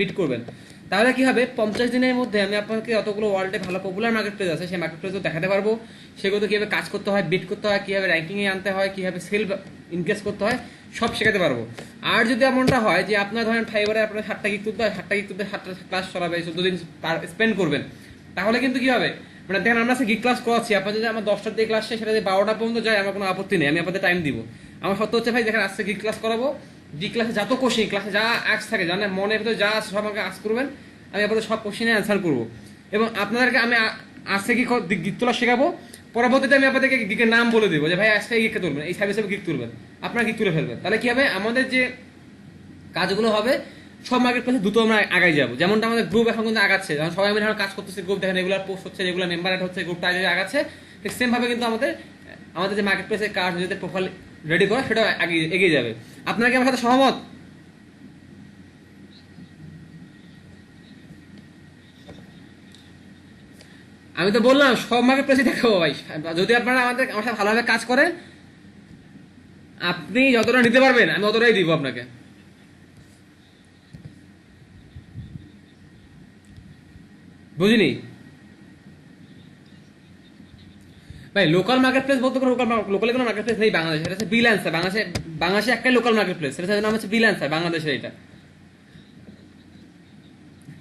Bit করবেন, তাহলে কি হবে 50 দিনের মধ্যে আমি আপনাকে যতগুলো ওয়ার্ল্ডে ভালো পপুলার মার্কেট প্লেস আছে সেই মার্কেট প্লেসও দেখাতে পারবো, সেগুলো কিভাবে কাজ করতে হয়, বিট করতে হয়, কিভাবে র্যাঙ্কিংয়ে আনতে হয়, কিভাবে সেল ইনক্রিজ করতে হয়, সব শেখাতে পারবো। আর যদি এমনটা হয় যে আপনার ধরেন ফাইবারে আপনার 60টা গিগ তুলতে হয়, 60টা গিগ তুলতে 60টা ক্লাস চলাবে, 14 দিন স্পেন্ড করবেন, তাহলে কিন্তু কি হবে, মানে দেখেন আমরা গিগ ক্লাস করাচ্ছি, আপনার যদি আমার 10টার দিয়ে ক্লাস সেটা যদি 12টা পর্যন্ত যায় আমার কোনো আপত্তি নেই, আমি আপনাদের টাইম দিব। আমার সত্য হচ্ছে ভাই দেখেন আজকে গিগ ক্লাস করাবো, গিগ ক্লাসে যত কোশ্চিন ক্লাসে যা আর্টস থাকে জানেন মনের ভিতরে যা সব আমাকে আর্টস করবেন, আমি আপনাদের সব কোশ্চিনে অ্যান্সার করবো এবং আপনাদেরকে আমি আজকে গিগ তোলা শেখাবো, পরবর্তীতে আমি আপনাদেরকে গিগের নাম বলে দেবো যে ভাই আজকে এই গিগকে তুলবেন, এই সার্ভিসে গিগ তুলবেন, আপনারা গিগ তুলে ফেলবেন। তাহলে কি হবে, আমাদের যে কাজগুলো হবে সব মার্কেট প্লেসে দ্রুত আমরা আগাই যাবো। যেমনটা আমাদের গ্রুপ এখন কিন্তু আগাচ্ছে, যখন সবাই মিলে কাজ করতেছে, গ্রুপ দেখেন রেগুলার পোস্ট হচ্ছে, রেগুলার মেম্বার অ্যাড হচ্ছে, গ্রুপটা আগাচ্ছে, ঠিক সেম ভাবে কিন্তু আমাদের আমাদের যে মার্কেট প্লেসের কাজ নিজেদের প্রোফাইল রেডি করা সেটা এগিয়ে যাবে। আপনারা কি আমার সাথে সহমত? আমি তো বললাম সব মার্কেট প্লেসে দেখাবো ভাই, যদি আপনারা আমার সাথে ভালোভাবে কাজ করেন, আপনি যতটা নিতে পারবেন আমি ততটাই দিব আপনাকে। বুঝিনি ভাই, লোকাল মার্কেট প্লেস বলতে কোনো লোকাল কোনো মার্কেট প্লেস নেই বাংলাদেশে, এটা হচ্ছে বিল্যান্সার। বাংলাদেশে একটাই লোকাল মার্কেট প্লেস, সেটার নাম হচ্ছে বিল্যান্সার বাংলাদেশের। এটা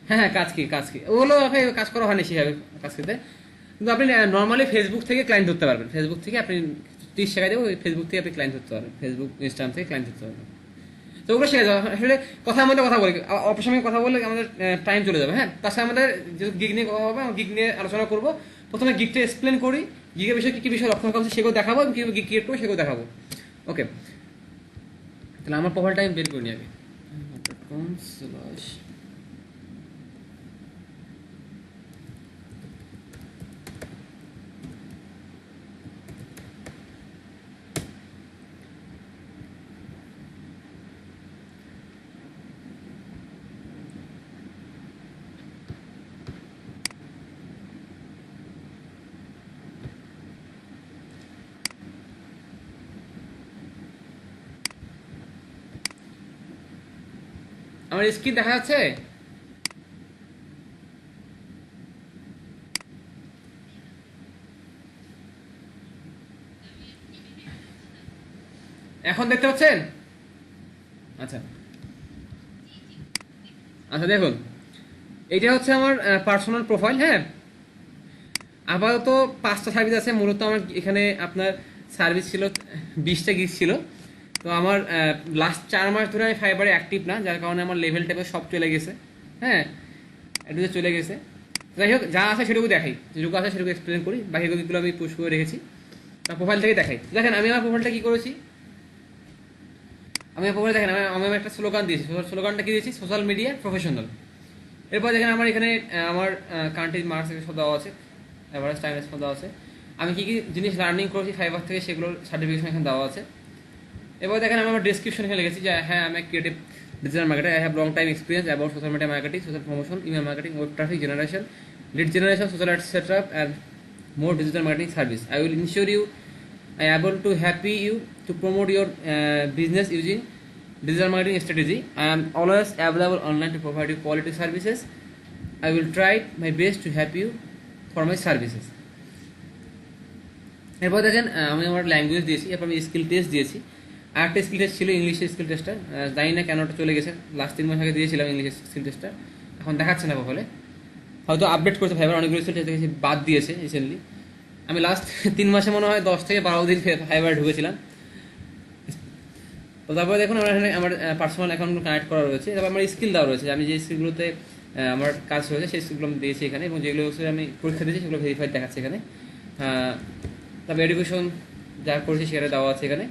হ্যাঁ হ্যাঁ, কাজ কি ওগুলো কাজ করা হয়নি সেভাবে কাজ করতে, কিন্তু আপনি নর্মালি ফেসবুক থেকে ক্লায়েন্ট ধরতে পারবেন, ফেসবুক থেকে আপনি 30 টাকা দেবো, ফেসবুক থেকে আপনি ক্লায়েন্ট ধরতে পারবেন, ফেসবুক ইনস্টাগ্রাম থেকে ক্লায়েন্ট ধরতে পারবেন। তো ওগুলো শেখা যাবে আসলে, কথার মধ্যে কথা বলি, অপসময়ে কথা বললে আমাদের টাইম চলে যাবে। হ্যাঁ, তার সাথে আমাদের যেহেতু গিগ নিয়ে কথা হবে, গিগ নিয়ে আলোচনা করবো। প্রথমে গিগটা এক্সপ্লেন করি, গিগের বিষয়ে কি কি বিষয় লক্ষণ করছে সেগুলো দেখাবো, এবং কীভাবে গিগ ক্রিয়েট করবো সেগুলো দেখাবো। ওকে, তাহলে আমার প্রোফাইলটা আমি বের করি আগে। আমার স্ক্রিন দেখা যাচ্ছে? এখন দেখতে পাচ্ছেন? আচ্ছা আচ্ছা, দেখুন এইটা হচ্ছে আমার পার্সোনাল প্রোফাইল। হ্যাঁ, আপাতত 5টা সার্ভিস আছে, মূলত আমার এখানে আপনার সার্ভিস ছিল 20টা গিগ ছিল। তো আমার লাস্ট 4 মাস ধরে আমি ফাইবারে অ্যাক্টিভ না, যার কারণে আমার লেভেল টেপে সব চলে গেছে। হ্যাঁ, একটু চলে গেছে। যাই হোক, যা আছে সেটুকু দেখাই, যেটুকু আছে সেটুকু এক্সপ্লেন করি, বাকি গিগুলো আমি পুশ করে রেখেছি, তার প্রোফাইল থেকে দেখাই। দেখেন আমি আমার প্রোফাইলটা কি করেছি, আমি প্রোফাইল দেখেন আমি একটা স্লোগান দিয়েছি, স্লোগানটা কি দিয়েছি, সোশ্যাল মিডিয়া প্রফেশনাল। এরপর দেখেন আমার এখানে আমার কান্ট্রি মার্কস সব দেওয়া আছে, অ্যাভারেজ টাইম সব দেওয়া আছে, আমি কি কি জিনিস লার্নিং করেছি ফাইবার থেকে সেগুলোর সার্টিফিকেশন এখানে দেওয়া আছে। এবার দেখেন আমি আমার ডেসক্রিপশন এখানে লিখেছি যে হ্যাঁ আমি creative digital marketer, I have long time experience about social media marketing, social promotion, email marketing, web traffic generation, lead generation, social ad setup and more digital marketing service. I will ensure you I am able to happy you to promote your business using digital marketing strategy. I am always available online to provide you quality services. I will try my best to help you for my services. এরপর দেখেন আমি আমার language দিয়েছি, এরপর আমি skill test দিয়েছি। আরেকটা skill test ছিল ইংলিশের স্কিল টেস্টটা, জানি না কেন ওটা চলে গেছে, লাস্ট 3 মাস আগে দিয়েছিলাম ইংলিশের স্কিল টেস্টটা, এখন দেখাচ্ছে না বলে, হয়তো আপডেট করছে ফাইবার, অনেকগুলো স্কিল টেস্ট দেখেছি বাদ দিয়েছে রিসেন্টলি। আমি লাস্ট 3 মাসে মনে হয় 10 থেকে 12 দিন ফাইবার ঢুকেছিলাম। তো তারপরে দেখুন আমার এখানে আমার পার্সোনাল অ্যাকাউন্ট কানেক্ট করা রয়েছে, তারপর আমার স্কিল দেওয়া রয়েছে, আমি যে স্কিলগুলোতে আমার কাজ হয়েছে সেই স্কিলগুলো আমি দিয়েছি এখানে, এবং যেগুলো আমি পরীক্ষা দিয়েছি সেগুলো ভেরিফাইড দেখাচ্ছে এখানে। তারপর এডুকেশন যা করেছি সেটা দেওয়া আছে এখানে,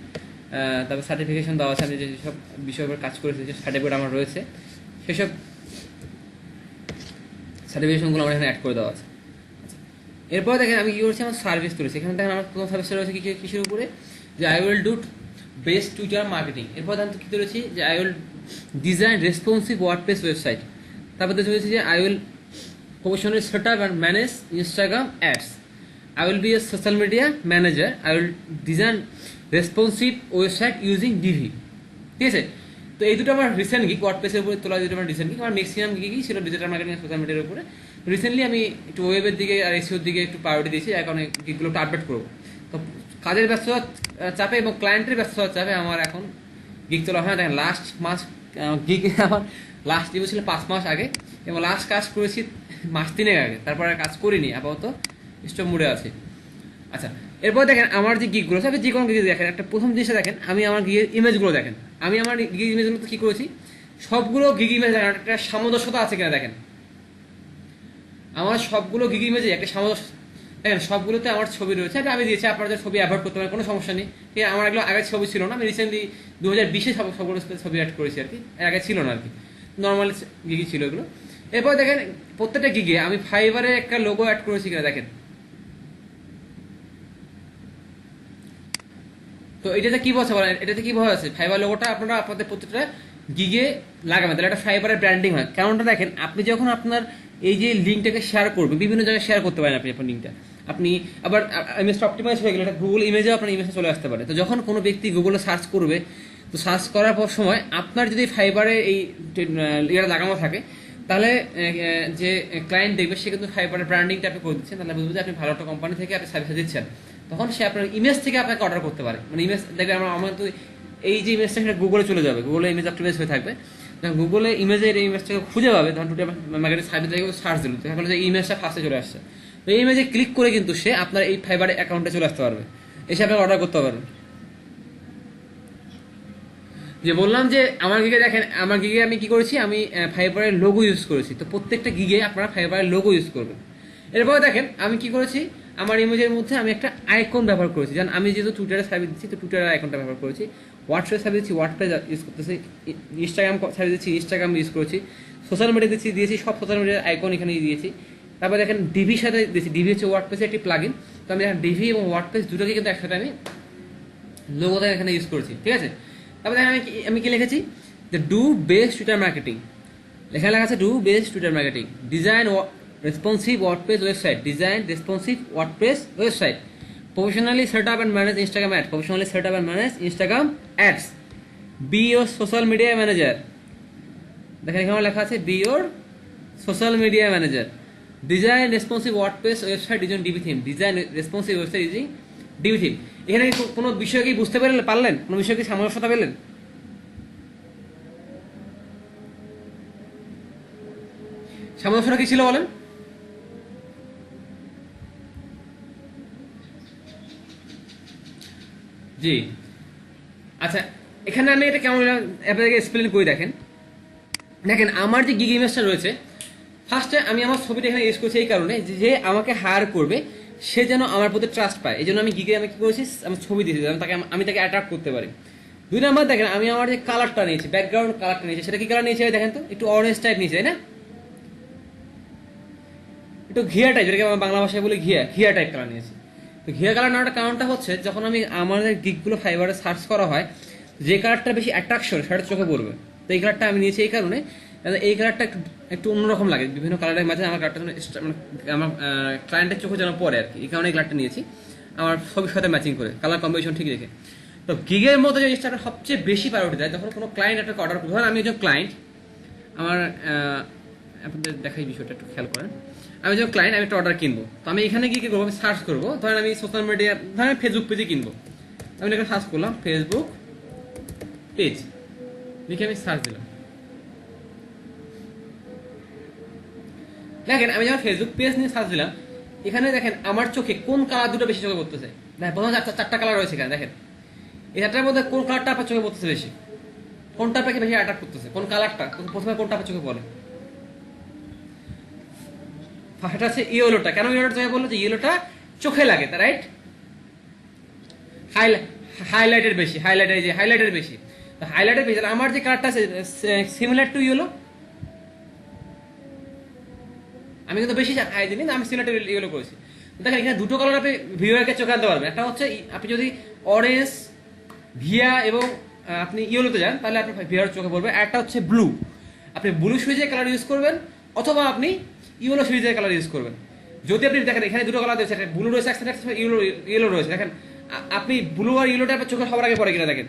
তারপর সার্টিফিকেশন দেওয়া আছে, আমি যেসব বিষয়ের উপর কাজ করেছি যে সার্টিফিকেট আমার রয়েছে সেসব সার্টিফিকেশনগুলো আমার এখানে অ্যাড করে দেওয়া আছে। এরপর দেখেন আমি কী করছি, আমার সার্ভিস করেছি, এখানে দেখেন আমার প্রথম সার্ভিসটা রয়েছে কিসের উপরে, যে I will do best Twitter marketing. এরপর দেখেন কী করেছি, যে I will design responsive WordPress website. তারপর দেখেছি যে I will professionally set up and manage Instagram ads. I will be a social media manager. I will design responsive website using Divi. ঠিক আছে, তো এই দুটো আমার রিসেন্ট গিগ, ওয়ার্ডপ্রেসের উপরে তোলা দুটো আমার রিসেন্ট গিগ। আমার ম্যাক্সিমাম গিগই ছিল ডিজিটাল মার্কেটিং সোশ্যাল মিডিয়ার উপরে। রিসেন্টলি আমি একটু ওয়েবের দিকে আর এসিওর দিকে একটু প্রায়োরিটি দিয়েছি, এখন গিগগুলো একটু আপডেট করবো। তো কাজের ব্যস্ততার চাপে এবং ক্লায়েন্টের ব্যস্ততার চাপে আমার এখন গিগ তোলা হয় না। দেখেন লাস্ট মাস গিগ আমার লাস্ট ডিউ ছিল 5 মাস আগে, এবং লাস্ট কাজ করেছি মাস 3 আগে, তারপর আর কাজ করিনি, আপাতত স্টপ মুডে আছে। আচ্ছা, এরপর দেখেন আমার যে গিগগুলো আছে, আপনি যে কোনো গিগ দেখেন, একটা প্রথম জিনিসটা দেখেন, আমি আমার গিগের ইমেজগুলো দেখেন। আমি আমার গিগ ইমেজগুলো কী করেছি, সবগুলো গিগ ইমেজ দেখেন একটা সামঞ্জস্যতা আছে কিনা দেখেন। আমার সবগুলো গিগ ইমেজে একটা সামঞ্জস্য দেখেন, সবগুলোতে আমার ছবি রয়েছে। এটা আমি দিয়েছি, আপনাদের ছবি অ্যাভয়েড করতে পারেন, কোনো সমস্যা নেই। ঠিক আছে, আমার এগুলো আগে ছবি ছিল না, আমি রিসেন্টলি 2020-এ সবগুলো ছবি অ্যাড করেছি আর কি, এর আগে ছিল না আর কি, নর্মাল গিগই ছিল এগুলো। এরপর দেখেন প্রত্যেকটা গিগে আমি ফাইবারের একটা লোগো অ্যাড করেছি কিনা দেখেন। তো এটাতে কি বলছে বলেন, এটাতে কি বলা আছে, ফাইবার লোগোটা আপনারা আপনাদের প্রত্যেকটা গিগে লাগাবেন, তাহলে একটা ফাইবারের ব্র্যান্ডিং হয়। কারণটা দেখেন, আপনি যখন আপনার এই যে লিঙ্কটাকে শেয়ার করবেন, বিভিন্ন জায়গায় শেয়ার করতে পারেন আপনি আপনার লিঙ্কটা। আপনি আবার ইমেজটা অপটিমাইজ হয়ে গেলে এটা গুগল ইমেজেও আপনার ইমেজটা চলে আসতে পারে। তো যখন কোনো ব্যক্তি গুগলে সার্চ করবে, তো সার্চ করার পর সময় আপনার যদি ফাইবারে এই ইয়েটা লাগানো থাকে, তাহলে যে ক্লায়েন্ট দেখবে সে কিন্তু ফাইবারের ব্র্যান্ডিংটা আপনি করে দিচ্ছেন, তাহলে বুঝবে যে আপনি ভালো একটা কোম্পানি থেকে আপনি সার্ভিস দিচ্ছেন। তখন সে আপনার ইমেজ থেকে আপনাকে অর্ডার করতে পারে। মানে ইমেজ দেখবে আমার তো এই যে ইমেজটা সেটা গুগলে চলে যাবে, গুগলে ইমেজ অপটিমাইজ হয়ে থাকবে। যখন গুগলে ইমেজের এই ইমেজটাকে খুঁজে পাবে, তখন টুটে মার্কেটের সার্ভিস থেকে সার্চ দিল, দেখা গেলো যে ইমেজটা ফার্স্টে চলে আসছে। তো এই ইমেজে ক্লিক করে কিন্তু সে আপনার এই ফাইবার অ্যাকাউন্টে চলে আসতে পারবে, এসে আপনাকে অর্ডার করতে পারবে। যে বললাম যে আমার গিগে দেখেন, আমার গিগে আমি কি করেছি, আমি ফাইবারের লোগো ইউজ করেছি। তো প্রত্যেকটা গিগে আপনারা ফাইবারের লোগো ইউজ করবেন। এরপরে দেখেন আমি কি করেছি, আমার ইমেজের মধ্যে আমি একটা আইকন ব্যবহার করেছি। যেমন আমি যেহেতু টুইটারে সার্ভিস দিচ্ছি, তো টুইটারের আইকনটা ব্যবহার করেছি। হোয়াটসঅ্যাপ সার্ভিস দিচ্ছি, হোয়াটসঅ্যাপ ইউজ করতেছি। ইনস্টাগ্রাম সার্ভিস দিচ্ছি, ইনস্টাগ্রাম ইউজ করেছি। সোশ্যাল মিডিয়া দিয়েছি, সব সোশ্যাল মিডিয়ার আইকন এখানে দিয়েছি। তারপর দেখেন ডিভির সাথে দিয়েছি, ডিভি হচ্ছে ওয়ার্ডপ্রেসের একটি প্লাগইন। তো আমি এখন ডিভি এবং ওয়ার্ডপ্রেস দুটোকে কিন্তু একসাথে আমি লোগোটা এখানে ইউজ করেছি, ঠিক আছে। তারপর দেখেন আমি কি লিখেছি, যে ডু বেস্ট টুইটার মার্কেটিং, লেখা লেখা আছে do best Twitter marketing, design responsive WordPress website, design responsive WordPress website, professionally set up and manage Instagram ad, professionally set up and manage Instagram ads, B your social media manager. দেখেন এখানে লেখা আছে B your social media manager, design responsive WordPress website using DB theme, design responsive website using DB theme. এখানে কোনো বিষয় কি বুঝতে পারলেন, কোনো বিষয় কি সামঞ্জস্যতা পেলেন? সামঞ্জস্যটা কি ছিল বলেন? জি আচ্ছা, এখানে আমি এটা কেমন আপনাদেরকে এক্সপ্লেন করে দেখেন। দেখেন আমার যে গিগ ইমেজটা রয়েছে, ফার্স্টে আমি আমার ছবিটা এখানে ইউজ করছি এই কারণে যে আমাকে হায়ার করবে সে যেন আমার প্রতি ট্রাস্ট পায়। এই জন্য আমি গিগে আমি কি করেছি, আমার ছবি দিয়েছি যেন আমি তাকে অ্যাট্রাক্ট করতে পারি। 2 নাম্বার দেখেন আমি আমার যে কালারটা নিয়েছি, ব্যাকগ্রাউন্ড কালারটা নিয়েছি, সেটা কি কালার নিয়েছি দেখেন তো, একটু অরেঞ্জ টাইপ নিয়েছি, তাই না? একটু ঘিয়া টাইপ, যেটাকে আমরা বাংলা ভাষায় বলি ঘিয়া টাইপ কালার নিয়েছি। তো ঘিয়া কালার নেওয়ার কারণটা হচ্ছে, যখন আমি আমাদের গিগগুলো ফাইবারে সার্চ করা হয়, যে কালারটা বেশি অ্যাট্রাকশন সেটা চোখে পড়বে। তো এই কালারটা আমি নিয়েছি এই কারণে, এই কালারটা একটু অন্যরকম লাগে, বিভিন্ন কালারের মাঝে আমার কালারটা আমার ক্লায়েন্টের চোখে যেন পড়ে আর কি, এই কারণে এই কালারটা নিয়েছি আমার ছবির সাথে ম্যাচিং করে, কালার কম্বিনেশন ঠিক রেখে। তো গিগের মধ্যে যে জিনিসটা সবচেয়ে বেশি প্রায়োরিটি দেয়, যখন কোনো ক্লায়েন্ট একটা অর্ডার করবে, ধরেন আমি একজন ক্লায়েন্ট, আমার আপনাদের দেখাই বিষয়টা একটু খেয়াল করেন। আমি যখন ক্লায়েন্ট, আমি একটা অর্ডার কিনবো, তো আমি এখানে গিয়ে কি করবো, আমি সার্চ করবো। ধরেন আমি সোশ্যাল মিডিয়া, ধরেন ফেসবুক পেজে কিনবো, আমি এখানে সার্চ করলাম ফেসবুক পেজ, লিখে আমি সার্চ দিলাম। দেখেন আমি যখন ফেসবুক পেজ নিয়ে সার্চ দিলাম, এখানে দেখেন আমার চোখে কোন কালার দুটো বেশি চোখে পড়তেছে। দেখেন প্রথমে চারটা কালার রয়েছে এখানে, দেখেন এই চারটার মধ্যে কোন কালারটা আপনার চোখে পড়তেছে বেশি, কোনটা আপনাকে বেশি অ্যাট্রাক্ট করতেছে, কোন কালারটা প্রথমে কোনটা আপনার চোখে পড়ে? এটা হচ্ছে ইয়েলোটা। কেন ইয়েলোটা চোখে পড়লো? যে ইয়েলোটা চোখে লাগে, তা রাইট, হাইলাইটের বেশি, হাইলাইটের বেশি। তো হাইলাইটের বেশি, আমার যে কালারটা আছে সিমিলার টু ইয়েলো, আমি কিন্তু বেশি দিইনি, আমি সিমিলার টু ইয়েলো করেছি। দেখেন এখানে দুটো কালার আপনি ভিউয়ারকে চোখে আনতে পারবেন। একটা হচ্ছে আপনি যদি অরেঞ্জ, ঘিয়া এবং আপনি ইয়েলোতে যান, তাহলে আপনার ভিউয়ার চোখে পড়বে। একটা হচ্ছে ব্লু, আপনি ব্লু সুইজের কালার ইউজ করবেন, অথবা আপনি ইয়েলো সুইজের কালার ইউজ করবেন। যদি আপনি দেখেন এখানে দুটো কালার রয়েছে, একটা ব্লু রয়েছে, একটা ইয়েলো রয়েছে, দেখেন আপনি ব্লু আর ইয়েলোটা আপনার চোখে সবার আগে পড়ে কিনা দেখেন।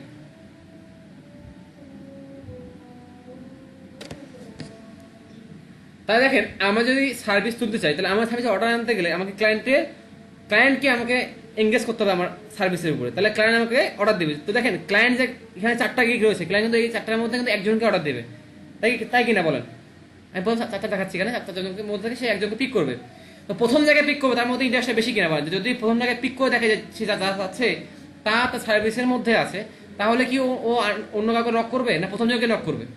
তাহলে দেখেন আমরা যদি সার্ভিস তুলতে চাই, তাহলে আমার সার্ভিস অর্ডার আনতে গেলে আমাকে ক্লায়েন্টকে আমাকে এঙ্গেজ করতে হবে আমার সার্ভিসের উপরে, তাহলে ক্লায়েন্ট আমাকে অর্ডার দেবে। তো দেখেন ক্লায়েন্ট যে এখানে 4টা গিগ রয়েছে, ক্লায়েন্ট কিন্তু এই 4টার মধ্যে কিন্তু একজনকে অর্ডার দেবে, তাই কিনা বলেন? আমি বললাম 4টা দেখাচ্ছি, এখানে 4টা জনের মধ্যে থেকে সে একজনকে পিক করবে। তো প্রথম জায়গায় পিক করবে, তার মধ্যে ইন্টারেস্টটা বেশি কিনা বলেন? যদি প্রথম জায়গায় পিক করে দেখে যে সে যা আছে তা তার সার্ভিসের মধ্যে আছে, তাহলে কি ও অন্য কাউকে নক করবে, না প্রথম জায়গায় নক করবে?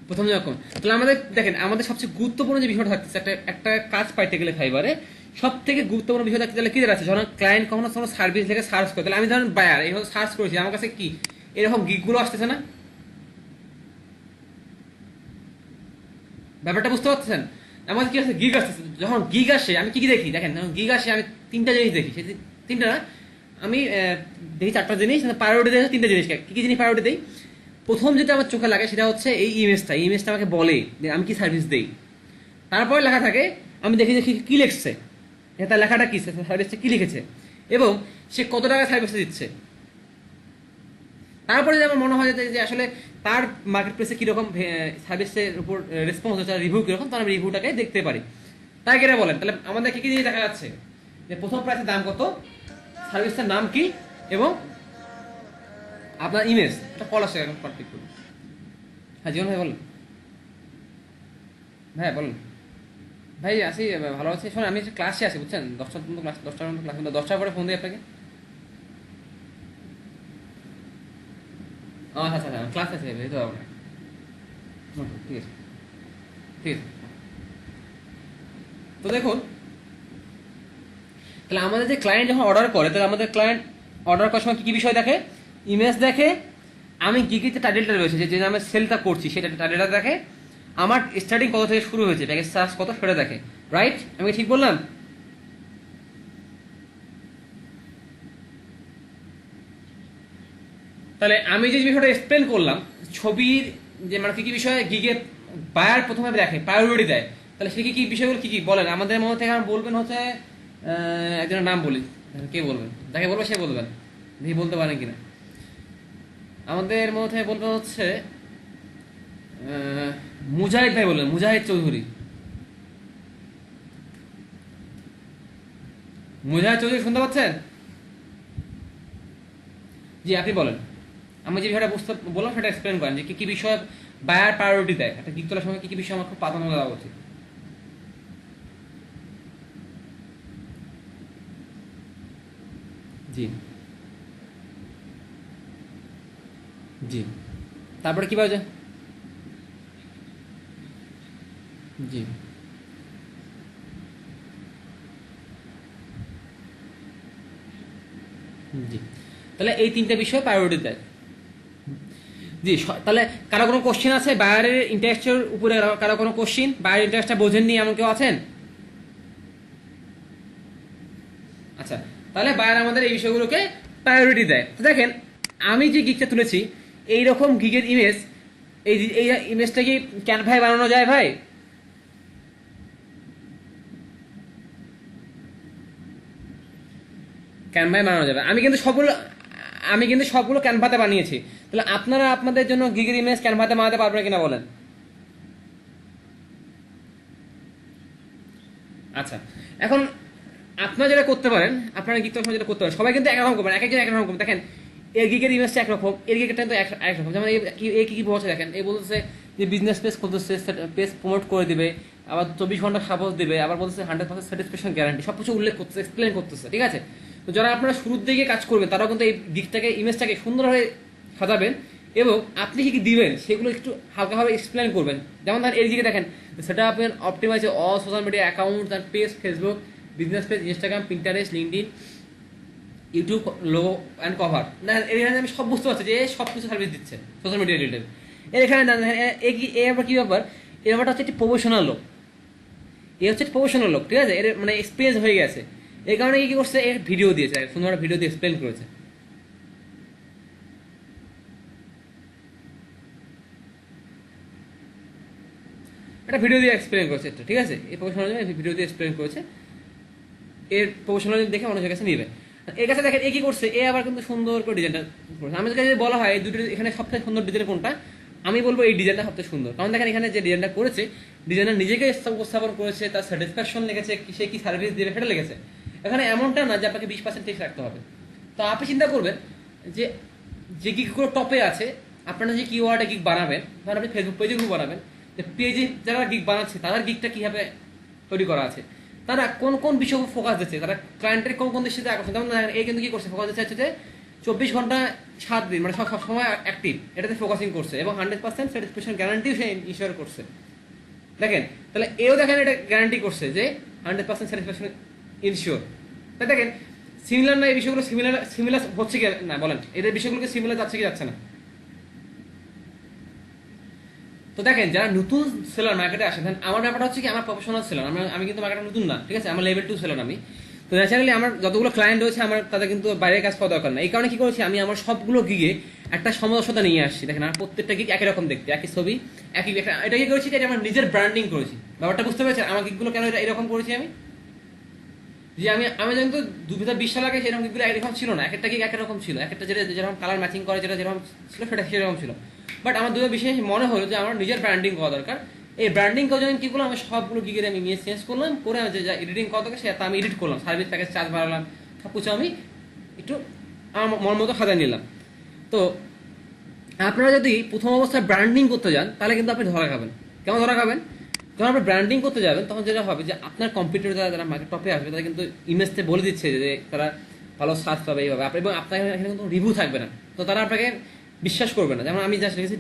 প্রথম রকম। তাহলে আমাদের দেখেন আমাদের সবচেয়ে গুরুত্বপূর্ণ যে বিষয়টা থাকছে, একটা কাজ পাইতে গেলে ফাইবারে সব থেকে গুরুত্বপূর্ণ বিষয় থাকতে গেলে কি আছে, যখন ক্লায়েন্ট কখনো কোনো সার্ভিস থেকে সার্চ করে, তাহলে আমি ধরেন বায়ার এইভাবে সার্চ করেছি, আমার কাছে কি এরকম গিগগুলো আসতেছে না? ব্যাপারটা বুঝতে পারছেন? আমার কি আছে, গিগ আসতেছে। যখন গিগ আসে আমি কি কি দেখি দেখেন, যখন গিগ আসে আমি 3টা জিনিস দেখি। সেই 3টা না, আমি দেখি 4টা জিনিস, প্রায়োরিটি দেখে 3টা জিনিস। কি কি জিনিস প্রায়োরিটি দেই? প্রথম যেটা আমার চোখে লাগে সেটা হচ্ছে এই ইমেজটা আমাকে বলে যে আমি কি সার্ভিস দেই। তারপরে লেখা থাকে, আমি দেখি যে কি লিখছে, তার লেখাটা কি, সার্ভিসটা কি লিখেছে, এবং সে কত টাকা সার্ভিসটা দিচ্ছে। তারপরে যদি আমার মনে হয় যে আসলে তার মার্কেট প্লেসে কিরকম সার্ভিসের উপর রেসপন্স হচ্ছে, রিভিউ কিরকম, তার আমি রিভিউটাকে দেখতে পারি। তাই কেটে বলেন, তাহলে আমাদের কি কি জিনিস দেখা যাচ্ছে? যে প্রথম প্রাইসের দাম কত, সার্ভিসটার নাম কি, এবং আপনার ইমেজ একটা কল আসে এখন কন্ট্যাক্ট করুন। হ্যাঁ জীবন ভাই বলুন। ভাই বলুন। ভাই আসি, ভালো আছি। শোনেন আমি ক্লাসে আছি বুঝছেন, 10টার মতো ক্লাস, 10টার মতো ক্লাস, 10টার পরে ফোন দিই আপনাকে। আচ্ছা আচ্ছা আচ্ছা, ক্লাস আছে এই তো আপনার। ঠিক আছে ঠিক আছে। তো দেখুন, তাহলে আমাদের যে ক্লায়েন্ট যখন অর্ডার করে, তাহলে আমাদের ক্লায়েন্ট অর্ডার করার সময় কি কি বিষয় দেখে? ইমেজ দেখে, আমি গিগিতে টাইটেলটা রয়েছে যে নামে সেলটা করছি সেটা টাইটেলটা দেখে, আমার স্টার্টিং কত থেকে শুরু হয়েছে, প্যাকেজ চার্জ কত সেটা দেখে। রাইট? আমি ঠিক বললাম? তাহলে আমি যে বিষয়টা এক্সপ্লেন করলাম, ছবির যে মানে কি কি বিষয় গিগে বায়ার প্রথমে দেখে, প্রায়োরিটি দেয়, তাহলে সে কি কি বিষয়গুলো কি কি বলেন আমাদের মধ্যে থেকে বলবেন হচ্ছে। একজনের নাম বলি, কে বলবেন? যাকে বলবো সে বলবেন, দেখি বলতে পারেন কিনা। আমাদের মধ্যে বলবেন হচ্ছে মুজাহিদ ভাই বললেন, মুজাহিদ চৌধুরী। মুজাহিদ চৌধুরী শুনতে পাচ্ছেন? জি আপনি বলেন। আমি যে বিষয়টা বুঝতে বললাম সেটা এক্সপ্লেন করেন যে কি কি বিষয় বায়ার প্রায়োরিটি দেয়, একটা গিগ তোলার সময় কি কি বিষয় আমার খুব প্রাধান্য দেওয়া উচিত। জি জি। তারপরে কি বাজে? জি জি। তাহলে এই 3টে বিষয় প্রায়োরিটি দেয়। জি তাহলে কারো কোনো কোশ্চেন আছে বায়ারের ইন্টারেস্টের উপরে? কারো কোনো কোশ্চেন, বায়ার ইন্টারেস্টটা বোঝেননি এমন কেউ আছেন? আচ্ছা, তাহলে বায়ার আমাদের এই বিষয়গুলোকে প্রায়োরিটি দেয়। তো দেখেন আমি যে গিগটা তুলেছি, এইরকম গিগের ইমেজ, এই ইমেজটা কি ক্যানভায় বানানো যায় ভাই? ক্যানভায় বানানো যাবে। আমি কিন্তু সবগুলো ক্যানভাতে বানিয়েছি। তাহলে আপনারা আপনাদের জন্য গিগের ইমেজ ক্যানভাতে বানাতে পারবেন কিনা বলেন? আচ্ছা, এখন আপনারা যেটা করতে পারেন, আপনারা গিগ তখন যেটা করতে পারেন, সবাই কিন্তু একরকম করবেন, এক একজন একরকম করবেন। দেখেন এর গিগের ইমেজটা একরকম, এর গিগেরটা কিন্তু একরকম। যেমন এই কি কি বলছে দেখেন, এই বলতেছে যে বিজনেস পেজ খুলতেছে, পেজ প্রমোট করে দিবে, আবার 24 ঘন্টা সাপোর্ট দিবে, আবার বলতেছে 100% স্যাটিসফ্যাকশন গ্যারান্টি, সবকিছু উল্লেখ করতেছে, এক্সপ্লেন করতেছে। ঠিক আছে? তো যারা আপনারা শুরুর দিকে কাজ করবেন তারাও কিন্তু এই দিকটাকে, ইমেজটাকে সুন্দরভাবে সাজাবেন, এবং আপনি কি কি দিবেন সেগুলো একটু হালকাভাবে এক্সপ্লেন করবেন। যেমন ধরেন এই দিকে দেখেন, সেটা আপনার optimise all social media account and page, Facebook, business page, Instagram, Pinterest, LinkedIn, YouTube, logo and cover. দেখেন এখানে আমি সব বুঝতে পারছি যে সব কিছু সার্ভিস দিচ্ছে সোশ্যাল মিডিয়া রিলেটেড। এখানে এ আবার কি ব্যাপার? এই ব্যাপারটা হচ্ছে একটি প্রফেশনাল লোক, এ হচ্ছে প্রফেশনাল লোক। ঠিক আছে? এর মানে এক্সপিরিয়েন্স হয়ে গেছে, এই কারণে কি করছে, এর ভিডিও দিয়েছে, সুন্দর ভিডিও দিয়ে এক্সপ্লেন করেছে। একটা ভিডিও দিয়ে এক্সপ্লেন করেছে, ঠিক আছে? এই প্রফেশনাল ভিডিও দিয়ে এক্সপ্লেন করেছে, এর প্রফেশনাল দেখে মানুষের কাছে নিবে। এর কাছে দেখেন এ কি করছে, এ আবার কিন্তু সুন্দর করে ডিজাইনটা করেছে। আমাদের কাছে বলা হয় এই দুটো এখানে সবথেকে সুন্দর ডিজাইন কোনটা, আমি বলবো এই ডিজাইনটা সবচেয়ে সুন্দর, কারণ দেখেন এখানে যে ডিজাইনটা করেছে, ডিজাইনার নিজেকে উপস্থাপন করেছে, তার স্যাটিসফ্যাকশন লেগেছে, সে কি সার্ভিস দেবে সেটা লেগেছে। এখানে এমনটা না যে আপনাকে 20% ঠিক রাখতে হবে। তো আপনি চিন্তা করবেন যে যে গিকগুলো টপে আছে, আপনারা যে কিওয়ার্ডে গিক বানাবেন, ধরেন আপনি ফেসবুক পেজে বানাবেন, পেজে যারা গিক বানাচ্ছে তাদের গিকটা কিভাবে তৈরি করা আছে, তারা কোন কোন বিষয়ে ফোকাস দিচ্ছে, তারা ক্লায়েন্টের কোন কোন দৃষ্টিতে আকর্ষণ। যেমন এই কিন্তু কি করছে, ফোকাস দিচ্ছে হচ্ছে যে 24 ঘন্টা 7 দিন, মানে সব সময় অ্যাক্টিভ, এটাতে ফোকাসিং করছে এবং 100% স্যাটিসফ্যাকশন গ্যারান্টিও সে ইনশিওর করছে। দেখেন তাহলে এও দেখেন এটা গ্যারান্টি করছে যে 100% স্যাটিসফ্যাকশন ইনশিওর। তাই দেখেন সিমিলার না, এই বিষয়গুলো সিমিলার সিমিলার হচ্ছে কি না বলেন, এদের বিষয়গুলোকে সিমিলার যাচ্ছে কি যাচ্ছে না? তো দেখেন যারা নতুন সেলার মার্কেটে আসে, আমার ব্যাপারটা হচ্ছে কি, আমার প্রফেশনাল সেলার, আমি কিন্তু মার্কেটে নতুন না, ঠিক আছে, আমার লেভেল 2 সেলার আমি। তো ন্যাচারালি আমার যতগুলো ক্লায়েন্ট রয়েছে আমার তাদের কিন্তু বাইরে কাজ করা দরকার না। এই কারণে কি করেছি, আমি আমার সবগুলো গিগে একটা সমদর্শতা নিয়ে আসছি। দেখেন আমার প্রত্যেকটা গিগ একই রকম দেখতে, একই ছবি, একই একটা, এটা কি করেছি, এটা আমার নিজের ব্র্যান্ডিং করেছি। ব্যাপারটা বুঝতে পেরেছেন আমার গিগগুলো কেন এরকম করেছি আমি? যে আমি জানি তো 2020 সাল আগে সেরকম গিগগুলো একরকম ছিল না, এক একটা গিগ একরকম ছিল, এক একটা যেটা যেরকম কালার ম্যাচিং করে, যেটা যেরকম ছিল সেটা সেরকম ছিল। বাট আমার 2020 মনে হলো যে আমার নিজের ব্র্যান্ডিং করা দরকার। এই ব্র্যান্ডিং করার জন্য কি করলাম, আমি সবগুলো গিগের আমি নিয়ে চেঞ্জ করলাম, করে আমি যে এডিটিং করা দরকার সেটা আমি এডিট করলাম, সার্ভিস প্যাকেজ চার্জ বাড়ালাম, সব কিছু আমি একটু আমার মন মতো সাজায় নিলাম। তো আপনারা যদি প্রথম অবস্থায় ব্র্যান্ডিং করতে যান তাহলে কিন্তু আপনি ধরা খাবেন। কেমন ধরা খাবেন? যখন আপনি ব্র্যান্ডিং করতে যাবেন তখন যেটা হবে যে আপনার কম্পিউটার যারা মার্কেট টপে আসবে তারা কিন্তু ইমেজতে বলে দিচ্ছে যে তারা ভালো সার্চ পাবে এইভাবে, এবং আপনার এখানে কিন্তু রিভিউ থাকবে না, তো তারা আপনাকে বিশ্বাস করবে না। যেমন আমি জাস্ট লিখেছি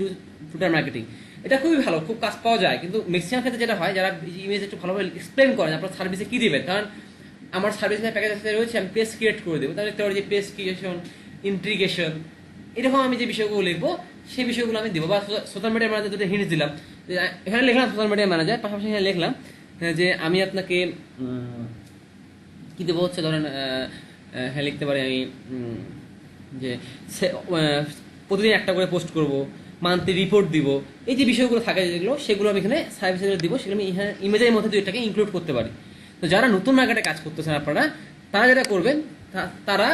টুইটার মার্কেটিং, এটা খুবই ভালো, খুব কাজ পাওয়া যায়, কিন্তু ম্যাক্সিমাম ক্ষেত্রে যেটা হয় যারা ইমেজ একটু ভালোভাবে এক্সপ্লেন করেন আপনার সার্ভিসে কি দিবেন, কারণ আমার সার্ভিস প্যাকেজ রয়েছে, আমি পেজ ক্রিয়েট করে দেবো, তাহলে যে পেজ ক্রিয়েশন, ইন্ট্রিগেশন, এরকম আমি যে বিষয়গুলো লিখবো সেই বিষয়গুলো আমি দিব। বা সোশ্যাল মিডিয়া ম্যানেজার দুটো হিন্টস দিলাম, এখানে লিখলাম সোশ্যাল মিডিয়া ম্যানেজার, পাশাপাশি এখানে লিখলাম যে আমি আপনাকে কি দেবো হচ্ছে, ধরেন হ্যাঁ লিখতে পারি আমি যে প্রতিদিন একটা করে পোস্ট করব, মান্থলি রিপোর্ট দিব, এই যে বিষয়গুলো থাকে যেগুলো, সেগুলো আমি এখানে সার্ভিসেগুলো দিব, সেগুলো আমি এখানে ইমেজের মধ্যে দুইটাকে ইনক্লুড করতে পারি। তো যারা নতুন মার্কেটে কাজ করতেছেন আপনারা, তারা যেটা করবেন, তারা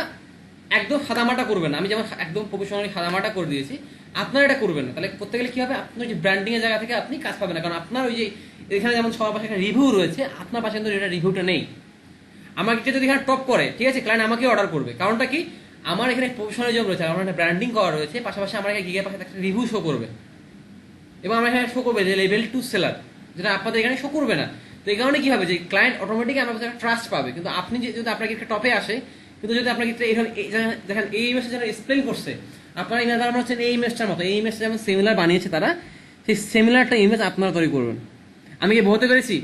একদম সাদামাটা করবেন না। আমি যেমন একদম প্রফেশনালি সাদামাটা করে দিয়েছি, আপনারা এটা করবেন না। তাহলে করতে গেলে কি হবে, আপনার যে ব্র্যান্ডিং এর জায়গা থেকে আপনি কাজ পাবেন না, কারণ আপনার ওই যে এখানে যেমন সবার পাশে একটা রিভিউ রয়েছে, আপনার পাশে কিন্তু এটা রিভিউটা নেই। আমাকে যদি এখানে টপ করে, ঠিক আছে, ক্লায়েন্ট আমাকে অর্ডার করবে, কারণটা কি, আমার এখানে প্রফেশনালিজম রয়েছে, আমার একটা ব্র্যান্ডিং করা রয়েছে, পাশাপাশি আমার এখানে গিগের পাশে একটা রিভিউ শো করবে, এবং আমার এখানে শো করবে যে লেভেল 2 সেলার, যেটা আপনাদের এখানে শো করবে না। তো এই কারণে কি হবে, যে ক্লায়েন্ট অটোমেটিক আমার কাছে ট্রাস্ট পাবে। কিন্তু আপনি যদি আপনার একটা টপে আসে, কিন্তু যদি আপনার ক্ষেত্রে এইভাবে দেখেন এই ইমেজটা যারা এক্সপ্লেন করছে, আপনারা ইমেজ বানানো হচ্ছে এই ইমেজটার মতো, এই ইমেজটা যেমন সিমিলার বানিয়েছে তারা, সেই সিমিলার একটা ইমেজ আপনারা তৈরি করবেন। আমি কি বোঝাতে পেরেছি?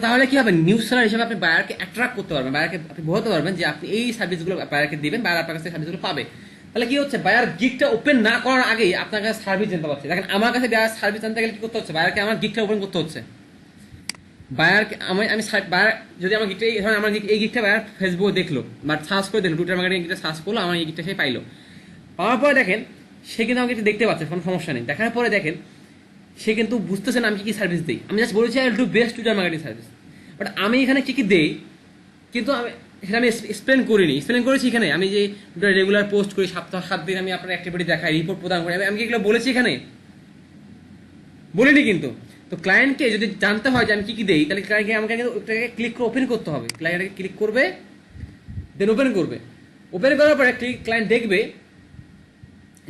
তাহলে কি হবে, নিউজ সেলার হিসেবে আপনি বায়ারকে অ্যাট্রাক্ট করতে পারবেন, বায়ারকে আপনি বোঝাতে পারবেন যে আপনি এই সার্ভিসগুলো বায়ারকে দিবেন, বায়ার আপনার কাছে সার্ভিসগুলো পাবে। তাহলে কি হচ্ছে, বায়ার গিগটা ওপেন না করার আগেই আপনার কাছে সার্ভিস জানতে পারছে। দেখেন আমার কাছে বায়ার সার্ভিস জানতে গেলে কি করতে হচ্ছে, বায়ারকে আমার গিগটা ওপেন করতে হচ্ছে। বায়ারকে আমি বায়ার যদি আমার গিগটা, ধরেন আমার এই গিগটা বায়ার ফেসবুকে দেখলো বা সার্চ করে দেখলো, টুইটার মার্কেটিং গিগটা সার্চ করলো, আমার এই গিগটা সে পাইলো, পাওয়ার পরে দেখেন সে কিন্তু আমাকে একটু দেখতে পাচ্ছে, কোনো সমস্যা নেই। দেখার পরে দেখেন সে কিন্তু বুঝতেছে না আমি কি সার্ভিস দিই। আমি জাস্ট বলেছি I will do best Twitter marketing service, but আমি এখানে কি কি দেই কিন্তু সেটা আমি এক্সপ্লেন করিনি। এক্সপ্লেন করেছি এখানে, আমি যে রেগুলার পোস্ট করি, সপ্তাহ 7 দিন আমি আপনার অ্যাক্টিভিটি দেখাই, রিপোর্ট প্রদান করি, আমি কি এগুলো বলেছি এখানে? বলিনি কিন্তু। তো ক্লায়েন্টকে যদি জানতে হয় যে আমি কি কি দেই, তাহলে ক্লায়েন্টকে আমাকে ওটাকে ক্লিক করে ওপেন করতে হবে। ক্লায়েন্টকে ক্লিক করবে, দেন ওপেন করবে। ওপেন করার পরে ক্লায়েন্ট দেখবে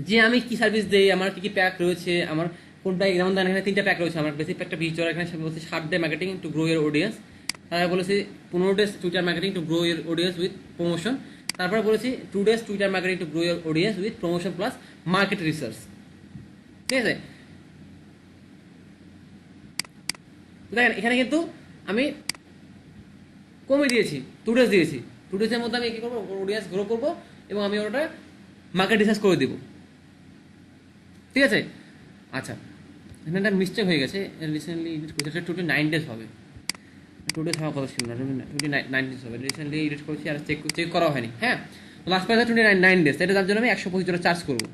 যে আমি কি সার্ভিস দেই, আমার কি কি প্যাক রয়েছে, আমার কোনটা, যেমন ধরেন এখানে 3টা প্যাক রয়েছে। আমার বেসিক প্যাকটা ভিজুয়াল, এখানে বলছে 7 day marketing to grow year audience, তারপরে বলেছি 15 days Twitter marketing to grow year audience with promotion, তারপরে বলেছি 2 days Twitter marketing to grow year audience with promotion plus market research. ঠিক আছে, দেখেন এখানে কিন্তু আমি কমে দিয়েছি, 2 ডেজ দিয়েছি। 2 ডেজের মধ্যে আমি কি করবো, অডিয়েন্স গ্রো করবো এবং আমি ওটা মার্কেট রিসার্চ করে দিব। ঠিক আছে, আচ্ছা এখানে একটা মিস্টেক হয়ে গেছে, রিসেন্টলি এডিট করেছি, 29 ডেজ হবে, 2 ডেজ হওয়ার কথা ছিল না, 29 ডেজ হবে। রিসেন্টলি এডিট করেছি আর চেক করা হয়নি। হ্যাঁ, লাস্ট প্রাইস 29 ডেজ, এটা তার জন্য আমি 125 চার্জ করবো।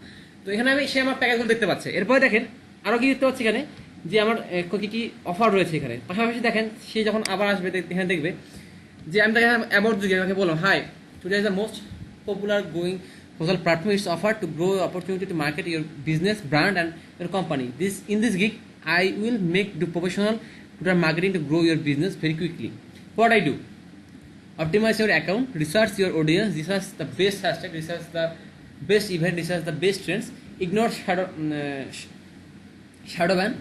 তো এখানে আমি সে আমার প্যাকেজগুলো দেখতে পাচ্ছে। এরপরে দেখেন আরও কি দেখতে পাচ্ছি এখানে, যে আমার কি কি অফার রয়েছে এখানে। পাশাপাশি দেখেন সে যখন আবার আসবে এখানে দেখবে যে আমি তাকে অ্যাবাউট দিকে আমাকে বললাম, hi today is the most popular going social platform is offered to grow opportunity to market your business, brand, and your company. In this gig, I will make the professional marketing to grow your business very quickly. What I do? Optimize your account, research your audience, research the best hashtag, research the best event, research the best trends, ignore shadow ban,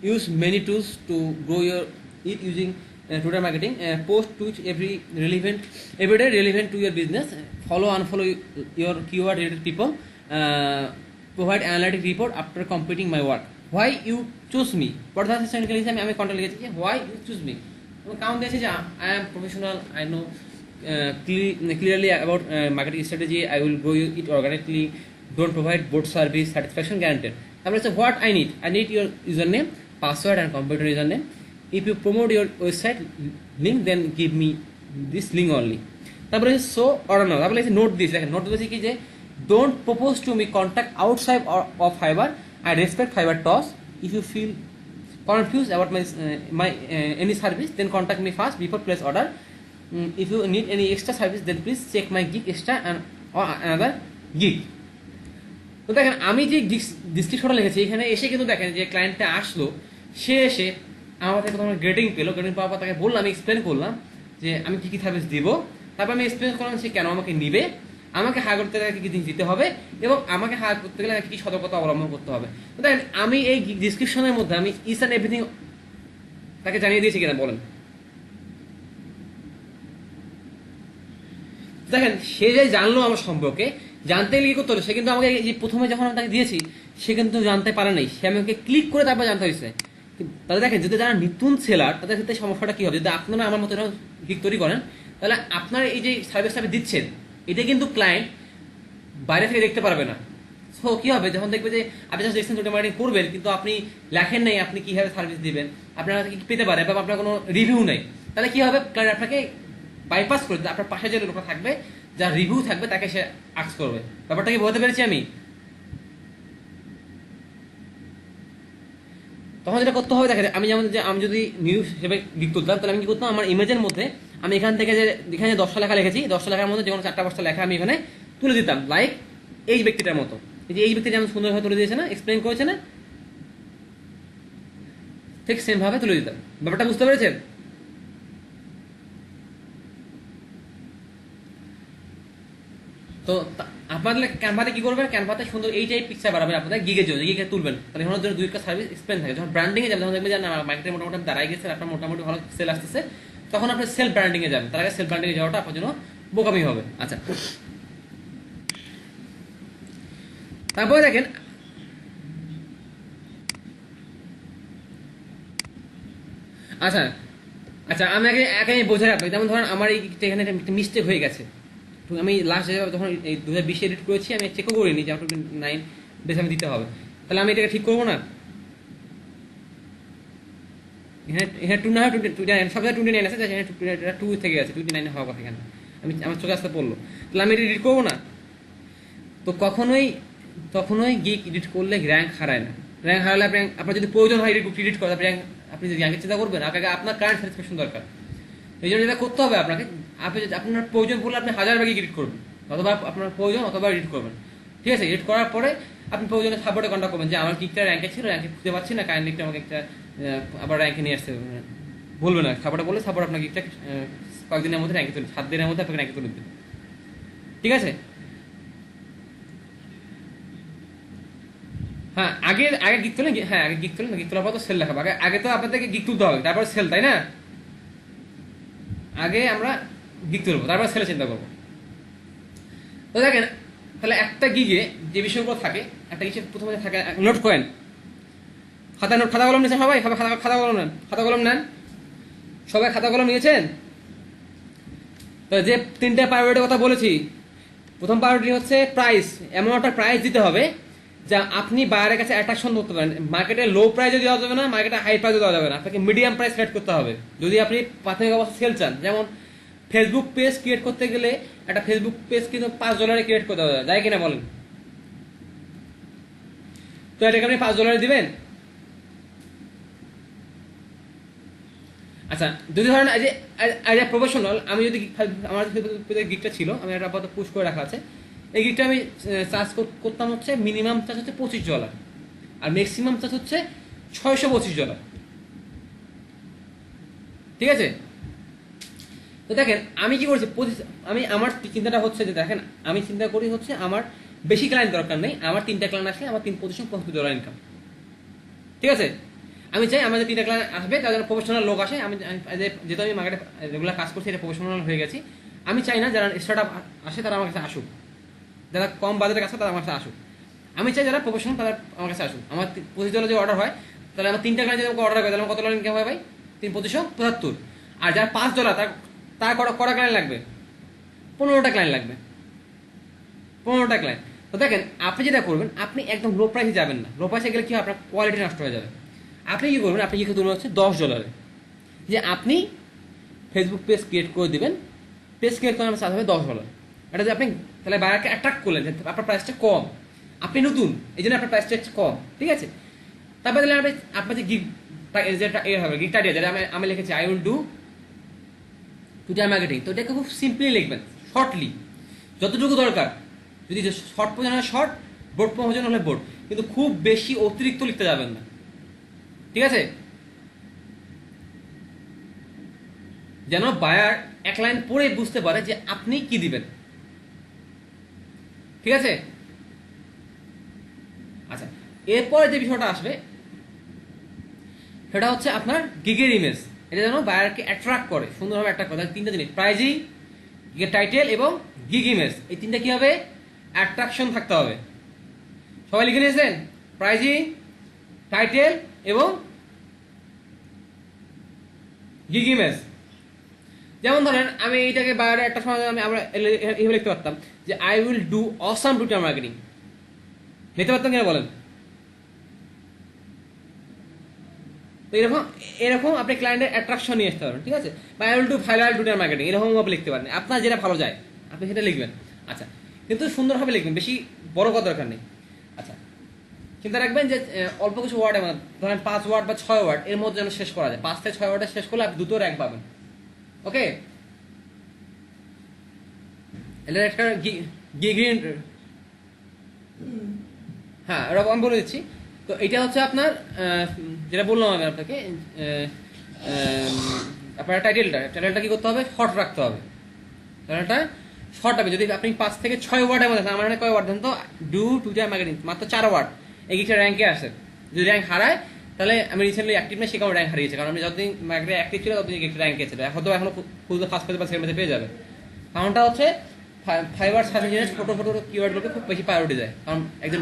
use many tools to grow your it using Twitter marketing, post tweet every day relevant to your business, follow unfollow your keyword related people, provide analytic report after completing my work. Why you choose me? What the question is আমি control লিখেছি why you choose me. কারণ দিয়েছে যে I am professional, I know clearly about marketing strategy, I will grow it organically, don't provide both service, satisfaction guaranteed. তারপরে হচ্ছে what I need your username, password and computer username. If you promote your website link, then give me this link only. তারপরে so or no, তারপরে note this, দেখেন note দিয়েছে কি যে don't propose to me contact outside of Fiverr. I respect Fiverr toss. If you feel confused about my any service, then contact me first before place order. If you need any extra service, then please check my gig extra and or another gig. তো দেখেন আমি যে ডিসক্রিপশনটা লিখেছি এখানে এসে কিন্তু দেখেন যে ক্লায়েন্টটা আসলো, সে এসে আমার থেকে প্রথমে গ্রেডিং পেলো, গ্রেডিং পাওয়ার পর তাকে বললাম, আমি এক্সপ্লেন করলাম যে আমি কী কী সার্ভিস দিব, তারপর আমি এক্সপ্লেন করলাম সে কেন আমাকে নিবে, আমাকে হায়ার করতে গেলে কী কী জিনিস দিতে হবে এবং আমাকে হায়ার করতে গেলে কী কী সতর্কতা অবলম্বন করতে হবে। তো দেখেন আমি এই ডিসক্রিপশনের মধ্যে আমি ইচ অ্যান্ড এভরিথিং তাকে জানিয়ে দিয়েছি কিনা বলেন। দেখেন সে যে জানলো আমার সম্পর্কে, জানতে গেলে কি করতে হলো, সে কিন্তু আমাকে যে প্রথমে যখন আমি তাকে দিয়েছি সে কিন্তু জানতে পারে নাই, সে আমাকে ক্লিক করে তারপর জানতে হয়েছে। তাহলে দেখেন যদি যারা নতুন সেলার তাদের ক্ষেত্রে সমস্যাটা কী হবে, যদি আপনারা আমার মতো গিগ তৈরি করেন তাহলে আপনার এই যে সার্ভিসটা আপনি দিচ্ছেন এটা কিন্তু ক্লায়েন্ট বাইরে থেকে দেখতে পারবে না। সো কী হবে, যখন দেখবে যে আপনি যখন দেখছেন টোটাল মার্কেটিং করবেন কিন্তু আপনি লেখেন নাই আপনি কীভাবে সার্ভিস দিবেন, আপনারা কি পেতে পারে বা আপনার কোনো রিভিউ নেই, তাহলে কী হবে, ক্লায়েন্ট আপনাকে বাইপাস করে আপনার পাশে যে লোকটা থাকবে যার রিভিউ থাকবে তাকে সে আক্স করবে। ব্যাপারটা কি বলতে পেরেছি আমি? তখন যেটা করতে হবে দেখেন, আমি যেমন যে আমি যদি নিউজ হিসেবে গিগ তুলতাম তাহলে আমি কি করতাম, আমার ইমেজের মধ্যে আমি এখান থেকে যে এখানে 10টা লেখা লিখেছি, 10টা লেখার মধ্যে যে কোনো 4টা-5টা লেখা আমি এখানে তুলে দিতাম, লাইক এই ব্যক্তিটার মতো, এই যে এই ব্যক্তি যেমন সুন্দরভাবে তুলে দিয়েছে না, এক্সপ্লেন করেছে না, ঠিক সেম ভাবে তুলে দিতাম। ব্যাপারটা বুঝতে পেরেছেন? তো আপনাদের ক্যানভাতে কি করবেন, ক্যানভাতে সুন্দর এই টাইপ পিকচার বানাবেন আপনাদের গিগের জন্য, গিগে তুলবেন, তাহলে ওনার জন্য 2টা সার্ভিস এক্সপ্লেন থাকে। যখন ব্র্যান্ডিং এ যাবেন তখন দেখবেন যে না মার্কেটে মোটামুটি দাঁড়াই গেছে, আপনার মোটামুটি ভালো সেল আসতেছে, তখন আপনি সেলফ ব্র্যান্ডিং এ যাবেন, তার আগে সেলফ ব্র্যান্ডিং এ যাওয়াটা আপনার জন্য বোকামি হবে। আচ্ছা, তারপরে দেখেন আচ্ছা আচ্ছা আমি আগে বোঝাই আপনাকে, যেমন ধরেন আমার এই এখানে একটা মিস্টেক হয়ে গেছে, আমি লাস্ট যখন এই 2020 এডিট করেছি আমি চেকও করিনি যে 29 বেশ আমি দিতে হবে, তাহলে আমি এটাকে ঠিক করবো না? এখানে 2 না হয় 29, সব জায়গায় 29 আছে, এখানে 2 থেকে আছে, 29 হওয়ার কথা, এখানে আমার চোখে আসতে পড়লো, তাহলে আমি এটা এডিট করবো না? তো তখনই গিগ এডিট করলে র্যাঙ্ক হারায় না। র্যাঙ্ক হারালে আপনার যদি প্রয়োজন হয় এডিট করা, আপনি যদি র্যাঙ্কের চিন্তা করবেন, আগে আপনার কারেন্ট স্যাটিসফ্যাকশন দরকার, এই জন্য যেটা করতে হবে আপনাকে, আপনার প্রয়োজন পড়লে আপনি 1000 বার এডিট করবেন, অথবা আপনার প্রয়োজন অথবা এডিট করবেন, ঠিক আছে? এডিট করার পরে আপনি প্রয়োজনে সাপোর্টে কন্ট্যাক্ট করবেন যে আমার গিগটা র্যাঙ্কে ছিল, র্যাঙ্কে খুঁজে পাচ্ছি না, কারেন্ট গিগটা আমাকে একটা আবার র্যাঙ্কে নিয়ে আসতে বলবে না, সাপোর্টে বললে সাপোর্ট আপনার গিগটা কয়েকদিনের মধ্যে র্যাঙ্কে তুলে 7 দিনের মধ্যে আপনাকে র্যাঙ্কে তুলে দেবে, ঠিক আছে? হ্যাঁ, আগে গিগ তোলেন, হ্যাঁ আগে গিগ তোলেন, গিগ তোলার পর তো সেল দেখাবো, আগে তো আপনাদেরকে গিগ তুলতে হবে তারপর সেল, তাই না? আগে আমরা গিগ তুলবো তারপর সেলে চিন্তা করবো। তো দেখেন তাহলে একটা গিগে যে বিষয়গুলো থাকে, একটা কিছু প্রথমে থাকে, নোট করেন, খাতা কলম নিয়েছেন সবাই? খাতা কলম নেন, খাতা কলম নেন সবাই, খাতা কলম নিয়েছেন? তো যে 3টা প্রায়োরিটির কথা বলেছি, প্রথম প্রায়োরিটি হচ্ছে প্রাইস, এমন একটা প্রাইস দিতে হবে যা আপনি বাইরের কাছে অ্যাট্রাকশন করতে পারেন। মার্কেটে লো প্রাইসে দেওয়া যাবে না, মার্কেটে হাই প্রাইসে দেওয়া যাবে না, আপনাকে মিডিয়াম প্রাইস সেট করতে হবে যদি আপনি প্রাথমিক অবস্থা সেল চান। যেমন ফেসবুক পেজ ক্রিয়েট করতে গেলে একটা ফেসবুক পেজ কিন্তু $5 ক্রিয়েট করতে হবে, যায় কিনা বলেন? তো এটাকে আপনি $5 দিবেন? আচ্ছা, যদি ধরেন প্রফেশনাল, আমি যদি আমার গিগটা ছিল, আমি একটা আপাতত পুশ করে রাখা আছে, এই গিগটা আমি চার্জ করতাম হচ্ছে মিনিমাম চার্জ হচ্ছে $25 আর ম্যাক্সিমাম চার্জ হচ্ছে $625। ঠিক আছে, তো দেখেন আমি কি করছি, আমি আমার চিন্তাটা হচ্ছে যে দেখেন আমি চিন্তা করি হচ্ছে আমার বেশি ক্লায়েন্ট দরকার নেই, আমার 3টা ক্লায়েন্ট আসলে আমার 3 প্রতিশত $50 ইনকাম। ঠিক আছে, আমি চাই আমাদের 3টা ক্লায়েন্ট আসবে তাদের প্রফেশনাল লোক আসে। আমি যেহেতু আমি মার্কেটে রেগুলার কাজ করছি, এটা প্রফেশনাল হয়ে গেছি। আমি চাই না যারা স্টার্ট আপ আসে তারা আমার কাছে আসুক, যারা কম বাজারের কাছে তারা আমার কাছে আসুক। আমি চাই যারা প্রফেশনাল তারা আমার কাছে আসুক। আমার $25 যে অর্ডার হয়, তাহলে আমার 3টা ক্লায়েন্ট যদি আমাকে অর্ডার করে তাহলে আমার কত ডলার ইনকাম হয় ভাই? 3×75। আর যারা $5 তার কটা ক্লায়েন্ট লাগবে? 15টা ক্লায়েন্ট লাগবে, 15টা ক্লায়েন্ট। তো দেখেন আপনি যেটা করবেন, আপনি একদম লো প্রাইসে যাবেন না। লো প্রাইসে গেলে কি আপনার কোয়ালিটি নষ্ট হয়ে যাবে। আপনি কি করবেন, আপনি কি করবেন হচ্ছে $10 যে আপনি ফেসবুক পেজ ক্রিয়েট করে দিবেন। পেজ ক্রিয়েট করার চার্জ হবে $10। এটা যে আপনি তাহলে বায়ারকে অ্যাট্রাক্ট করলেন যে আপনার প্রাইসটা কম, আপনি নতুন এই জন্য আপনার প্রাইসটা একটু কম। ঠিক আছে, তারপরে তাহলে আপনার যে গিগ যেটা এ হবে গিগটা দিয়ে যেটা আমি লিখেছি I will do Twitter marketing. তো এটাকে খুব সিম্পলি লিখবেন, শর্টলি, যতটুকু দরকার। যদি শর্ট প্রয়োজন হয় শর্ট, বোর্ড প্রয়োজন হলে বোর্ড, কিন্তু খুব বেশি অতিরিক্ত লিখতে যাবেন না। ঠিক আছে, যেন বায়ার এক লাইন পড়ে বুঝতে পারে যে আপনি কি দিবেন। ঠিক আছে, আচ্ছা এরপরে যে বিষয়টা আসবে সেটা হচ্ছে আপনার গিগের ইমেজ। এটা যেন বায়ারকে অ্যাট্রাক্ট করে, সুন্দরভাবে অ্যাট্রাক্ট করে। 3টা জিনিস, প্রাইজিং, গিগের টাইটেল এবং গিগ ইমেজ, এই 3টা কি হবে? অ্যাট্রাকশন থাকতে হবে। সবাই লিখে নিয়েছেন? প্রাইজিং, টাইটেল এবং গিগ ইমেজ। যেমন ধরেন আমি এইটাকে বায়ারে একটা সময় আমরা এইভাবে লিখতে পারতাম যে I will do awesome Twitter marketing, লিখতে পারতাম কিনা বলেন? তো এরকম আপনি ক্লায়েন্টের অ্যাট্রাকশন নিয়ে আসতে পারেন। ঠিক আছে, বা I will do viral Twitter marketing, এরকম ভাবে লিখতে পারেন। আপনার যেটা ভালো যায় আপনি সেটা লিখবেন। আচ্ছা, কিন্তু সুন্দরভাবে লিখবেন, বেশি বড় কথা দরকার নেই। আচ্ছা, চিন্তা রাখবেন যে অল্প কিছু ওয়ার্ড, ধরেন 5 ওয়ার্ড বা 6 ওয়ার্ড এর মধ্যে যেন শেষ করা যায়। 5 থেকে 6 ওয়ার্ডে শেষ করলে আপনি 2 র্যাঙ্ক পাবেন। ওকে, এটা একটা গিগ্রিন, হ্যাঁ ওটা আমি বলে দিচ্ছি। তো এটা হচ্ছে আপনার যেটা বললাম আমি আপনাকে, আপনার টাইটেলটা কি করতে হবে? শর্ট রাখতে হবে। টাইটেলটা শর্ট হবে। যদি আপনি 5 থেকে 6 ওয়ার্ডের মধ্যে, আমার এখানে কয় ওয়ার্ড দেন তো? ডু টুইটার মার্কেটিং, মাত্র 4 ওয়ার্ড, এই গিগটা র্যাঙ্কে আসে। যদি র্যাঙ্ক হারায় তাহলে আমি রিসেন্টলি অ্যাক্টিভ না, সে কারণে র্যাঙ্ক হারিয়েছে। কারণ আমি যতদিন মার্কেটে অ্যাক্টিভ ছিল ততদিন গিগটা র্যাঙ্কে ছিল। হয়তো এখনো খুঁজতে ফার্স্ট পেজে বা সেকেন্ড পেজে পেয়ে যাবে। কারণটা হচ্ছে ফাইবার সার্চ ইঞ্জিনের ছোট ছোট কিওয়ার্ডগুলোকে খুব বেশি প্রায়োরিটি দেয়। কারণ একজন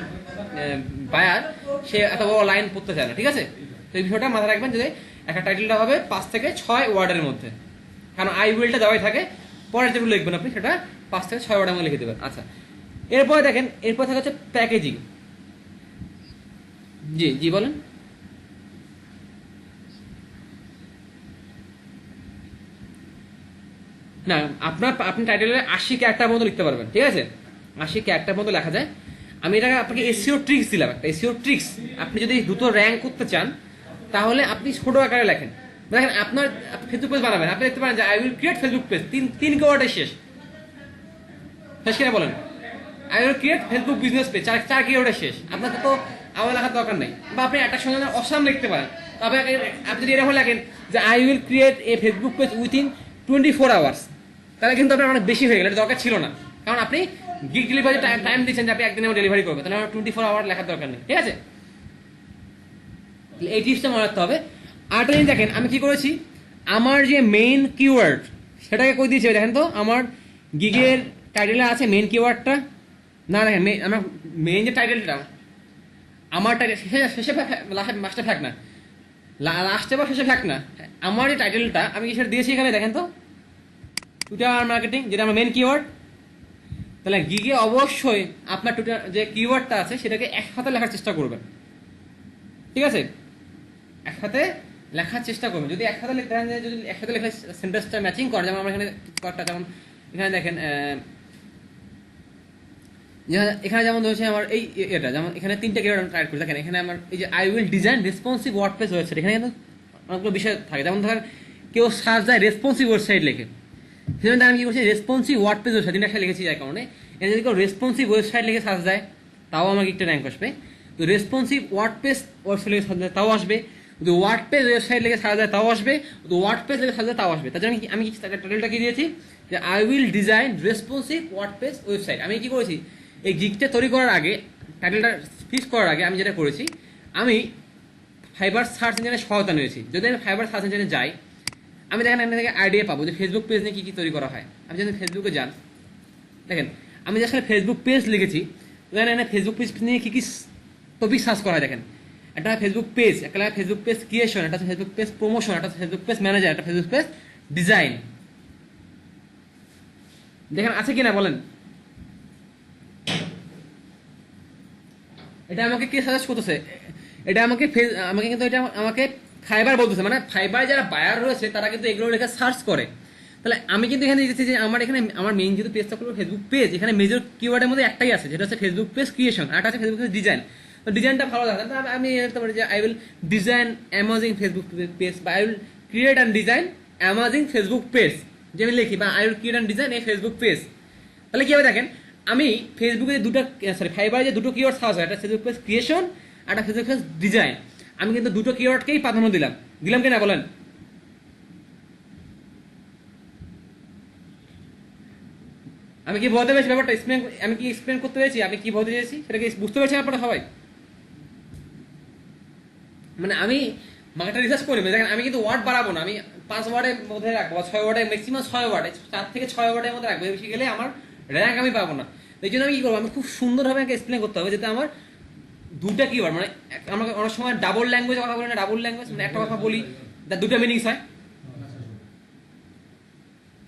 বায়ার সে এত বড় লাইন পড়তে চায় না। ঠিক আছে, তো এই বিষয়টা মাথায় রাখবেন যে একটা টাইটেলটা হবে 5 থেকে 6 ওয়ার্ডের মধ্যে। কারণ আই উইলটা দেওয়াই থাকে, পরের যেগুলো লিখবেন আপনি সেটা 5 থেকে 6 ওয়ার্ডের মধ্যে লিখে দেবেন। আচ্ছা, এরপরে দেখেন, এরপর থাকে হচ্ছে প্যাকেজিং। জি জি বলেন। না, আপনি টাইটেলে 80 ক্যারেক্টার মতো লিখতে পারবেন। ঠিক আছে, 80 ক্যারেক্টার মতো লেখা যায়। আমি এটাকে আপনাকে এসইও ট্রিক্স দিলাম, একটা এসইও ট্রিক্স। আপনি যদি দ্রুত র্যাঙ্ক করতে চান তাহলে আপনি ছোট আকারে লেখেন। দেখেন আপনার ফেসবুক পেজ বানাবেন, আপনি দেখতে পারেন যে I will create Facebook page, 3 ওয়ার্ডে শেষ কিনা বলেন? I will create Facebook business page, 4 কিওয়ার্ডে শেষ। আপনাকে তো আমার লেখার দরকার নেই। বা আপনি একটা সঙ্গে অসাম লিখতে পারেন। তবে আপনি যদি এরকম লেখেন যে I will create a Facebook page within 24 hours, তাহলে কিন্তু আপনার অনেক বেশি হয়ে গেল, এটা দরকার ছিল না। কারণ আপনি গিগ ডেলিভারি টাইম দিচ্ছেন যে আপনি একদিনে ডেলিভারি করবেন, তাহলে আমার 24 আওয়ার লেখার দরকার নেই। ঠিক আছে, এই টিপসটা মনে রাখতে হবে। আরেকটা জিনিস দেখেন আমি কি করেছি, আমার যে মেইন কিওয়ার্ড সেটাকে কই দিয়েছি দেখেন তো। আমার গিগের টাইটেলে আছে মেইন কিওয়ার্ডটা, না দেখেন আমার মেইন যে টাইটেলটা, আমার টাইটেল শেষে মাস্টার থাক না, লাস্টে বা শেষে থাক না, আমার যে টাইটেলটা আমি কি সেটা দিয়েছি এখানে দেখেন তো, টুইটার মার্কেটিং, যেটা আমার মেইন কিওয়ার্ড। তাহলে গিগে অবশ্যই আপনার টুইটার যে কিওয়ার্ডটা আছে সেটাকে একসাথে লেখার চেষ্টা করবেন। ঠিক আছে, একসাথে লেখার চেষ্টা করবেন। যদি একসাথে লিখতে হয়, যদি একসাথে লেখা সেন্টেন্সটা ম্যাচিং করে, যেমন আমরা এখানে কয়েকটা, যেমন এখানে দেখেন এখানে যেমন ধরেছে আমার এই এটা, যেমন এখানে 3টা কিওয়ার্ড টাইপ করি। দেখেন এখানে আমার এই যে I will design responsive WordPress website, এখানে কিন্তু অনেকগুলো বিষয় থাকে। যেমন ধরেন কেউ সার্চ দেয় রেসপন্সিভ ওয়েবসাইট লেখে, সেজন্য আমি কি করছি রেসপন্সিভ ওয়ার্ডপ্রেস ওয়েবসাইট 3টা লিখেছি। যার কারণে এটা যদি কেউ রেসপন্সিভ ওয়েবসাইট লিখে সার্চ দেয় তাও আমার গিকটা র্যাঙ্ক আসবে। তো রেসপন্সিভ ওয়ার্ডপ্রেস ওয়েবসাইট লিখে সার্চ দেয় তাও আসবে, যদি ওয়ার্ডপ্রেস ওয়েবসাইট লিখে সার্চ দেয় তাও আসবে, যদি ওয়ার্ডপ্রেস লিখে সার্চ দেয় তাও আসবে। তার জন্য আমি টাইটেলটা কি দিয়েছি যে I will design responsive WordPress website. আমি কি করেছি, এই গিকটা তৈরি করার আগে, টাইটেলটা ফিক্স করার আগে আমি যেটা করেছি, আমি ফাইবার সার্চ ইঞ্জিনের সহায়তা নিয়েছি। যদি আমি ফাইবার সার্চ ইঞ্জিনে যাই, আমি দেখেন এখান থেকে আইডিয়া পাবো যে ফেসবুক পেজ নিয়ে কী কী তৈরি করা হয়। আমি যদি ফেসবুকে যান, দেখেন আমি যে আসলে ফেসবুক পেজ লিখেছি, দেখেন এখানে ফেসবুক পেজ নিয়ে কী কী টপিক সার্চ করা হয়। দেখেন একটা ফেসবুক পেজ, একটা ফেসবুক পেজ ক্রিয়েশন, একটা ফেসবুক পেজ প্রমোশন, একটা ফেসবুক পেজ ম্যানেজার, একটা ফেসবুক পেজ ডিজাইন। দেখেন আছে কিনা বলেন। এটা আমাকে কে সাজেস্ট করতেছে, এটা আমাকে কিন্তু এটা আমাকে ফাইবার বলতেছে, মানে ফাইবার যারা বায়ার রয়েছে তারা কিন্তু এগুলো লেখা সার্চ করে। তাহলে আমি কিন্তু এখানে দিচ্ছি যে আমার এখানে আমার মেইন যেহেতু পেজটা করবো ফেসবুক পেজ, এখানে মেজর কিওয়ার্ডের মধ্যে একটাই আছে যেটা হচ্ছে ফেসবুক পেজ ক্রিয়েশন, আর একটা আছে ফেসবুক পেজ ডিজাইন। তো ডিজাইনটা ভালো লাগে, আমি বলতে পারি যে I will design amazing Facebook page, বা I will create and design amazing Facebook page, যে আমি লিখি, বা I will create and design এই ফেসবুক পেজ। তাহলে কি হবে দেখেন, আমি ফেসবুকে ফাইবারে যে দুটো কিওয়ার্ড সার্চ হয়, একটা ফেসবুক পেজ ক্রিয়েশন আর একটা ফেসবুক পেজ ডিজাইন, আমি কিন্তু দুটো কিওয়ার্ডকেই প্রাধান্য দিলাম কিনা বলেন। আমি কি বলতে পেরেছি ব্যাপারটা আমি কি এক্সপ্লেন করতে পেরেছি, আমি কি বলতে চেয়েছি সেটা কি বুঝতে পেরেছেন আপনারা সবাই? মানে আমি মার্কেটটা রিসার্চ করি, দেখেন আমি কিন্তু ওয়ার্ড বাড়াবো না, আমি 5 ওয়ার্ডের মধ্যে রাখবো, 6 ওয়ার্ডে ম্যাক্সিমাম 6 ওয়ার্ডে, 4 থেকে 6 ওয়ার্ডের মধ্যে রাখবো, বেশি গেলে আমার র্যাঙ্ক আমি পাবো না। এই জন্য আমি কি করবো, আমি খুব সুন্দরভাবে আমাকে এক্সপ্লেন করতে হবে যাতে আমার দুটা কিওয়ার্ড, মানে আমরা অনেক সময় ডাবল ল্যাঙ্গুয়েজ কথা বলি না, ডাবল ল্যাঙ্গুয়েজ মানে একটা কথা বলি তার দুটো মিনিংস হয়,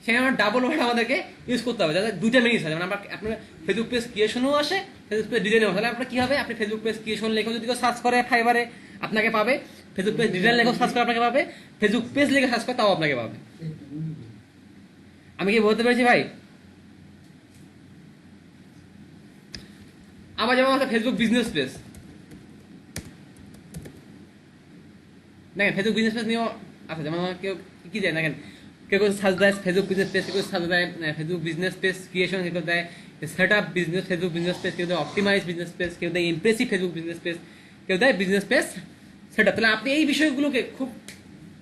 সেখানে আমার ডাবল ওয়ার্ড আমাদেরকে ইউজ করতে হবে যাতে দুইটা মিনিংস হয়। মানে আপনার ফেসবুক পেজ ক্রিয়েশনও আসে, ফেসবুক পেজ ডিজাইনও, তাহলে আপনার কি হবে, আপনি ফেসবুক পেজ ক্রিয়েশন লেখো যদি কেউ সার্চ করে ফাইবারে আপনাকে পাবে, ফেসবুক পেজ ডিজাইন লেখো সার্চ করে আপনাকে পাবে, ফেসবুক পেজ লিখে সার্চ করে তাও আপনাকে পাবে। আমি কি বলতে পেরেছি ভাই? আবার যেমন আছে ফেসবুক বিজনেস পেজ, দেখেন ফেসবুক বিজনেস পেজ নিয়েও আছে, যেমন কেউ কি যায় দেখেন, কেউ সার্চ দেয় ফেসবুক বিজনেস পেজ, কেউ সার্চ দেয় ফেসবুক বিজনেস পেজ ক্রিয়েশন, কেউ দেয় set up business Facebook business page, কেউ দেয় অপটিমাইজ বিজনেস পেজ, কেউ দেয় ইমপ্রেসিভ ফেসবুক বিজনেস পেজ, কেউ দেয় বিজনেস পেজ সেট আপ। তাহলে আপনি এই বিষয়গুলোকে খুব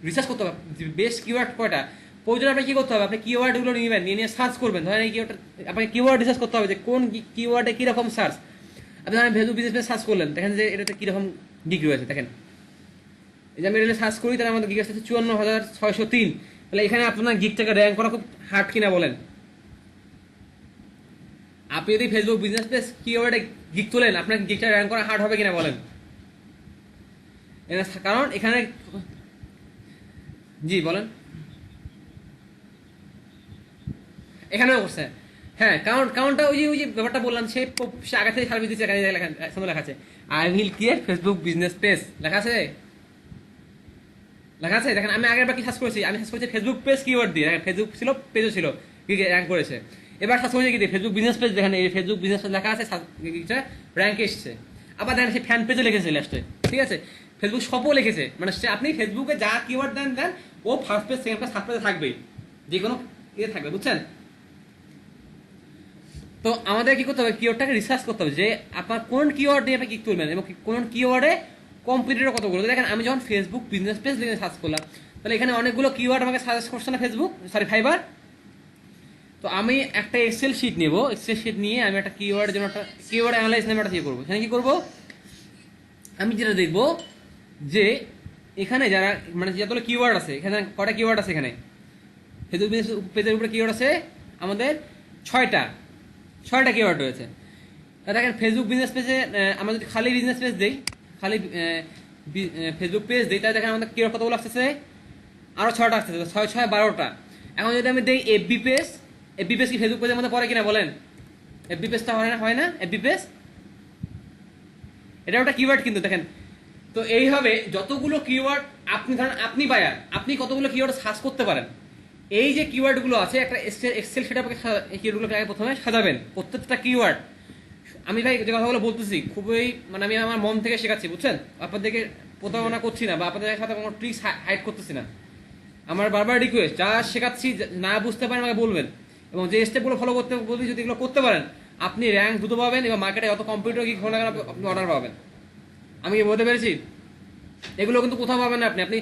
রিসার্চ করতে হবে, বেস্ট কিওয়ার্ড কয়টা প্রয়োজন, আপনি কি করতে হবে, আপনি কিওয়ার্ডগুলো নিয়ে নিয়ে সার্চ করবেন। ধরেন এই কিওয়ার্ড আপনাকে কিওয়ার্ড রিসার্চ করতে হবে যে কোন কিওয়ার্ডে কিরকম সার্চ। আপনি ধরেন ফেসবুক বিজনেস পেজ সার্চ করলেন, দেখেন যে এটাতে কিরকম গিগ রয়েছে। দেখেন এই যে আমি এটা সার্চ করি, তাহলে আমাদের গিগ আসছে 54,603। তাহলে এখানে আপনার গিগটাকে র্যাঙ্ক করা খুব হার্ড কিনা বলেন। আপনি যদি ফেসবুক বিজনেস পেজ কিওয়ার্ডে গিগ তোলেন, আপনার গিগটা র্যাঙ্ক করা হার্ড হবে কিনা বলেন। কারণ এখানে জি বলেন, এখানেও করছে, হ্যাঁ কারণটা ওই যে ব্যাপারটা বললাম, সে আগে থেকে সার্ভিস দিচ্ছে, এখানে লেখা আছে I will create Facebook business page, লেখা আছে দেখেন। আমি আগের বার কি সার্চ করেছি, আমি সার্চ করেছি ফেসবুক পেজ কিওয়ার্ড দিয়ে, দেখেন ফেসবুক ছিল পেজও ছিল, র্যাঙ্ক করেছে। এবার সার্চ করেছি কি দিয়ে ফেসবুক বিজনেস পেজ, দেখেন এই ফেসবুক বিজনেস পেজ লেখা আছে, র্যাঙ্কে এসছে। আবার দেখেন সে ফ্যান পেজও লিখেছে লাস্টে, ঠিক আছে, ফেসবুক শপও লিখেছে, মানে সে আপনি ফেসবুকে যা কিওয়ার্ড দেন ও first page second page third পেজে থাকবেই, যে কোনো ইয়ে থাকবে, বুঝছেন। তো আমাদের কি করতে হবে, কিওয়ার্ডটাকে রিসার্চ করতে হবে যে আপনার কোন কিওয়ার্ড দিয়ে আপনি কি তুলবেন এবং কোন কিওয়ার্ডে কম্পিটিটর কতগুলো। দেখেন আমি যখন ফেসবুক বিজনেস পেজ লিখে সার্চ করলাম, তাহলে এখানে অনেকগুলো কিওয়ার্ড আমাকে সাজেস্ট করছে না ফাইবার। তো আমি একটা এক্সেল শিট নেব, এক্সেল শিট নিয়ে আমি একটা কিওয়ার্ডের জন্য একটা কিওয়ার্ড অ্যানালাইজ নামে একটা দিয়ে করবো। এখানে কি করবো, আমি যেটা দেখবো যে এখানে যারা মানে যতগুলো কিওয়ার্ড আছে, এখানে কটা কিওয়ার্ড আছে, এখানে ফেসবুক বিজনেস পেজের উপরে কিওয়ার্ড আছে আমাদের 6টা কিওয়ার্ড রয়েছে। দেখেন ফেসবুক বিজনেস পেজে আমরা যদি খালি বিজনেস পেজ দিই, খালি ফেসবুক পেজ দিই, তাহলে দেখেন আমাদের কিওয়ার্ড কতগুলো আসতেছে, আরো 6টা আসতেছে, 6 6 12টা। এখন যদি আমি দিই এফবি পেজ কি ফেসবুক পেজের মধ্যে পড়ে কিনা বলেন, এফবি পেজটা হয় না এফবি পেজ, এটা একটা কিওয়ার্ড কিন্তু দেখেন। তো এইভাবে যতগুলো কিওয়ার্ড আপনি ধরেন, আপনি বায়ার, আপনি কতগুলো কিওয়ার্ড সার্চ করতে পারেন। এই যে কিওয়ার্ডগুলো আছে একটা এক্সেল সেট আপে কিওয়ার্ডগুলোকে আগে প্রথমে সাজাবেন, প্রত্যেকটা কিওয়ার্ড। আমি ভাই যে কথাগুলো বলতেছি খুবই মানে আমি আমার মন থেকে শেখাচ্ছি, বুঝছেন, আপনাদেরকে প্রতারণা করছি না বা আপনাদের সাথে কোনো ট্রিক্স হাইড করতেছি না। আমার বারবার রিকোয়েস্ট, যা শেখাচ্ছি না বুঝতে পারেন আমাকে বলবেন, এবং যে স্টেপগুলো ফলো করতে বলছি যদি এগুলো করতে পারেন আপনি র্যাঙ্ক দ্রুত পাবেন এবং মার্কেটে যত কম্পিউটার কি খোলা আপনি অর্ডার পাবেন। আমি কি বলতে পেরেছি? এগুলো কিন্তু কোথাও পাবেন না আপনি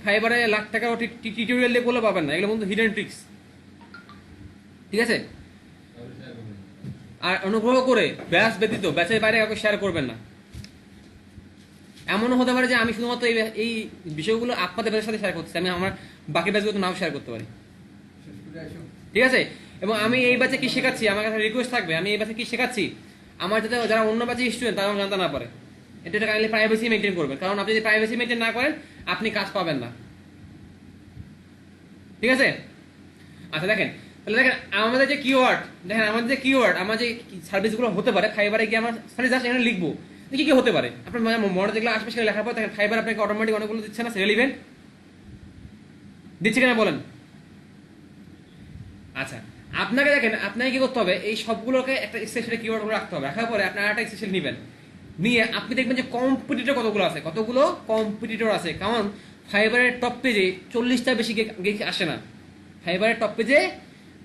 ফাইবারে লাখ টাকার টিউটোরিয়াল দিয়ে করলে পাবেন না, এগুলো কিন্তু হিডেন ট্রিক্স। ঠিক আছে? আর অনুগ্রহ করে ব্যাচ ব্যতীত ব্যাচের বাইরে কাউকে শেয়ার করবেন না। এমনও হতে পারে যে আমি শুধুমাত্র এই বিষয়গুলো আপনাদের ব্যাচের সাথে শেয়ার করতেছি, আমি আমার বাকি ব্যাচগুলো নাও শেয়ার করতে পারি। ঠিক আছে? এবং আমি এই ব্যাচে কি শেখাচ্ছি, আমার কাছে রিকোয়েস্ট থাকবে, আমি এই ব্যাচে কি শেখাচ্ছি আমার যাতে যারা অন্য ব্যাচে স্টুডেন্ট তারা জানতে না পারে, এটা কাইন্ডলি প্রাইভেসি মেনটেন করবেন। কারণ আপনি যদি প্রাইভেসি মেনটেন না করেন আপনি কাজ পাবেন না। ঠিক আছে? আচ্ছা দেখেন, তাহলে দেখেন আমাদের যে কিওয়ার্ড, দেখেন আমাদের যে কিওয়ার্ড, আমার যে সার্ভিসগুলো হতে পারে ফাইবারে গিয়ে আমার সার্ভিস জাস্ট এখানে লিখবো কি কি হতে পারে, আপনার মনে যেগুলো আসবে সেটা লেখার পর দেখেন ফাইবার আপনাকে অটোমেটিক অনেকগুলো দিচ্ছে না, রেলিভেন্ট দিচ্ছে কিনা বলেন? আচ্ছা আপনাকে দেখেন, আপনাকে কি করতে হবে, এই সবগুলোকে একটা স্পেশাল কিওয়ার্ড করে রাখতে হবে। রাখার পরে আপনার একটা স্পেশাল নেবেন, নিয়ে আপনি দেখবেন যে কম্পিটিটর কতগুলো আছে, কতগুলো কম্পিটিটর আছে। কারণ ফাইবারের টপ পেজে 40টা বেশি গিগ আসে না, ফাইবারের টপ পেজে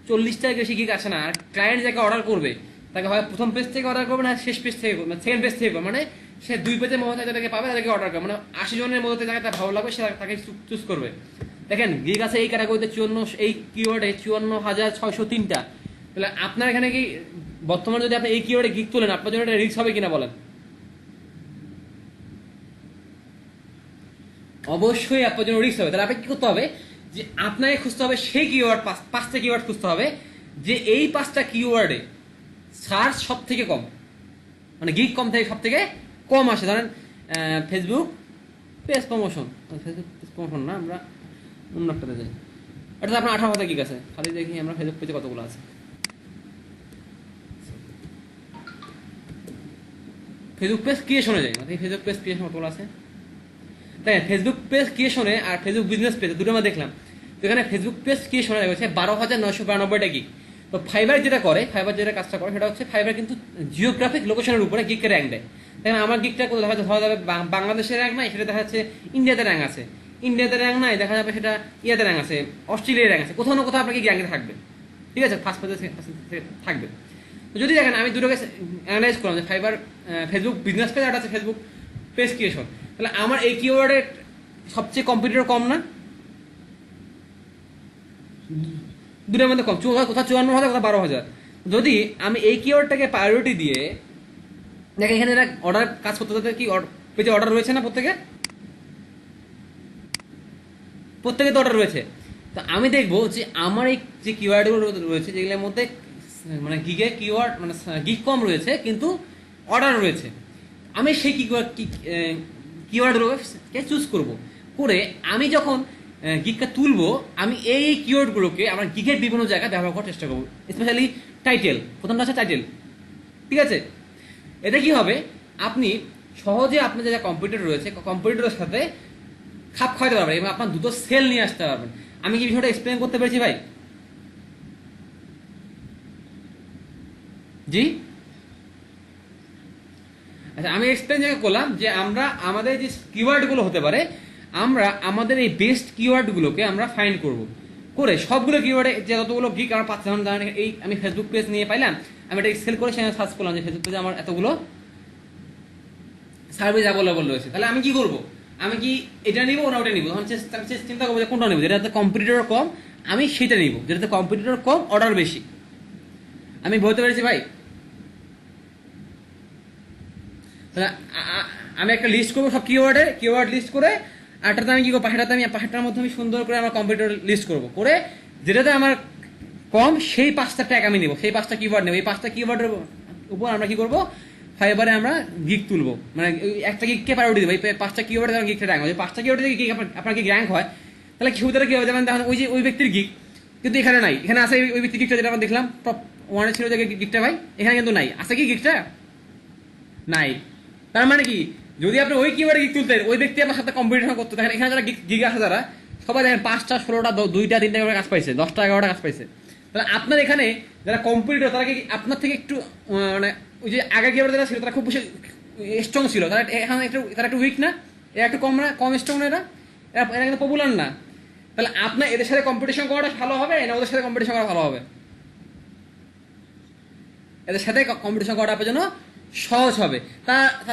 40টা বেশি গিগ আসে না। আর ক্লায়েন্ট যাকে অর্ডার করবে তাকে হয় প্রথম পেজ থেকে অর্ডার করবে না শেষ পেজ থেকে, মানে সেকেন্ড পেজ থেকে, মানে সে 2 পেজের মধ্যে যাদেরকে পাবে তাদেরকে অর্ডার করবে, মানে 80 জনের মধ্যে যাকে তার ভালো লাগবে সে তাকে চুজ করবে। দেখেন গিগ আছে এই ক্যাটাগরিতে 54, এই কিওয়ার্ডে 54,603টা। তাহলে আপনার এখানে কি বর্তমানে যদি আপনি এই কিওয়ার্ডে গিগ তোলেন আপনার জন্য এটা রিস্ক হবে কিনা বলেন? অবশ্যই আপনার জন্য রিস্ক হবে। তাহলে আপনাকে কি করতে হবে, যে আপনাকে খুঁজতে হবে সেই কিওয়ার্ড, 5টা কিওয়ার্ড খুঁজতে হবে যে এই 5টা কিওয়ার্ডে সার্চ সব থেকে কম, মানে গিগ কম থেকে সব থেকে কম আসে। ধরেন Facebook page promotion, Facebook page promotion না, আমরা অন্য একটাতে যাই, এটা আপনার 18 গিগ আছে। খালি দেখি আমরা ফেসবুক পেজে কতগুলো আছে। ফেসবুক পেজ ক্রিয়েশনে যাই, ফেসবুক পেজ ক্রিয়েশন কতগুলো আছে দেখেন। ফেসবুক পেজ ক্রিয়েশনে আর ফেসবুক বিজনেস পেজ দুটো আমরা দেখলাম। তো এখানে ফেসবুক পেজ ক্রিয়েশনে রয়েছে 12,992টা গিগ। তো ফাইবার যেটা করে, ফাইবার যেটা কাজটা করে সেটা হচ্ছে ফাইবার কিন্তু জিওগ্রাফিক লোকেশনের উপরে গিগকে র্যাঙ্ক দেয়। দেখেন আমার গিগটা কোথাও দেখা যাবে বাংলাদেশের র্যাঙ্ক নাই, সেটা দেখা যাচ্ছে ইন্ডিয়াতে র্যাঙ্ক আছে, ইন্ডিয়াতে র্যাঙ্ক নাই দেখা যাবে সেটা ইয়াতে র্যাঙ্ক আছে, অস্ট্রেলিয়ার র্যাঙ্ক আছে, কোথাও না কোথাও আপনাকে র্যাঙ্কে থাকবে। ঠিক আছে? ফার্স্ট পেজে থাকবে। তো যদি দেখেন আমি দুটোকে অ্যানালাইজ করলাম যে ফাইবার ফেসবুক বিজনেস পেজ আর আছে ফেসবুক পেজ ক্রিয়েশন, তাহলে আমার এই কিওয়ার্ডের সবচেয়ে কম্পিটিটর কম না? দুটোর মধ্যে কম, কোথাও 54,000 কোথাও 12,000। যদি আমি এই কিওয়ার্ডটাকে প্রায়োরিটি দিয়ে দেখেন এখানে এরা অর্ডার কাজ করতে করতে কি পেজে অর্ডার রয়েছে না, প্রত্যেকে তো অর্ডার রয়েছে। তো আমি দেখবো যে আমার এই যে কিওয়ার্ডগুলো রয়েছে যেগুলোর মধ্যে মানে গিগে কিওয়ার্ড মানে গিগ কম রয়েছে কিন্তু অর্ডার রয়েছে, আমি সেই কিওয়ার্ডগুলোকে চুজ করব। করে আমি যখন গিগটা তুলবো আমি এই কিওয়ার্ডগুলোকে আমার গিগের বিভিন্ন জায়গায় ব্যবহার করার চেষ্টা করবো, স্পেশালি টাইটেল। প্রথমটা আছে টাইটেল। ঠিক আছে? এতে কি হবে, আপনি সহজে আপনার যে কম্পিউটার রয়েছে কম্পিউটারের সাথে খাপ খাওয়াতে পারবেন এবং আপনার দুটো সেল নিয়ে আসতে পারবেন। আমি কি বিষয়টা এক্সপ্লেন করতে পেরেছি ভাই? জি আচ্ছা, আমি এক্সপ্লেন যেটা করলাম যে আমরা আমাদের যে কিওয়ার্ডগুলো হতে পারে আমরা আমাদের এই বেস্ট কিওয়ার্ডগুলোকে আমরা ফাইন্ড করব, করে সবগুলো কিওয়ার্ডে যে যতগুলো গিগ আমার পাচ্ছি, যেমন এই আমি ফেসবুক পেজ নিয়ে পাইলাম, আমি এটা এক্সেল করে সেখানে সার্চ করলাম যে ফেসবুক পেজে আমার এতগুলো সার্ভিস অ্যাভেলেবল রয়েছে। তাহলে আমি কি করব, আমি কি এটা নিবো না ওটা নিবো? তখন চিন্তা করবো যে কোনটা নেবো, যেটাতে কম্পিটিটর কম আমি সেটা নিবো, যেটাতে কম্পিটিটর কম অর্ডার বেশি। আমি বলতে পেরেছি ভাই? আমি একটা লিস্ট করবো সব কিওয়ার্ড লিস্ট করে, আরটাতে আমি কি করবো, পাশেরটার মধ্যে আমি সুন্দর করে আমার কম্পিউটার লিস্ট করবো, করে যেটাতে আমার কম সেই 5টা ট্যাগ আমি নেবো, সেই 5টা কিওয়ার্ড নেবো। এই 5টা কিওয়ার্ডের উপর আমরা কি করবো, ফাইবারে আমরা গিগ তুলবো, মানে একটা গিগকে প্রায়োরিটি দেবো। এই 5টা কিওয়ার্ডে আমার গিগটা র্যাঙ্ক হয়, 5টা কিওয়ার্ডে যদি গিগ আপনার গিগ র্যাঙ্ক হয় তাহলে সুবিধাটা কি হবে, যেমন দেখেন ওই যে ওই ব্যক্তির গিগ কিন্তু এখানে নাই, এখানে আছে ওই ব্যক্তির গিগটা যেটা আমরা দেখলাম টপ 1 ছিল যে গিগটা ভাই, এখানে কিন্তু নাই। আছে কি গিগটা? নাই। তার মানে কি, যদি আপনি ওই কিওয়ার্ডে গিগ তুলতেন ওই ব্যক্তি আপনার সাথে কম্পিটিশন করতে, দেখেন এখানে যারা গিগ আছে যারা সবাই দেখেন 5টা 16টা 2টা 3টা করে কাজ পাইছে, 10টা 11টা কাজ পাইছে। তাহলে আপনার এখানে যারা কম্পিটিটর তারা কি আপনার থেকে একটু মানে ওই যে আগে কিওয়ার্ড যারা ছিল তারা খুব বেশি স্ট্রং ছিল, তারা এখানে তারা একটু উইক না, এরা একটু কম স্ট্রং না, এরা কিন্তু পপুলার না। তাহলে আপনার এদের সাথে কম্পিটিশন করাটা ভালো হবে না ওদের সাথে কম্পিটিশন করা ভালো হবে? এদের সাথে কম্পিটিশন করাটা আপনার জন্য সহজ হবে।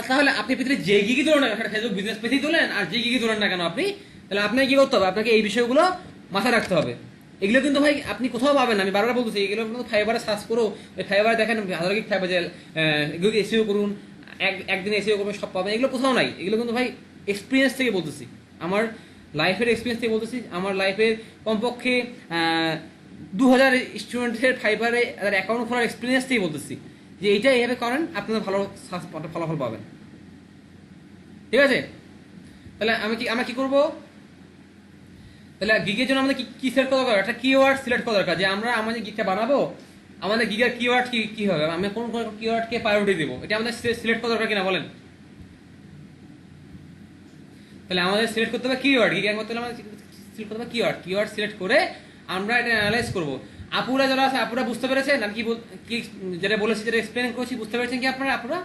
তাহলে আপনি পৃথিবীর যে গিগি ধরুন না কেন, ফেসবুক বিজনেস পেজেই তোলেন আর যে গিগি ধরুন না কেন আপনি, তাহলে আপনাকে কি করতে হবে, আপনাকে এই বিষয়গুলো মাথায় রাখতে হবে। এগুলো কিন্তু ভাই আপনি কোথাও পাবেন না, আমি বারবার বলতেছি, এগুলো কিন্তু ফাইবারে সার্চ করো, ওই ফাইবারে দেখেন হাজার গিগ ফাইবার যে এগুলো এসিও করুন, একদিনে এসিও করবেন, সব পাবেন, এগুলো কোথাও নাই। এগুলো কিন্তু ভাই এক্সপিরিয়েন্স থেকে বলতেছি, আমার লাইফের এক্সপিরিয়েন্স থেকে বলতেছি। আমার লাইফের কমপক্ষে 2000 স্টুডেন্টের ফাইবারে তাদের অ্যাকাউন্ট খোলার এক্সপিরিয়েন্স থেকেই বলতেছি যে এইটা এইভাবে করেন, আপনারা ভালো ফলাফল পাবেন। ঠিক আছে, তাহলে আমরা কি করবো, তাহলে গিগের জন্য আমাদের কি সিলেক্ট করা দরকার, একটা কিওয়ার্ড সিলেক্ট করা দরকার, যে আমরা আমাদের গিগটা বানাবো, আমাদের গিগের কিওয়ার্ড কি হবে, আমি কোন কোন কিওয়ার্ডকে প্রায়োরিটি দেবো, এটা আমাদের সিলেক্ট করা দরকার কিনা বলেন। তাহলে আমাদের সিলেক্ট করতে হবে কিওয়ার্ড, গিগ করতে হলে আমাদের সিলেক্ট করতে হবে কিওয়ার্ড সিলেক্ট করে আমরা এটা অ্যানালাইজ করবো। আপুরা যারা আছে, আপুরা বুঝতে পেরেছেন আমি কি যেটা বলেছি, যেটা এক্সপ্লেন করছি, বুঝতে পেরেছেন কি আপনারা আপুরা?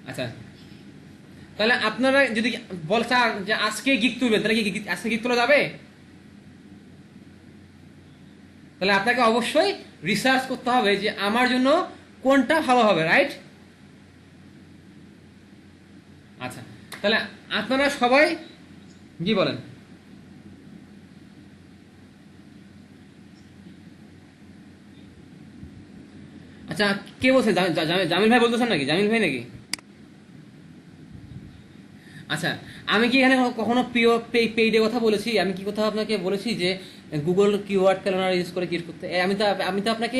আচ্ছা, তাহলে আপনারা যদি চান যে আজকে গিগ তুলবেন, তাহলে কি আজকে গিগ তোলা যাবে? তাহলে আপনাকে অবশ্যই রিসার্চ করতে হবে যে আমার জন্য কোনটা ভালো হবে, রাইট? আচ্ছা, তাহলে আপনারা সবাই জি বলেন। আচ্ছা, কে বলছেন? জামিল ভাই বলতেছেন নাকি? জামিল ভাই নাকি? আচ্ছা, আমি কি এখানে কখনো পেইডের কথা বলেছি? আমি কি কথা আপনাকে বলেছি যে গুগল কিওয়ার্ড ক্যালেন্ডার ইউজ করে কি করতে? আমি তো আপনাকে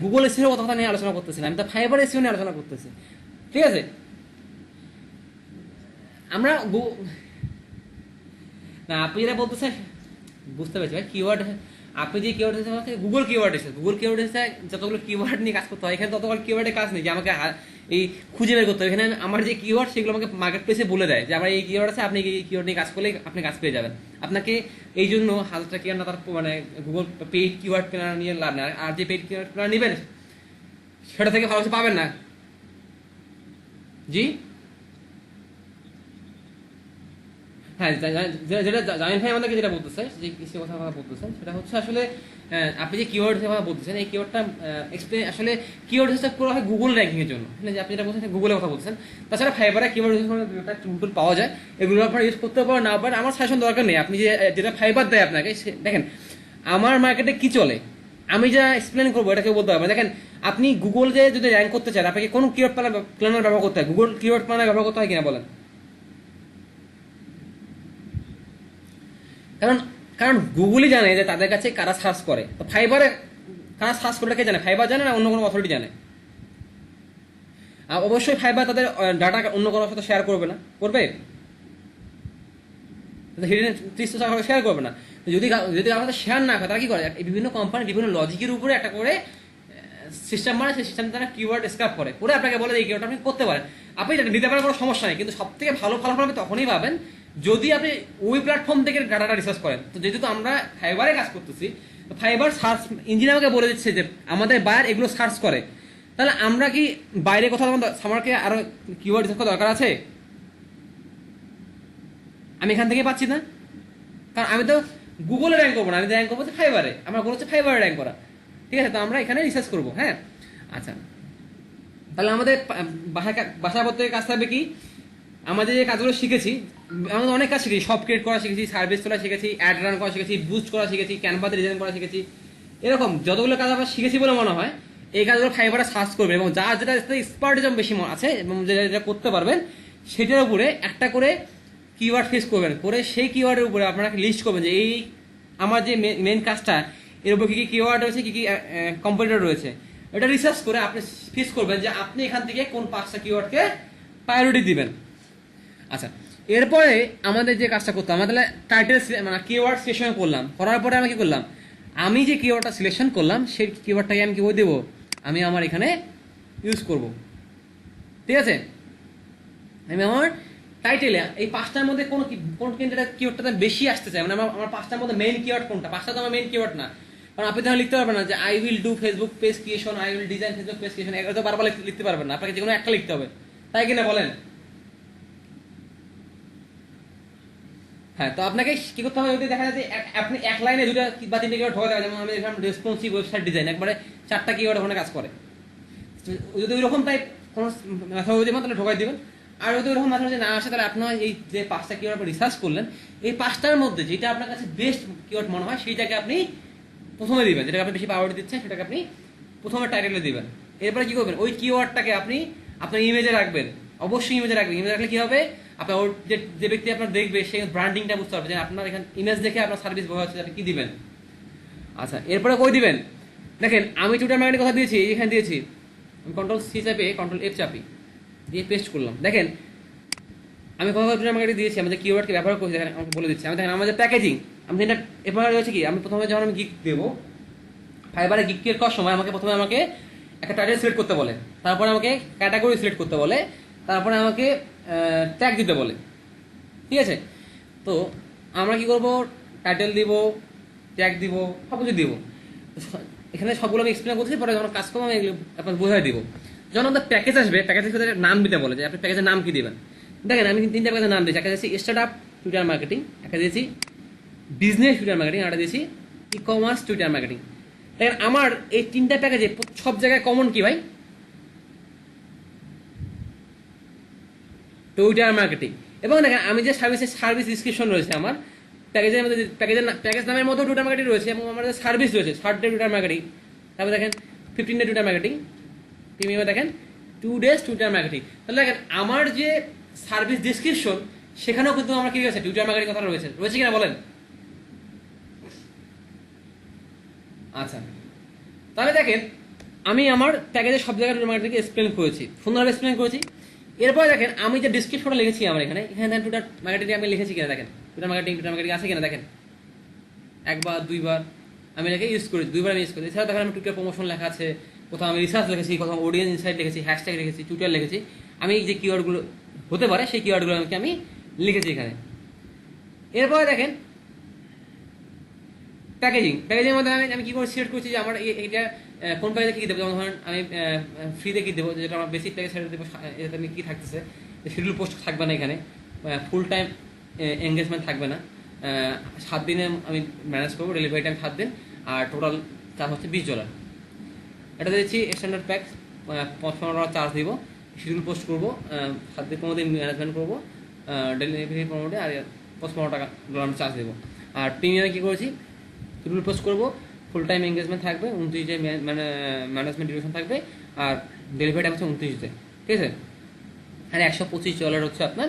গুগল এসিও কথা নিয়ে আলোচনা করতেছি না, আমি তো ফাইবার এসিও নিয়ে আলোচনা করতেছি। ঠিক আছে, আমরা না, আপনি যেটা বলতেছেন বুঝতে পেরেছি ভাই। কিওয়ার্ড, আপনি যে কিওয়ার্ড এসেছে গুগল কিওয়ার্ড এসেছে, যতগুলো কিওয়ার্ড নিয়ে কাজ করতে হয়, এখানে ততগুলো কিওয়ার্ডের কাজ নেই যে আমাকে এই খুঁজে বের করতে হবে। এখানে আমার যে কিওয়ার্ড সেগুলো আমাকে মার্কেট প্লেসে বলে দেয় যে আমার এই কিওয়ার্ড আছে, আপনি এই কিওয়ার্ড নিয়ে কাজ করলে আপনি কাজ পেয়ে যাবেন। আপনাকে এই জন্য 1000 টাকা না তার মানে গুগল পেইড কিওয়ার্ড কেনা নিয়ে লাভ না, আর যে পেইড কিওয়ার্ড কেনা নেবেন সেটা থেকে ভালো কিছু পাবেন না। জি হ্যাঁ, যেটা জামিল ভাই আমাদেরকে যেটা বলতেছে, যে কিসের কথা বলতেছেন, সেটা হচ্ছে আসলে আপনি যে কিওয়ার্ড কথা বলতেছেন, এই কিওয়ার্ডটা এক্সপ্লেন, আসলে কিওয়ার্ড হচ্ছে পুরো হয় গুগল র্যাঙ্কিং এর জন্য, মানে যে আপনি যেটা বলছেন গুগলের কথা বলছেন। তাছাড়া ফাইবারে কিওয়ার্ড টুল পাওয়া যায়, এগুলো আপনারা ইউজ করতে পারেন না পারেন, আমার সাজেশন দরকার নেই। আপনি যেটা ফাইবার দেয় আপনাকে, দেখেন আমার মার্কেটে কি চলে, আমি যা এক্সপ্লেন করবো এটা কেউ বলতে পারবে। দেখেন, আপনি গুগল যে যদি র্যাঙ্ক করতে চান, আপনাকে কোন কিওয়ার্ড প্ল্যানার ব্যবহার করতে হয়, গুগল কিওয়ার্ড প্ল্যানার ব্যবহার করতে হয় কিনা বলেন। কারণ কারণ গুগলই জানে যে তাদের কাছে কারা সার্চ করে, তো ফাইবারে কারা সার্চ করে কে জানে? ফাইবার জানে না অন্য কোনো অথরিটি জানে? আর অবশ্যই ফাইবার তাদের ডাটা অন্য কোনো সাথে শেয়ার করবে না, করবে? হিডেন শেয়ার করবে না। যদি যদি আমাদের শেয়ার না করে, তারা কি করে, বিভিন্ন কোম্পানি বিভিন্ন লজিকের উপরে একটা করে সিস্টেম মানে, সেই সিস্টেম তারা কিওয়ার্ড স্ক্র্যাপ করে আপনাকে বলে এই কিওয়ার্ড আপনি করতে পারেন, আপনি নিতে পারেন, কোনো সমস্যা নেই। কিন্তু সব থেকে ভালো ফলাফল আপনি তখনই পাবেন যদি আপনি ওই প্ল্যাটফর্ম থেকে ডাটাটা রিসার্চ করেন। তো যেহেতু আমরা ফাইবারে কাজ করতেছি, তো ফাইবার সার্চ ইঞ্জিন আমাকে বলে দিচ্ছে যে আমাদের বায়ার এগুলো সার্চ করে, তাহলে আমরা কি বাইরে কোথাও আমাকে আরো কিওয়ার্ড রিসার্চ করার দরকার আছে? আমি এখান থেকে পাচ্ছি না, কারণ আমি তো গুগলে র্যাঙ্ক করবো না, আমি র্যাঙ্ক করবো ফাইবারে, আমার গোল হচ্ছে ফাইবারে র্যাঙ্ক করা। ঠিক আছে, তো আমরা এখানে রিসার্চ করবো। হ্যাঁ, আচ্ছা, তাহলে আমাদের বাসাপত্রের কাজ থাকবে কি, আমাদের যে কাজগুলো শিখেছি, আমাদের অনেক কাজ শিখেছি, সব ক্রিয়েট করা শিখেছি, সার্ভিস তোলা শিখেছি, অ্যাড রান করা শিখেছি, বুস্ট করা শিখেছি, ক্যানভাতে ডিজাইন করা শিখেছি, এরকম যতগুলো কাজ আমরা শিখেছি বলে মনে হয় এই কাজগুলো ফাইবারে সার্চ করবে, এবং যার যেটা এক্সপার্টিজম বেশি আছে এবং যেটা করতে পারবেন সেটার উপরে একটা করে কিওয়ার্ড ফিক্স করবেন, করে সেই কিওয়ার্ডের উপরে আপনারা লিস্ট করবেন যে এই আমার যে মেন কাজটা এর উপর কী কী কিওয়ার্ড রয়েছে, কী কী কম্পিটিটর রয়েছে, এটা রিসার্চ করে আপনি ফিক্স করবেন যে আপনি এখান থেকে কোন 5টা কিওয়ার্ডকে প্রায়োরিটি দিবেন। আচ্ছা, এরপরে আমাদের যে কাজটা করতাম, আমরা তাহলে টাইটেল মানে কিওয়ার্ড সিলেকশন করলাম, করার পরে আমি কি করলাম, আমি যে কিওয়ার্ডটা সিলেকশন করলাম সেই কিওয়ার্ডটাকে আমি কি বলে দেবো, আমি আমার এখানে ইউজ করব। ঠিক আছে, আমি আমার টাইটেলে এই 5টার মধ্যে কোন কিওয়ার্ডটা বেশি আসতে চাই, মানে আমার 5টার মধ্যে মেইন কিওয়ার্ড কোনটা, 5টা তো আমার মেইন কিওয়ার্ড না। কারণ আপনি তাহলে লিখতে পারবেন না যে I will do Facebook page creation, I will design Facebook page creation, এগুলো তো বারবার লিখতে পারবেন না, আপনাকে যে কোনো একটা লিখতে হবে, তাই কিনা বলেন? হ্যাঁ, তো আপনাকে কি করতে হবে, যদি দেখা যায় যে আপনি এক লাইনে দুটা বা তিনটে কিওয়ার্ড ঢোকাতে পারেন, যেমন আমি দেখলাম রেসপন্সিভ ওয়েবসাইট ডিজাইন, একবারে 4টা কিওয়ার্ড ওখানে কাজ করে। যদি ওইরকম টাইপ কোনো মেথোলজি তাহলে ঢোকাই দিবেন। আর যদি ওইরকম মেথোলজি না আসে, তাহলে আপনার এই যে 5টা কিওয়ার্ড রিসার্চ করলেন, এই 5টার মধ্যে যেটা আপনার কাছে বেস্ট কিওয়ার্ড মনে হয় সেইটাকে আপনি প্রথমে দিবেন, যেটাকে আপনি বেশি প্রায়োরিটি দিচ্ছেন সেটাকে আপনি প্রথমে টাইটেলে দিবেন। এরপরে কি করবেন, ওই কিওয়ার্ডটাকে আপনি আপনার ইমেজে রাখবেন, অবশ্যই ইমেজে রাখবেন। ইমেজে রাখলে কি হবে, আপনার ওর যে ব্যক্তি আপনার দেখবে সেই ব্র্যান্ডিংটা বুঝতে পারবে যে আপনার এখানে ইমেজ দেখে আপনার সার্ভিস বোঝা হচ্ছে, আপনি কি দিবেন। আচ্ছা, এরপরে কই দিবেন, দেখেন আমি টুইটার মার্কেটিং কথা দিয়েছি, এখানে দিয়েছি, আমি Ctrl+C চাপে Ctrl+F চাপি দিয়ে পেস্ট করলাম। দেখেন আমি কথা টুইটার মার্কেটিং দিয়েছি, আমাদের কিওয়ার্ডকে ব্যবহার করছি, দেখেন আমাকে বলে দিচ্ছি। আমি দেখেন আমাদের প্যাকেজিং, আমি এটা এরপরে রয়েছে কি, আমি প্রথমে যখন আমি গিক দেবো, ফাইবারে গিক ক্রিয়েট করার সময় প্রথমে আমাকে একটা টাইটেল সিলেক্ট করতে বলে, তারপরে আমাকে ক্যাটাগরি সিলেক্ট করতে বলে, তারপরে আমাকে ট্যাগ দিতে বলে, ঠিক আছে। তো আমরা কি করব, টাইটেল দিব, ট্যাগ দিব, সব কিছু দিব। এখানে সবগুলো আমি এক্সপ্লেন করছি, পরে যখন কাজ করবো আমি এগুলো আপনাকে বোঝাই দিব। যখন আমাদের প্যাকেজ আসবে, প্যাকেজের সাথে নাম দিতে বলে যে আপনি প্যাকেজের নাম কি দিবেন। দেখেন আমি 3টা প্যাকেজের নাম দিয়েছি, একটা দিয়েছি স্টার্ট আপ টুইটার মার্কেটিং, একটা দিয়েছি বিজনেস টুইটার মার্কেটিং, একটা দিয়েছি ই কমার্স টুইটার মার্কেটিং। দেখেন আমার এই 3টা প্যাকেজে সব জায়গায় কমন কি ভাই, টুইটার মার্কেটিং। এবং দেখেন আমি যে সার্ভিস ডিসক্রিপশন রয়েছে আমার প্যাকেজের মধ্যে, প্যাকেজ নামের মধ্যে টুইটার মার্কেটিং রয়েছে, এবং আমাদের সার্ভিস রয়েছে 30 ডে টুইটার মার্কেটিং, তারপরে দেখেন 15 ডে টুইটার মার্কেটিং, প্রিমিয়ামে দেখেন 2 ডেজ টুইটার মার্কেটিং। তাহলে দেখেন আমার যে সার্ভিস ডিসক্রিপশন সেখানেও কিন্তু আমার কি রয়েছে, টুইটার মার্কেটিং কথা রয়েছে, রয়েছে কিনা বলেন। আচ্ছা, তাহলে দেখেন আমি আমার প্যাকেজে সব জায়গায় টুইটার মার্কেটিং এক্সপ্লেন করেছি, সুন্দরভাবে এক্সপ্লেন করেছি। এরপরে দেখেন আমি যে ডিসক্রিপশনটা লিখেছি আমার এখানে দেখেন টুইটার মার্কেটিং আমি লিখেছি কিনা, দেখেন টুইটার মার্কেটিং আছে কিনা, দেখেন একবার দুইবার আমি লিখে ইউজ করেছি, দুইবার আমি ইউজ করেছি। এছাড়া দেখেন আমি টুইটার প্রমোশন লেখা আছে, কোথাও আমি রিসার্চ লিখেছি, কোথাও অডিয়েন্স ইনসাইট লিখেছি, হ্যাশট্যাগ লিখেছি, টুইটার লিখেছি। আমি যে কিওয়ার্ডগুলো হতে পারে সেই কিওয়ার্ডগুলো আমি লিখেছি এখানে। এরপরে দেখেন প্যাকেজিং মধ্যে আমি কি করে সিলেক্ট করছি যে আমার এইটা কোন প্যাকেজে কি দেবো। যেমন ধরেন আমি ফ্রিতে কি দেবো, যেটা আমার বেসিক প্যাকেজ সেটা দেবো, এটাতে আমি কি থাকতেছে, শিডিউল পোস্ট থাকবে না এখানে, ফুল টাইম এঙ্গেজমেন্ট থাকবে না, 7 দিনে আমি ম্যানেজ করবো, ডেলিভারি টাইম 7 দিন, আর টোটাল চার্জ হচ্ছে $20। এটা দিচ্ছি স্ট্যান্ডার্ড প্যাক, $55 চার্জ দিব, শিডিউল পোস্ট করবো, 7 দিন 15 দিন ম্যানেজমেন্ট করবো, ডেলিভারি প্রমোটে আর $55 আমি চার্জ দেবো। আর প্রিমিয়ামে কি করেছি, শিডিউল পোস্ট করবো, ফুল টাইম এঙ্গেজমেন্ট থাকবে, 29 ডে মানে ম্যানেজমেন্ট ডিউরেশন থাকবে, আর ডেলিভারি টাইম হচ্ছে 29 ডে, ঠিক আছে। আর $125 হচ্ছে আপনার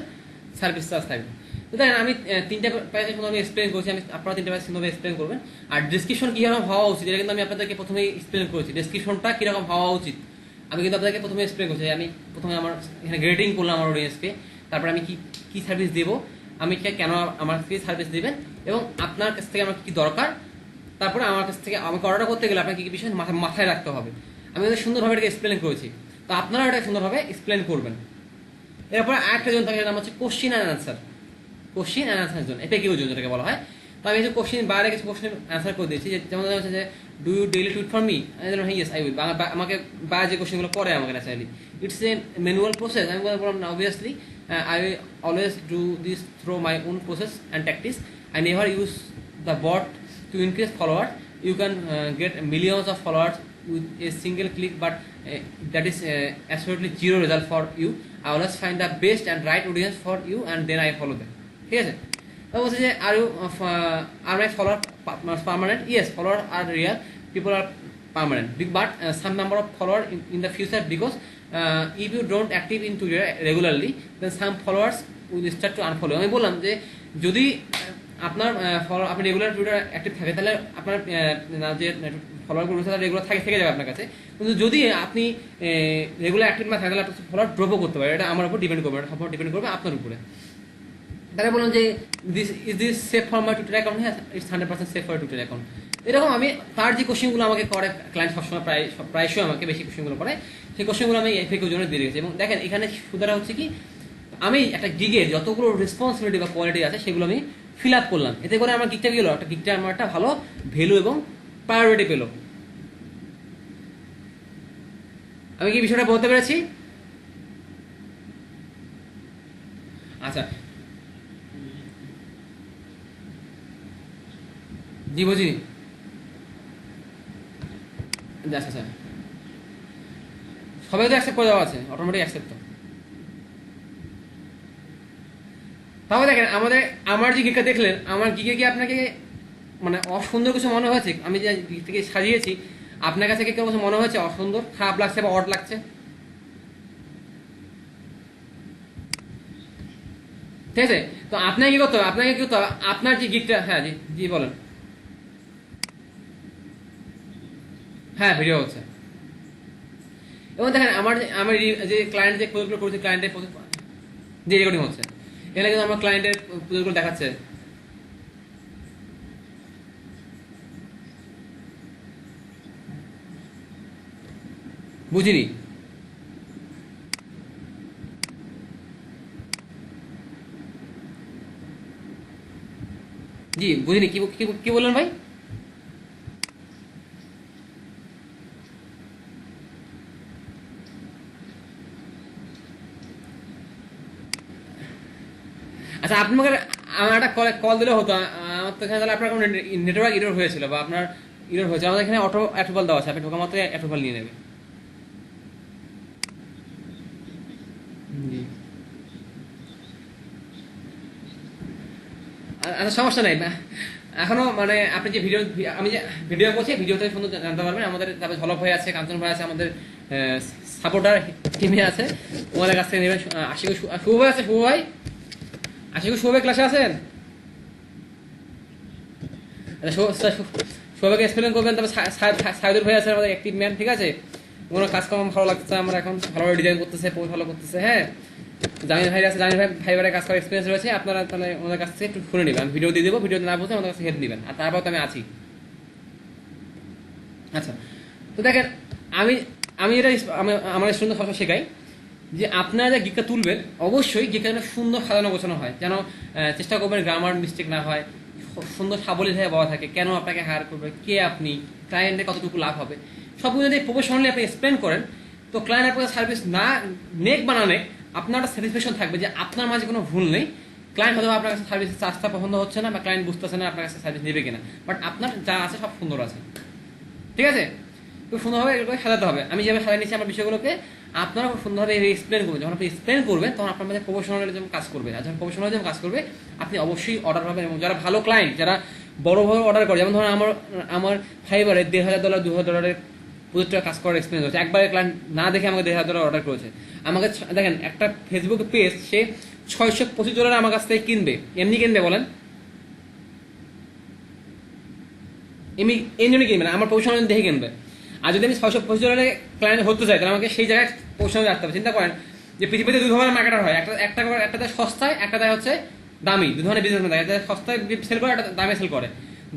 সার্ভিস চার্জ থাকবে। তো দেখেন আমি 3টা প্যাকেজ আমি এক্সপ্লেন করছি, আমি আপনারা 3টা প্যাকেজ সুন্দরভাবে এক্সপ্লেন করবেন। আর ডিসক্রিপশন কীরকম হওয়া উচিত এটা কিন্তু আমি আপনাদেরকে প্রথমেই এক্সপ্লেন করেছি, ডিসক্রিপশনটা কীরকম হওয়া উচিত আমি কিন্তু আপনাদেরকে প্রথমে এক্সপ্লেন করছি। আমি প্রথমে আমার এখানে গ্রেডিং করলাম আমার অডিয়েন্সকে, তারপরে আমি কি সার্ভিস দেবো, আমি কেন আমার থেকে সার্ভিস দেবেন, এবং আপনার কাছ থেকে আমার কি দরকার, তারপরে আমার কাছ থেকে আমাকে অর্ডার করতে গেলে আপনাকে কি বিষয় মাথায় রাখতে হবে, আমি ওদের সুন্দরভাবে এটাকে এক্সপ্লেন করেছি। তো আপনারা এটা সুন্দরভাবে এক্সপ্লেন করবেন। এরপরে আরেকটা জন থাকে, নাম হচ্ছে question and answer zone, FAQ zone যেটাকে বলা হয়। তো আমি যে কোশ্চিন বাইরে কিছু কোশ্চেন অ্যান্সার করে দিয়েছি, যেমন হচ্ছে যে do you daily tweet for me, yes I will. আমাকে বাইরে যে কোশ্চেনগুলো করে আমাকে naturally, it's a manual process, আমি বললাম না obviously I always do this through my own process and practice, I never use the bot to increase followers. You can get millions of followers with a single click, but that is absolutely zero result for you. I always find the best and right audience for you, and then I follow them. ঠিক আছে। তো বলছে যে are my follower permanent, yes follower are real, people are permanent, but some number of follower in the future, because if you don't active in Twitter regularly then some followers will start to unfollow. আমি বললাম যে যদি আপনার আপনি regular Twitter active থাকে, তাহলে আপনার যে ফলোয়ারগুলো রয়েছে তারা রেগুলার থেকে যাবে আপনার কাছে। কিন্তু যদি আপনি রেগুলার অ্যাক্টিভ না থাকে তাহলে আপনার ফলোয়ার ড্রপও করতে পারে, এটা আমার উপর ডিপেন্ড করবে, এটা সম্পূর্ণ ডিপেন্ড করবে আপনার উপরে। তারা বললাম যে this safe for my Twitter account, হ্যাঁ it's 100% safe for Twitter account. এরকম আমি তার যে কোশ্চেনগুলো আমাকে করে ক্লায়েন্ট সবসময় প্রায়শই আমাকে বেশি কোশ্চেনগুলো করে, সেই কোশ্চেনগুলো আমি এফএকিউ জন্য দিয়ে রেখেছি। এবং দেখেন এখানে সুবিধাটা হচ্ছে কি, আমি একটা গিগের যতগুলো রেসপন্সিবিলিটি বা কোয়ালিটি আছে সেগুলো আমি ফিল আপ করলাম, এতে করে আমার গিগটা গেলো একটা গিগটা আমার একটা ভালো ভ্যালু এবং প্রায়োরিটি পেল। আমি কি বিষয়টা বলতে পেরেছি? আচ্ছা, জি বুঝিনি। আচ্ছা আচ্ছা, সবাই তো অ্যাকসেপ্ট করে দেওয়া আছে, অটোমেটিক অ্যাকসেপ্ট। তাহলে দেখেন আমাদের, আমার যে গিকটা দেখলেন, আমার গিকে কি আপনাকে মানে অসুন্দর কিছু মনে হয়েছে? আমি যে গিক থেকে সাজিয়েছি, আপনার কাছে কি কোনো কিছু মনে হয়েছে অসুন্দর, খারাপ লাগছে বা অড লাগছে? ঠিক আছে, তো আপনাকে কি করতে হবে, আপনাকে কি করতে হবে, আপনার যে গিকটা, হ্যাঁ জি জি বলেন। হ্যাঁ ভিডিও হচ্ছে, এবং দেখেন আমার আমার যে ক্লায়েন্ট যে প্রজেক্টগুলো করেছে, ক্লায়েন্টের যে রেকর্ডিং হচ্ছে, এখানে কিন্তু আমার ক্লায়েন্টের প্রজেক্টগুলো দেখাচ্ছে। বুঝিনি। জি বুঝিনি, কি কি কি বললেন ভাই? আচ্ছা আপনি আমাকে, আমার একটা কল কল দিলে হতো, আমার তো এখানে তাহলে আপনার কোনো নেটওয়ার্ক ইরোর হয়েছিল বা আপনার ইরোর হয়েছে, আমাদের এখানে অটো অ্যাপ্রুভাল দেওয়া আছে, আপনি ঢোকা মাত্র অ্যাপ্রুভাল নিয়ে নেবে। জি। আচ্ছা সমস্যা নাই, এখনো মানে আপনি যে ভিডিও, আমি যে ভিডিও করছি, ভিডিওতে সুন্দর জানতে পারবেন। আমাদের তারপরে ঝলক ভাই আছে, কাঞ্চন ভাই আছে, আমাদের সাপোর্টার টিমে আছে, ওনাদের কাছ থেকে নেবেন। আশিক শুভ ভাই আছে, শুভ ভাই, আশিক শুভ ভাই ক্লাসে আছেন? সবাইকে এক্সপ্লেন করবেন। তারপর সাইদুর ভাই আছে আমাদের অ্যাক্টিভ ম্যান, ঠিক আছে, ওনার কাজকর্ম ভালো লাগছে, আমরা এখন ভালোভাবে ডিজাইন করতেছে, পোস্ট ভালো করতেছে। হ্যাঁ, জামিন ভাই আছে, জামিন ভাই ফাইবারের কাজ করার এক্সপিরিয়েন্স রয়েছে, আপনারা তাহলে ওনার কাছ থেকে একটু শুনে নেবেন। আমি ভিডিও দিয়ে দেবো, ভিডিও না বুঝতে আমাদের কাছে হেল্প নেবেন, আর তারপর তো আমি আছি। আচ্ছা, তো দেখেন আমি আমি এটা আমার স্টুডেন্ট সবসময় শেখাই যে আপনারা যে গিকটা তুলবেন, অবশ্যই গিকটা যেন সুন্দর সাজানো গোছানো হয়, যেন চেষ্টা করবেন গ্রামার মিস্টেক না হয়, সুন্দর সাবলীলভাবে বলা থাকে, কেন আপনাকে হায়ার করবে, কে আপনি, ক্লায়েন্টের কতটুকু লাভ হবে, সবগুলো যদি প্রফেশনালি আপনি এক্সপ্লেন করেন, তো ক্লায়েন্ট আপনার সার্ভিস না নেক বানানে আপনার একটা স্যাটিসফ্যাকশন থাকবে যে আপনার মাঝে কোনো ভুল নেই। ক্লায়েন্ট হয়তো আপনার কাছে সার্ভিসের চার্জটা পছন্দ হচ্ছে না, বা ক্লায়েন্ট বুঝতেছে না আপনার কাছে সার্ভিস নেবে কিনা, বাট আপনার যা আছে সব সুন্দর আছে। ঠিক আছে, খুব সুন্দরভাবে এগুলোকে সাজাতে হবে। আমি যেভাবে সাজিয়ে নিচ্ছি আমার বিষয়গুলোকে, আপনারা খুব সুন্দরভাবে এক্সপ্লেন করবেন। যখন আপনি এক্সপ্লেন করবেন, তখন আপনার মধ্যে প্রফেশনালিজম কাজ করবে, আর যখন প্রফেশনালিজম কাজ করবে, আপনি অবশ্যই অর্ডার পাবেন। এবং যারা ভালো ক্লায়েন্ট, যারা বড় বড় অর্ডার করে, যেমন ধরুন আমার আমার ফাইবারে $1,500 $2,000 প্রজেক্টের কাজ করার এক্সপিরিয়েন্স হচ্ছে। একবারে ক্লায়েন্ট না দেখে আমাকে $1,500 অর্ডার করেছে। আমাকে দেখেন, একটা ফেসবুক পেজ সে $625 আমার কাছ থেকে কিনবে, এমনি কিনবে বলেন? এমনি এমনি কিনবে না, আমার প্রফেশনাল দেখে কিনবে। আর যদি আমি $625 ক্লায়েন্ট হতে চাই, তাহলে আমাকে সেই জায়গায় প্রফেশনাল রাখতে হবে। চিন্তা করেন যে পৃথিবীতে দুই ধরনের মার্কেটার হয়, একটাতে সস্তায়, একটাতে হচ্ছে দামি। দুই ধরনের বিজনেস থাকে, একটা সস্তায় সেল করে, একটা দামে সেল করে।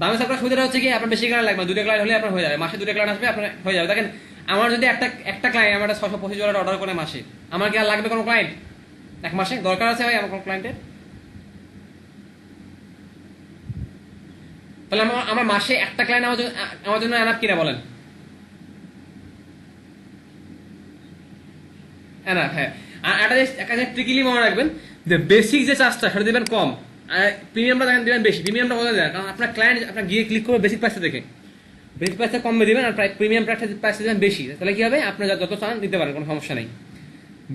দামে সেল করার সুবিধা হচ্ছে কি, আপনার বেশি ক্লায়েন্ট লাগবে, 2টা ক্লায়েন্ট হলে আপনার হয়ে যাবে, মাসে 2টা ক্লায়েন্ট আসবে, আপনার হয়ে যাবে। দেখেন আমার যদি একটা ক্লায়েন্ট আমার $625 অর্ডার করে মাসে, আমার কি আর লাগবে কোনো ক্লায়েন্ট এক মাসে? দরকার আছে ভাই আমার কোনো ক্লায়েন্টের? তাহলে আমার মাসে একটা ক্লায়েন্ট আমার জন্য এনাফ কিনা বলেন? এনাফ, হ্যাঁ। আর একটা ট্রিকিলি মনে রাখবেন যে বেসিক যে চার্জটা সেটা দেবেন কম, আর প্রিমিয়ামটা দেখেন দেবেন বেশি। প্রিমিয়ামটা কোথায় দেয়, কারণ আপনার ক্লায়েন্ট আপনার গিয়ে ক্লিক করবে বেসিক প্রাইসটা দেখে, বেসিক প্রাইসটা কমে দিবেন, আর প্রিমিয়াম প্রাইসটা দেবেন বেশি। তাহলে কি হবে, আপনার যত চান দিতে পারেন, কোনো সমস্যা নেই।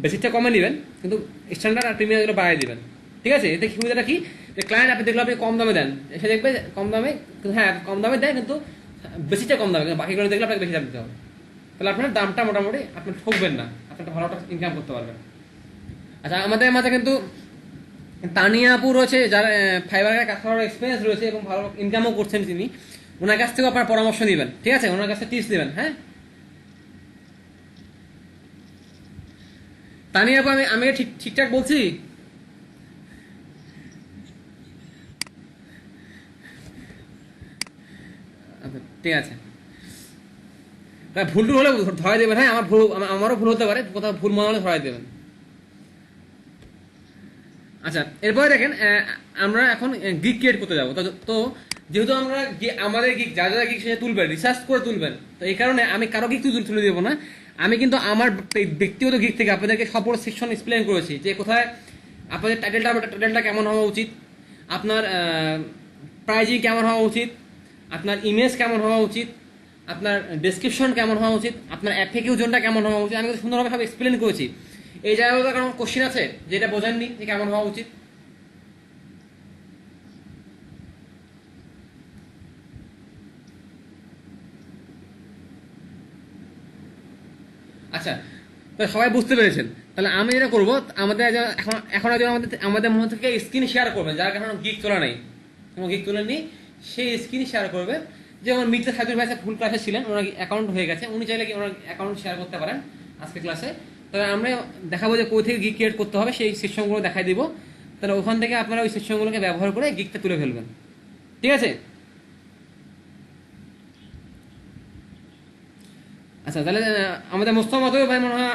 বেসিকটা কমে দিবেন, কিন্তু স্ট্যান্ডার্ড আর প্রিমিয়াম গুলো বাড়াই দিবেন। ঠিক আছে, এতে সুবিধাটা কি, যে ক্লায়েন্ট আপনি দেখলো আপনি কম দামে দেন, সে দেখবে কম দামে, হ্যাঁ কম দামে দেয়, কিন্তু বেসিকটা কম দামে, কিন্তু বাকিগুলো দেখলে আপনাকে বেশি দাম দিতে হবে। তাহলে আপনার দামটা মোটামুটি আপনি ঠকবেন না, আপনি একটা ভালো ইনকাম করতে পারবেন। আচ্ছা, আমাদের মাঝে কিন্তু তানিয়া আপু রয়েছে, যার ফাইবারের কাজ করার এক্সপিরিয়েন্স রয়েছে এবং ভালো ইনকামও করছেন তিনি। ওনার কাছ থেকেও আপনার পরামর্শ নেবেন, ঠিক আছে, ওনার কাছে টিপস নেবেন। হ্যাঁ তানিয়া আপু, আমি ঠিকঠাক বলছি? আচ্ছা ঠিক আছে, ভুল টুল হলে ধরাই দেবেন। হ্যাঁ আমার ভুল, আমারও ভুল হতে পারে, কোথাও ভুল মনে হলে ধরাই দেবেন। আচ্ছা এরপরে দেখেন, আমরা এখন গিগ ক্রিয়েট করতে যাবো। তো যেহেতু আমরা আমাদের গিগ, যারা যারা গিগ সে তুলবেন, রিসার্চ করে তুলবেন, তো এই কারণে আমি কারো গিগ তুলে দেবো না। আমি কিন্তু আমার ব্যক্তিগত গিগ থেকে আপনাদেরকে সব সেকশন এক্সপ্লেন করেছি, যে কোথায় আপনাদের টাইটেলটা কেমন হওয়া উচিত, আপনার প্রাইজিং কেমন হওয়া উচিত, আপনার ইমেজ কেমন হওয়া উচিত, আপনার ডেসক্রিপশন কেমন হওয়া উচিত, আপনার এফএকিউ জোনটা কেমন হওয়া উচিত, আমি কিন্তু সুন্দরভাবে সব এক্সপ্লেন করেছি। এই জায়গাগুলো কারণ কোশ্চেন আছে যেটা বোঝেননি যে কেমন হওয়া উচিত। আচ্ছা, তো সবাই বুঝতে পেরেছেন। তাহলে আমি যেটা করবো, আমাদের এখন এখন একজন আমাদের আমাদের মধ্যে থেকে স্ক্রিন শেয়ার করবেন, যার কারণে গিক তোলা নেই, কোনো গিক তোলেননি, সেই স্ক্রিন শেয়ার করবেন। যেমন মির্জা সাবির ভাই ফুল ক্লাসে ছিলেন, ওনার অ্যাকাউন্ট হয়ে গেছে, উনি চাইলে কি ওনার অ্যাকাউন্ট শেয়ার করতে পারেন আজকে ক্লাসে। তাহলে আমরা দেখাবো যে কোথা থেকে গিক ক্রিয়েট করতে হবে, সেই সিস্টেমগুলো দেখাই দিব। তাহলে ওখান থেকে আপনারা ওই সিস্টেমগুলোকে ব্যবহার করে গিকটা তুলে ফেলবেন। ঠিক আছে? আচ্ছা, তাহলে আমাদের মোস্তফা মাধব ভাই মনে হয়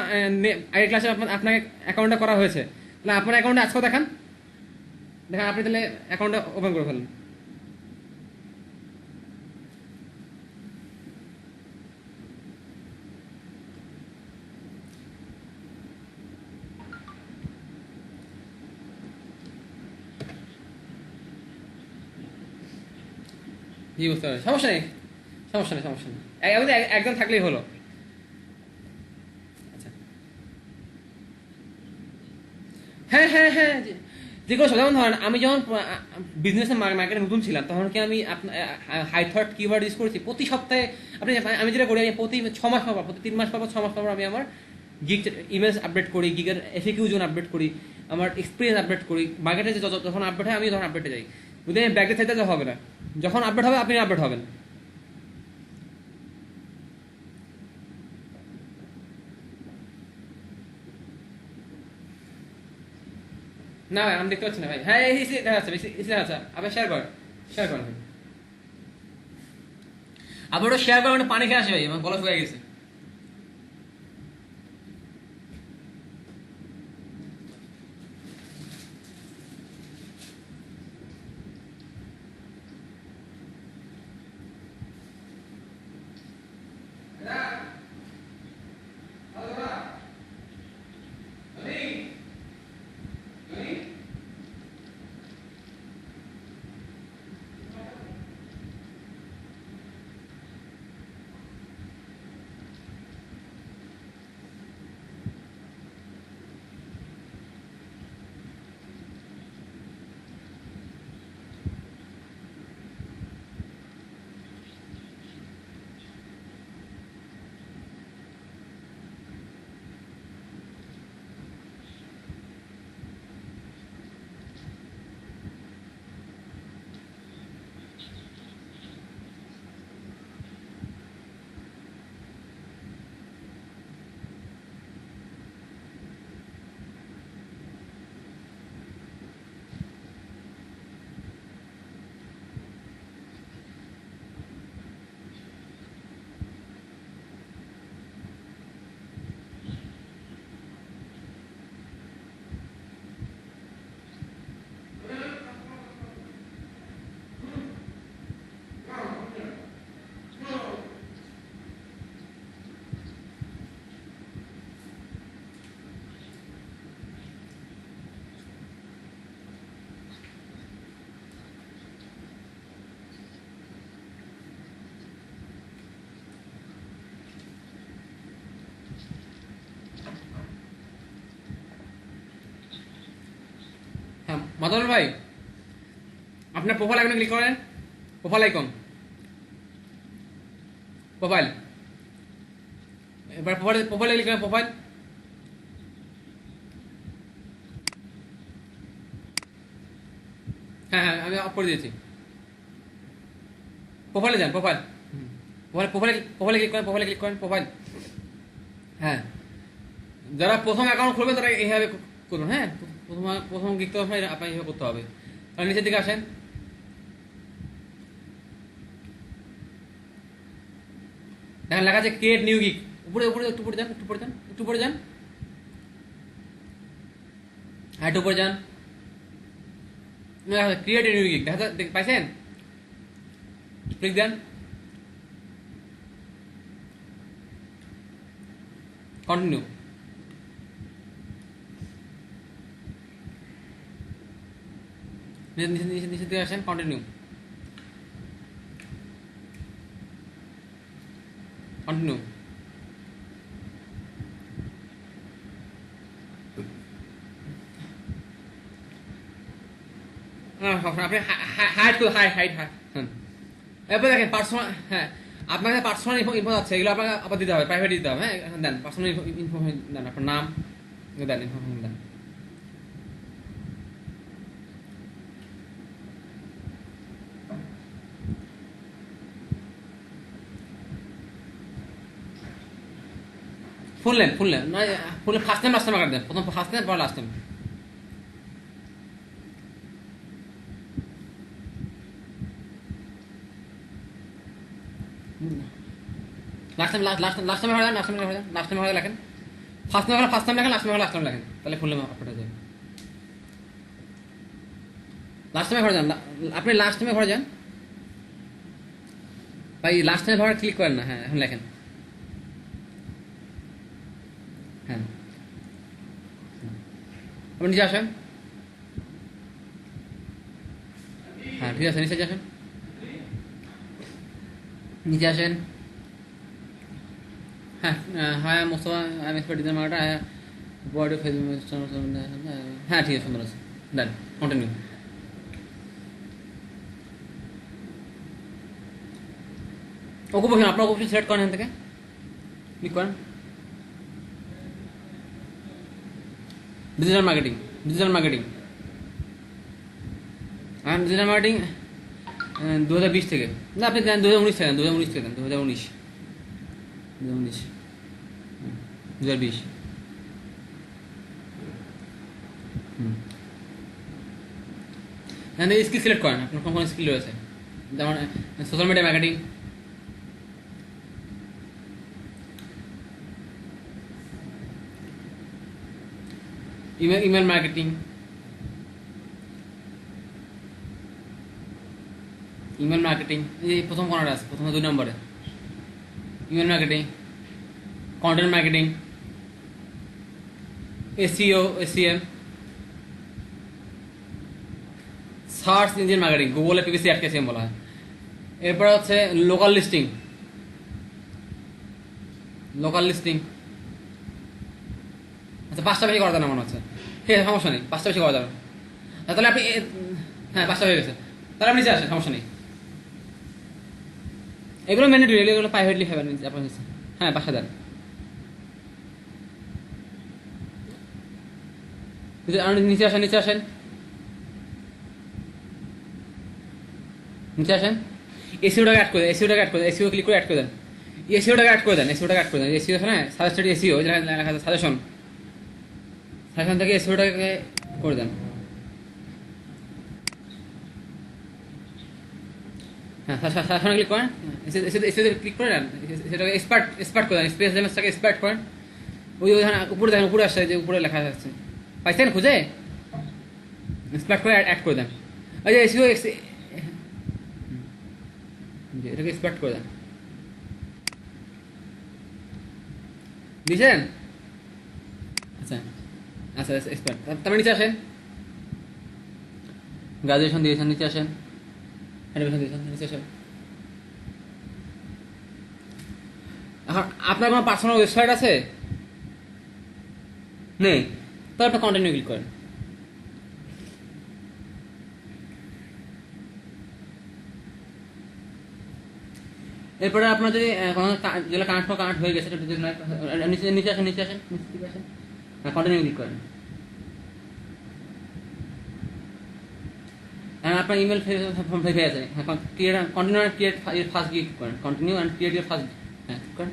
আগের ক্লাসে আপনাকে অ্যাকাউন্টটা করা হয়েছে। তাহলে আপনার অ্যাকাউন্টে আজকেও দেখান, দেখেন আপনি তাহলে অ্যাকাউন্টটা ওপেন করে ফেলেন। জি, বুঝতে পারছি, সমস্যা নেই, সমস্যা নেই, সমস্যা নেই, আমাদের একজন থাকলেই হলো। আচ্ছা, হ্যাঁ হ্যাঁ হ্যাঁ, যে কোনো যেমন ধরেন আমি যখন বিজনেসের মার্কেটে নতুন ছিলাম, তখন কি আমি হাই থট কিওয়ার্ড ইউজ করেছি প্রতি সপ্তাহে। আপনি আমি যেটা করি, আমি প্রতি 6 মাস পর, প্রতি 3 মাস পর, 6 মাস পর আমি আমার গিগ ইমেজ আপডেট করি, গিগের এফএকিউ জোন আপডেট করি, আমার এক্সপিরিয়েন্স আপডেট করি। মার্কেটে যখন আপডেট হয় আমি তখন আপডেটে যাই। যদি আমি ব্যাগে থাকতে তো হবে না, যখন আপডেট হবে আপনি আপডেট হবেন। না ভাই, আমি দেখতে পাচ্ছি না ভাই। হ্যাঁ, এই দেখা যাচ্ছে, দেখা যাচ্ছে। আবার শেয়ার করেন, শেয়ার করেন, আবার ওটা শেয়ার করেন। পানি খেয়ে আসে ভাই, আমার গলা শুকিয়ে গেছে। হ্যাঁ মাদল ভাই, আপনার প্রোফাইল আইকনে ক্লিক করেন। প্রোফাইল আইকন, প্রোফাইল, এবার প্রোফাইলে ক্লিক করেন। প্রোফাইল, হ্যাঁ হ্যাঁ, আমি অফ করে দিয়েছি। প্রোফাইলে যান, প্রোফাইল, প্রোফাইলে প্রোফাইলে ক্লিক করেন, প্রোফাইলে ক্লিক করেন, প্রোফাইল। হ্যাঁ, যারা প্রথম অ্যাকাউন্ট খুলবেন তারা এইভাবে করুন। হ্যাঁ, প্রথম গিক তো আপনার এইভাবে করতে হবে। তাহলে নিচের দিকে আসেন, দেখেন লেখা আছে ক্রিয়েট নিউ গিগ। উপরে উপরে একটু পড়ে যান, একটু পড়ে যান, একটু পড়ে যান, হ্যাঁ একটু পড়ে যান। ক্রিয়েট নিউ গিগ দেখা পাইছেন? ক্লিক দেন, কন্টিনিউ। নিচে দিকে আসেন, কন্টিনিউ। কন্টিনিউ। আপনি হাইট হাইট হ্যাঁ। এরপরে দেখেন পার্সোনাল, হ্যাঁ আপনার কাছে পার্সোনাল ইনফো আছে, এগুলো আপনাকে আবার দিতে হবে, প্রাইভেট দিতে হবে। হ্যাঁ এখন দেন পার্সোনাল ইনফরমেশন দেন, আপনার নাম দেন, ইনফরমেশন দেন। ফুললেন না, ফুললে ফার্স্ট নেম লাস্ট নেম দেন, প্রথম ফার্স্ট নেম পরে last name. Last time last টাইমে লাস্ট টাইমে লেখেন, ফার্স্ট টাইম লেখেন, লাস্ট টাইম লেখেন, তাহলে ফুল নেম আপলোড হয়ে যাবে। লাস্ট টাইমে ঘরে যান, আপনি লাস্ট টাইমে ঘরে যান ভাই, লাস্ট টাইমে ঘরে ক্লিক করেন না। হ্যাঁ এখন লেখেন, হ্যাঁ আপনি নিচে আসেন। হ্যাঁ ঠিক আছে, নিচে আসেন, নিচে আসেন। হ্যাঁ হ্যাঁ মোস্তফা আমি এক্সপার্ট ডিজাইন মার্কেটার, হ্যাঁ বডি ফেসবুক, হ্যাঁ ঠিক আছে, সুন্দর আছে, দেন কন্টিনিউ। অকুপেশন, আপনার অকুপেশন সিলেক্ট করেন এখান থেকে, ক্লিক করেন digital marketing, digital marketing. Digital marketing 2020 থেকে, না আপনি দেন 2019 থেকে দেন, 2019 থেকে দেন, 2019 2019 2020। হ্যাঁ স্কিল সিলেক্ট করেন, আপনার কোন কোন স্কিল রয়েছে, যেমন social media marketing, email marketing, email marketing এই প্রথম কোনটা আছে, প্রথমে 2 নম্বরে email marketing, content marketing, SEO, SEM, search engine marketing, গুগলে পিপিসি অ্যাড বলা হয়। এরপর হচ্ছে লোকাল লিস্টিং, লোকাল লিস্টিং। আচ্ছা 5টা বেশি করা যায় না মনে হচ্ছে, ঠিক আছে সমস্যা নেই, 5টা বেশি করা যাবে। তাহলে আপনি হ্যাঁ 5টা হয়ে গেছে, তাহলে আপনি নিচে আসেন, সমস্যা নেই। এগুলো ম্যান্ডেটরি, এগুলো প্রাইভেটলি খাবেন আপনার নিচে। হ্যাঁ 5টা দেন, নিচে আসেন, নিচে আসেন, নিচে আসেন। এসিওটাকে অ্যাড করে দেন, এসিওটাকে অ্যাড করে দেন, এসিও ক্লিক করে অ্যাড করে দেন, এসিওটাকে অ্যাড করে দেন, এসিওটাকে অ্যাড করে দেন। এসিও হ্যাঁ সাজেস্টেড এসিও লেখা আছে, সাজেশন, সাজেশন থেকে এসিওটাকে করে দেন। হ্যাঁ সাজেশনে ক্লিক করেন, এসিওতে ক্লিক করে দেন, সেটাকে এক্সপার্ট করে দেন, স্পেস ডেমেজটাকে এক্সপার্ট করেন। ওই উপরে দেখেন, উপরে আসছে, যে উপরে লেখা যাচ্ছে, পাইছেন খুঁজে, এক্সপার্ট করে অ্যাড করে দেন। ওই যে এসিও এটাকে এক্সপার্ট করে দেন, দিয়েছেন? আচ্ছা আচ্ছা এক্সপার্ট, তারপরে নিচে আসেন, গ্রাজুয়েশন দিয়েছেন, নিচে আসেন, এডুকেশন দিয়েছেন, নিচে আসেন। এখন আপনার কোনো পার্সোনাল ওয়েবসাইট আছে? নেই, তাহলে একটা কন্টিনিউ ক্লিক করেন। এরপরে আপনার যদি যেগুলো কানেক্ট হয়ে গেছে, নিচে নিচে আসেন, নিচে আসেন, নিচে আসেন, কন্টিনিউ ক্লিক করেন। আপনার ইমেল ভেরিফাই আছে, continue and create first click করেন, continue and create your first, হ্যাঁ ক্লিক করেন,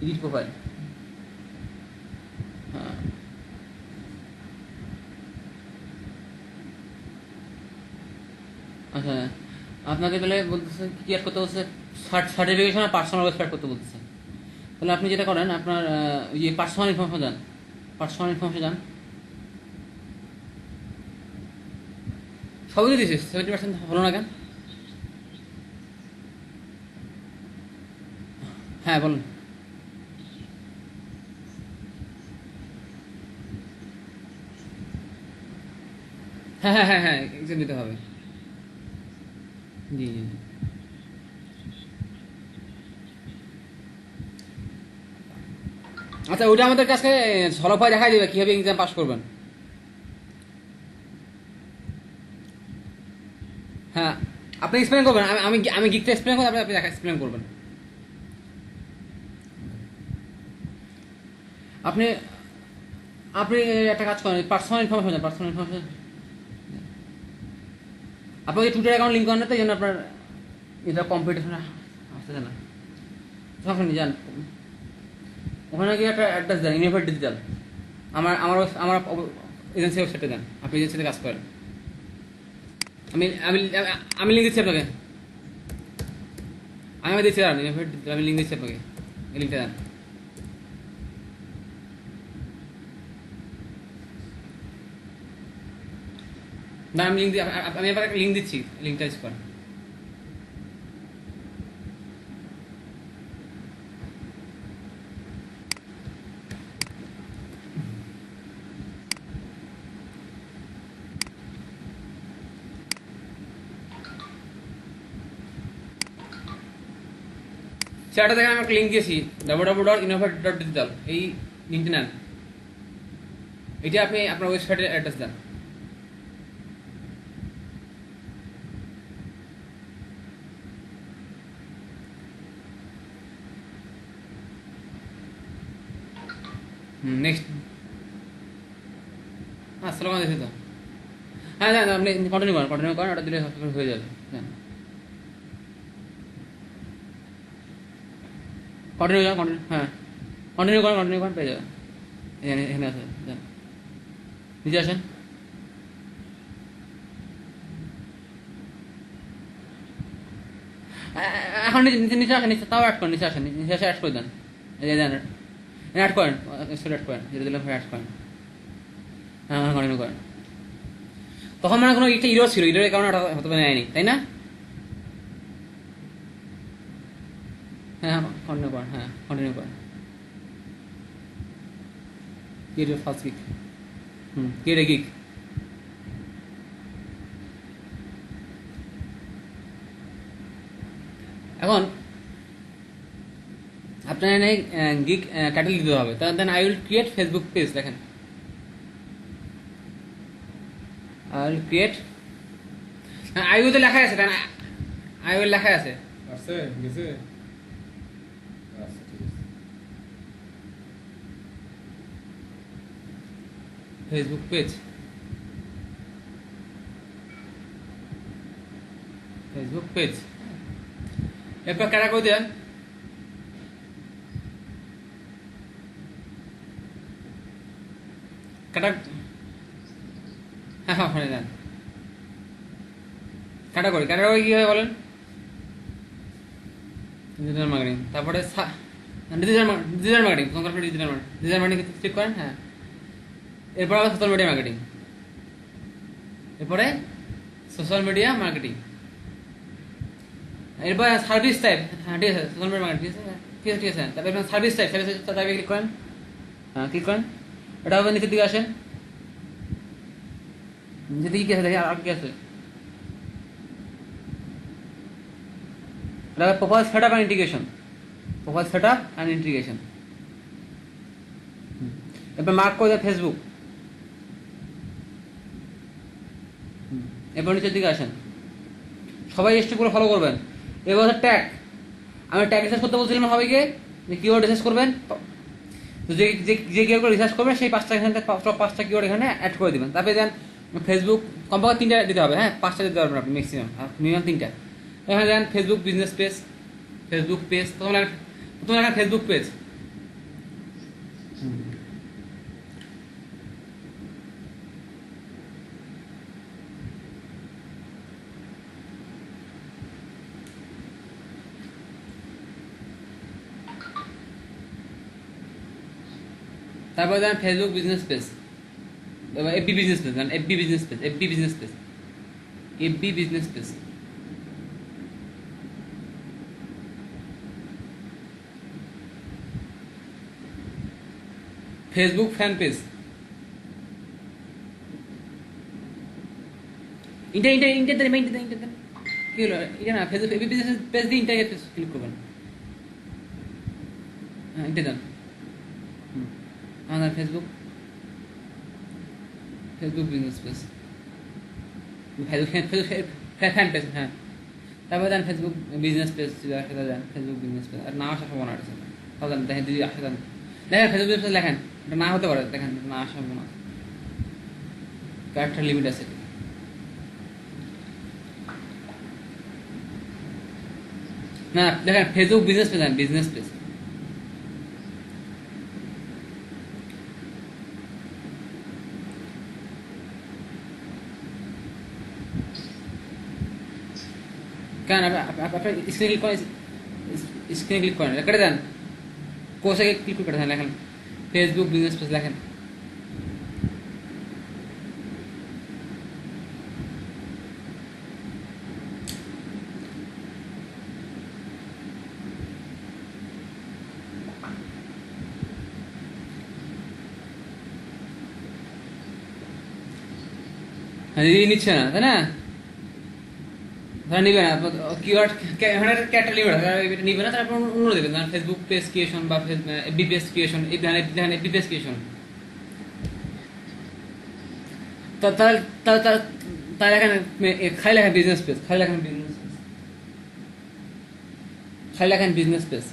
এডিট প্রোফাইল। হ্যাঁ আচ্ছা, আপনাকে তাহলে বলতেছে কি অ্যাড করতে বলছে, সার্টিফিকেশন আর পার্সোনাল ওয়েবসাইট করতে বলতেছে। তাহলে আপনি যেটা করেন, আপনার ইয়ে পার্সোনাল ইনফরমেশন যান, পার্সোনাল ইনফরমেশন যান, সবই দিয়েছিস, 70% হলো না কেন? হ্যাঁ বলুন। হ্যাঁ হ্যাঁ হ্যাঁ হ্যাঁ এক্সাম দিতে হবে, জি জি জি। আচ্ছা ওইটা আমাদের কাছে ঝলফায় দেখাই দেবে কিভাবে এক্সাম পাস করবেন। হ্যাঁ আপনি এক্সপ্লেন করবেন, আমি আমি গিকটা এক্সপ্লেন করবো, আপনি এক্সপ্লেন করবেন। আপনি আপনি একটা কাজ করেন, পার্সোনাল ইনফরমেশন আপনি ওই টুইটার অ্যাকাউন্ট লিঙ্ক করেন না, তো এই জন্য আপনার এটা কম্পিটিশন আসতে না। তখন যান ওখানে গিয়ে একটা অ্যাড্রেস দেন, ইউনিভার্স ডিজিটাল, আমার আমার আমার এজেন্সি ওয়েবসাইটে দেন, আপনি এজেন্সিতে কাজ করেন। আমি আমি আমি লিঙ্ক দিচ্ছি আপনাকে, আমি দিচ্ছি দাঁড়ান, ইউনিভার্স ডিজিটাল আমি লিঙ্ক দিচ্ছি আপনাকে, এই লিঙ্কটা দেন। না আমি লিঙ্ক আমি আপনাকে লিঙ্ক দিচ্ছি, লিঙ্কটা ইউজ করেন। সেটা দেখেন আমি একটা লিঙ্ক দিয়েছি www.innovat.digital, এই লিঙ্কটা নেন, এটা আপনি আপনার ওয়েবসাইটের অ্যাড্রেস দেন। নেক্সট হ্যাঁ স্লোগান দিয়েছি তো, হ্যাঁ হ্যাঁ আপনি কন্টিনিউ করেন, ওটা দিলে হয়ে যাবে। হ্যাঁ কন্টিনিউ হ্যাঁ কন্টিনিউ করেন পেয়ে যাবেন। এখানে এখানে আছে, যান নিচে আসেন। এখন নিচে নিচে আসেন, নিচে তাও অ্যাড করেন, নিচে আসেন, নিচে আসে অ্যাড করে দেন, এই যে দেন অ্যাড করেন, অ্যাড করেন, যেটা দিলাম অ্যাড করেন। হ্যাঁ হ্যাঁ কন্টিনিউ করেন। তখন মানে কোনো একটা ইরো ছিল, ইরোর কারণে ওটা হতে নেয়নি, তাই না? হ্যাঁ কন্টিনিউ করেন, হ্যাঁ কন্টিনিউ করেন। Get your first gig. Get a gig. এখন আপনার এখানে গিগ টাইটেল দিতে হবে, দেন I will create Facebook page. দেখেন I will create, I will তো লেখা আছে, দেন আই উইল লেখা আছে, আছে গেছে। আচ্ছা ঠিক আছে। ফেসবুক পেজ, ফেসবুক পেজ এরপর ক্যাটা করে দেন। ক্যাটা হ্যাঁ হ্যাঁ ওখানে দেন ক্যাটাগরি কি হয় বলেন? ডিজিটাল মার্কেটিং, তারপরে digital marketing, digital marketing click করেন। হ্যাঁ এরপর আবার সোশ্যাল মিডিয়া মার্কেটিং, এরপরে সোশ্যাল মিডিয়া মার্কেটিং, এরপর সার্ভিস টাইপ। হ্যাঁ ঠিক আছে, সোশ্যাল মিডিয়া মার্কেটিং ঠিক আছে ঠিক আছে। তারপরে সার্ভিস টাইপে ক্লিক করেন। হ্যাঁ ক্লিক করেন, এটা হবে নিচের দিকে আসেন, নিচের দিকে কি আছে দেখি, আর কি আছে? এটা profile setup and integration, profile setup and integration. এরপর মার্ক করে দেয় ফেসবুক, এরপর নিচের দিকে আসেন, সবাই স্টেপগুলো ফলো করবেন। এবার ট্যাগ, আমি ট্যাগ রিসার্চ করতে বলছিলাম সবাইকে যে কিওয়ার্ড রিসার্চ করবেন, তো যে যে কিওয়ার্ড রিসার্চ করবেন সেই পাঁচটা এখানে টপ 5টা কিওয়ার্ড এখানে অ্যাড করে দিবেন। তারপরে দেন ফেসবুক কমপক্ষে 3টা দিতে হবে, হ্যাঁ 5টা দিতে পারবেন আপনি ম্যাক্সিমাম, আর মিনিমাম 3টা। এখানে দেন Facebook business page, Facebook page প্রথমে এখানে ফেসবুক পেজ, তারপরে দেন Facebook business page, FB business page, দেন FB business page, FB business page, FB business page, Facebook fan page, enter কি হলো এটা না, ফেসবুক এফবি বিজনেস পেজ দিয়ে ইন্টার ক্লিক করবেন। হ্যাঁ ইন্টার দেন, আমাদের Facebook business page, Facebook fan page, হ্যাঁ। তারপরে দেন ফেসবুক বিজনেস পেজ, সেটা দেন ফেসবুক বিজনেস পেজ। আর না আসার সম্ভাবনা আছে, তাও দেন, দেখেন যদি আসে দেন, দেখেন ফেসবুক বিজনেস পেজ লেখেন, এটা না হতে পারে, দেখেন না আসার সম্ভাবনা আছে, ক্যারেক্টার লিমিট আছে। না দেখেন Facebook business page, business page. কেন আপনার স্ক্রিনে ক্লিক করেন, স্ক্রিনে ক্লিক করেন, কেটে দেন, কোর্সে ক্লিক করে দেন, লেখেন ফেসবুক বিজনেস পেজ লেখেন। নিচ্ছে না, তাই না? ধরেন নিবে না কিওয়ার্ড, ক্যারেক্টার লিমিট এটা নিবে না, তারপর অন্য দেবেন, ফেসবুক পেজ ক্রিয়েশন বা এফবি পেজ ক্রিয়েশন, দেখেন এফবি পেজ ক্রিয়েশন। তাহলে এখানে খালি লেখেন বিজনেস পেজ, খালি লেখেন বিজনেস পেজ, খালি লেখেন বিজনেস পেজ,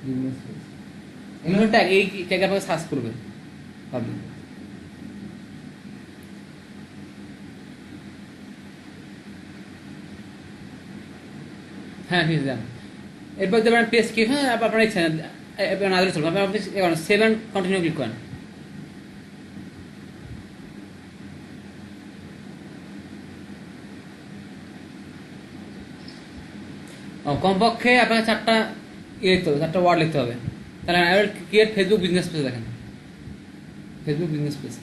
বিজনেস পেজ। এগুলো ট্যাগ, এই ট্যাগ আপনাকে সার্চ করবে পাবলিক। হ্যাঁ ঠিক আছে, যান। এরপর দেবেন পেজ ক্রিয়েশন, আপনার ইচ্ছা না দিলে চলবে, আপনি সেভ অ্যান্ড কন্টিনিউ ক্লিক করেন। কমপক্ষে আপনাকে 4টা লিখতে হবে, 4টা ওয়ার্ড লিখতে হবে। তাহলে I will create Facebook business page, দেখেন ফেসবুক বিজনেস পেজ।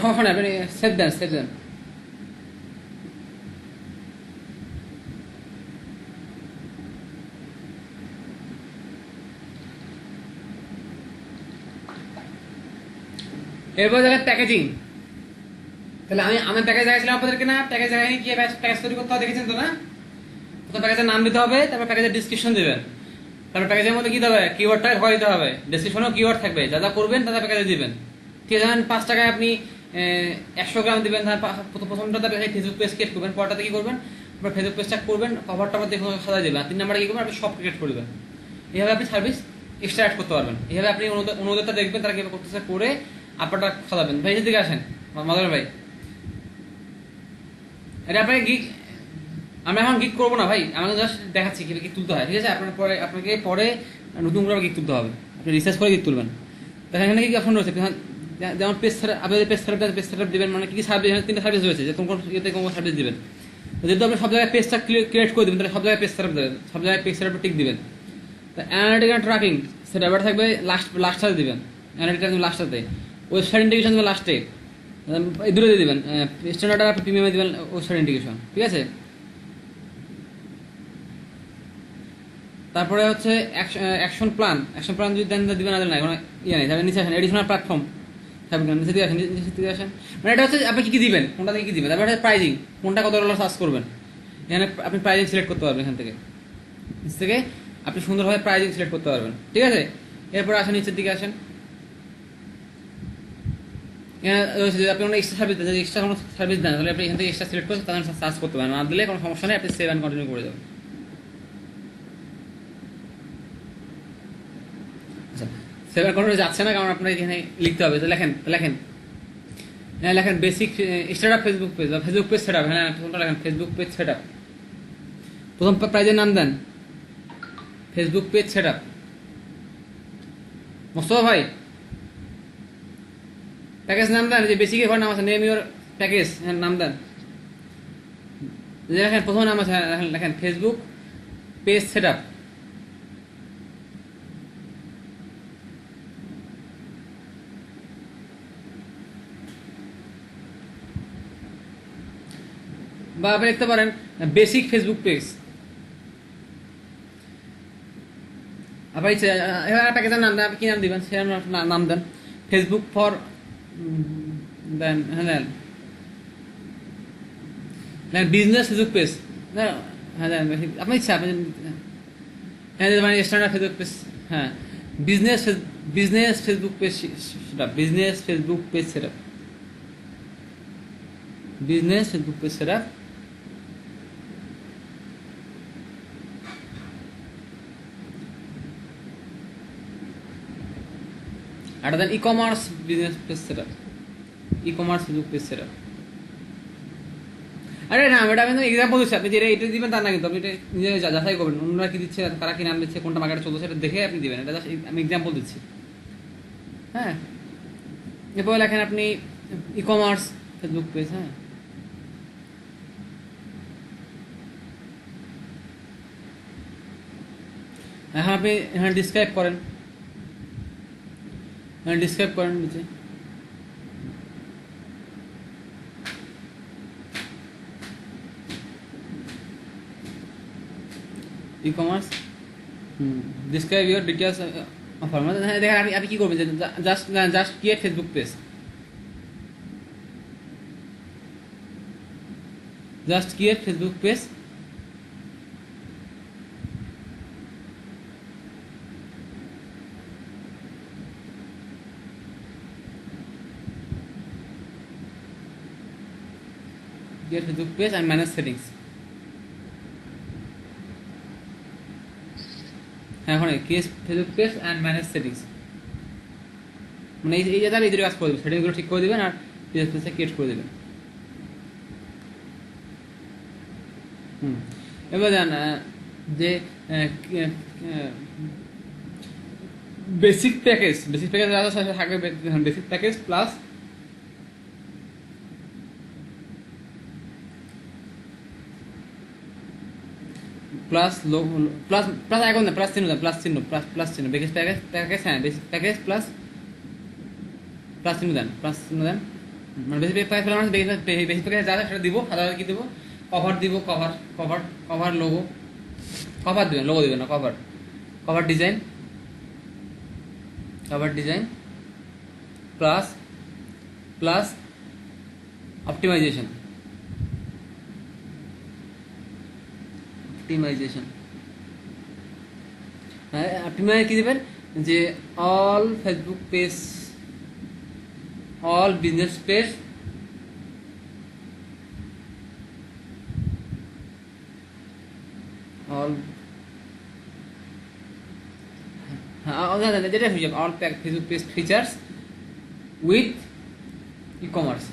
সমস্যা নেই, আপনি সেভ দেন, সেভ দেন। এরপর দেখেন প্যাকেজিং। তাহলে আমি প্যাকেজ দেখাচ্ছিলাম আপনাদেরকে না, প্যাকেজ দেখাইনি কি প্যাকেজ তৈরি করতে হয়, দেখেছেন তো না? প্রথম প্যাকেজের নাম দিতে হবে, তারপর প্যাকেজের ডিসক্রিপশন দিবেন, তারপর প্যাকেজের মধ্যে কি দিতে হবে, কিওয়ার্ডটা ভয় দিতে হবে, ডিসক্রিপশনেও কিওয়ার্ড থাকবে, যা যা করবেন তা প্যাকেজে দিবেন। ঠিক আছে, 5 টাকায় আপনি 100 গ্রাম দিবেন, প্রথমটাতে ফেসবুক পেজ ক্রিয়েট করবেন, পরটাতে কি করবেন, আপনার ফেসবুক পেজটা করবেন, কভারটা মধ্যে সাজা দিবেন, 3 নাম্বারে কি করবেন, আপনি সব ক্রিয়েট করবেন। এইভাবে আপনি সার্ভিস এক্সট্রা অ্যাড করতে পারবেন। এইভাবে আপনি অনুরোধটা দেখবেন তারা কিভাবে করতেছে, করে আপনারটা সাজাবেন। ভাই এদিকে আসেন, মাদার ভাই, এটা আপনাকে গিক, আমরা এখন গিক করবো না ভাই, আমাকে জাস্ট দেখাচ্ছি কিভাবে গিক তুলতে হয়। ঠিক আছে, আপনাকে পরে নতুন করে গিক তুলতে হবে, আপনি রিসার্চ করে গিক তুলবেন। দেখেন এখানে কি অপশন রয়েছে, যেমন পেজ সেটআপ, আপনাদের পেজ সেটআপ দিবেন, মানে কি সার্ভিস, 3টা সার্ভিস রয়েছে, যে কোন কোন ইয়েতে কোন সার্ভিস দিবেন। যেহেতু আপনি সব জায়গায় পেজটা ক্রিয়েট করে দেবেন, তাহলে সব জায়গায় পেজ সেটআপ দেবেন, সব জায়গায় পেজ সেটআপ টিক দিবেন। তো অ্যানালিটিক অ্যান্ড ট্র্যাকিং সেটা এবার থাকবে লাস্টটাতে দিবেন, অ্যানালিটিক লাস্টটাতে, ওয়েবসাইট ইন্টিগ্রেশন লাস্টে, এই দুটো দিয়ে দিবেন, স্ট্যান্ডার্ড আর প্রিমিয়ামে দিবেন ওয়েবসাইট ইন্টিগ্রেশন। ঠিক আছে, তারপরে হচ্ছে অ্যাকশন প্ল্যান যদি দেন দিবেন, না দেন না কোনো ইয়ে নেই। তারপরে নিচে আসেন এডিশনাল প্ল্যাটফর্ম, নিচে দিয়ে আসেন, নিচে দিয়ে আসেন, মানে এটা হচ্ছে আপনি কি দিবেন, কোনটা থেকে কি দিবেন। তারপরে প্রাইজিং, কোনটা কত ডলার সার্চ করবেন, এখানে আপনি প্রাইজিং সিলেক্ট করতে পারবেন, এখান থেকে নিচ থেকে আপনি সুন্দরভাবে প্রাইজিং সিলেক্ট করতে পারবেন। ঠিক আছে, এরপরে আসেন নিচের দিকে আসেন, যদি আপনি কোনো এক্সট্রা সার্ভিস দেন, যদি এক্সট্রা কোনো সার্ভিস দেন, তাহলে আপনি এখান থেকে এক্সট্রা সিলেক্ট করে তাহলে সার্চ করতে পারেন, না দিলে কোনো সমস্যা নেই, আপনি সেভ অ্যান্ড কন্টিনিউ করে যাবেন। আচ্ছা, সেভ অ্যান্ড কন্টিনিউ যাচ্ছে না, কারণ আপনার এখানে লিখতে হবে। তো লেখেন বেসিক স্টার্টআপ ফেসবুক পেজ বা ফেসবুক পেজ সেটআপ। হ্যাঁ, প্রথমটা লেখেন ফেসবুক পেজ সেটআপ, প্রথম প্রাইজের নাম দেন ফেসবুক পেজ সেটআপ। মোস্তফা ভাই, প্যাকেজ নাম দেন, যে বেসিক এর নাম আছে, নেম ইউর প্যাকেজ, নাম দেন, লেখেন প্রথম নাম আছে, লেখেন ফেসবুক পেজ সেটআপ। বা আপনি লিখতে পারেন বেসিক ফেসবুক পেজ, আপনার ইচ্ছে এবার প্যাকেজের নাম দেন, আপনি কি নাম দিবেন সে নাম দেন। ফেসবুক ফর দেন, হ্যাঁ দেন বিজনেস ফেসবুক পেজ, হ্যাঁ দেন আপনার ইচ্ছা, আপনি হ্যাঁ মানে স্ট্যান্ডার্ড ফেসবুক পেজ, হ্যাঁ বিজনেস বিজনেস ফেসবুক পেজ সেটা বিজনেস ফেসবুক পেজ সেটা বিজনেস ফেসবুক পেজ সেটা আর দেন ই কমার্স বিজনেস পেজ সেটা ই কমার্স ফেসবুক পেজ সেটা। আরে না এটা আমি এক্সাম্পল দিচ্ছি, আপনি যেটা এটা দিবেন তার না, কিন্তু আপনি এটা নিজে যাচাই করবেন অন্যরা কি দিচ্ছে, তারা কি নাম দিচ্ছে, কোনটা মার্কেটে চলছে সেটা দেখে আপনি দিবেন। এটা জাস্ট আমি এক্সাম্পল দিচ্ছি। হ্যাঁ এরপর লেখেন আপনি ই কমার্স ফেসবুক পেজ। হ্যাঁ এখন আপনি হ্যাঁ ডিসক্রাইব করেন, হ্যাঁ ডিসক্রাইব করেন নিচে। E commerce describe your details offer, মানে দেখেন আপনি কি করবেন, just just create Facebook page, just create Facebook page. Create Facebook page and manage settings. হ্যাঁ এখন create Facebook page and manage settings, মানে এই যাতে এই দুটো কাজ করে দেবেন, সেটিংসগুলো ঠিক করে দেবেন আর ফেসবুক পেজটা ক্রিয়েট করে দেবেন। এবার জান যে বেসিক প্যাকেজ থাকবে, basic package plus plus plus plus এখন না প্লাস চিহ্ন দেন, প্লাস চিহ্ন প্লাস চিহ্ন বেসিক প্যাকেজ প্যাকেজ, হ্যাঁ বেসিক প্যাকেজ প্লাস প্লাস চিহ্ন দেন, প্লাস চিহ্ন দেন। মানে বেসিক প্যাকেজ মানে বেসিক প্যাকেজ যা সেটা দিব, সাধারণত কি দেবো, কভার দিব, cover cover cover logo, cover দিবেন, লোগো দিবেন না, cover cover design, cover design plus plus optimisation, optimisation. হ্যাঁ অপটিমাইজ কি দেবেন, যে all Facebook page, all business page, all যেটা হয়ে যাবে all Facebook page features with e commerce,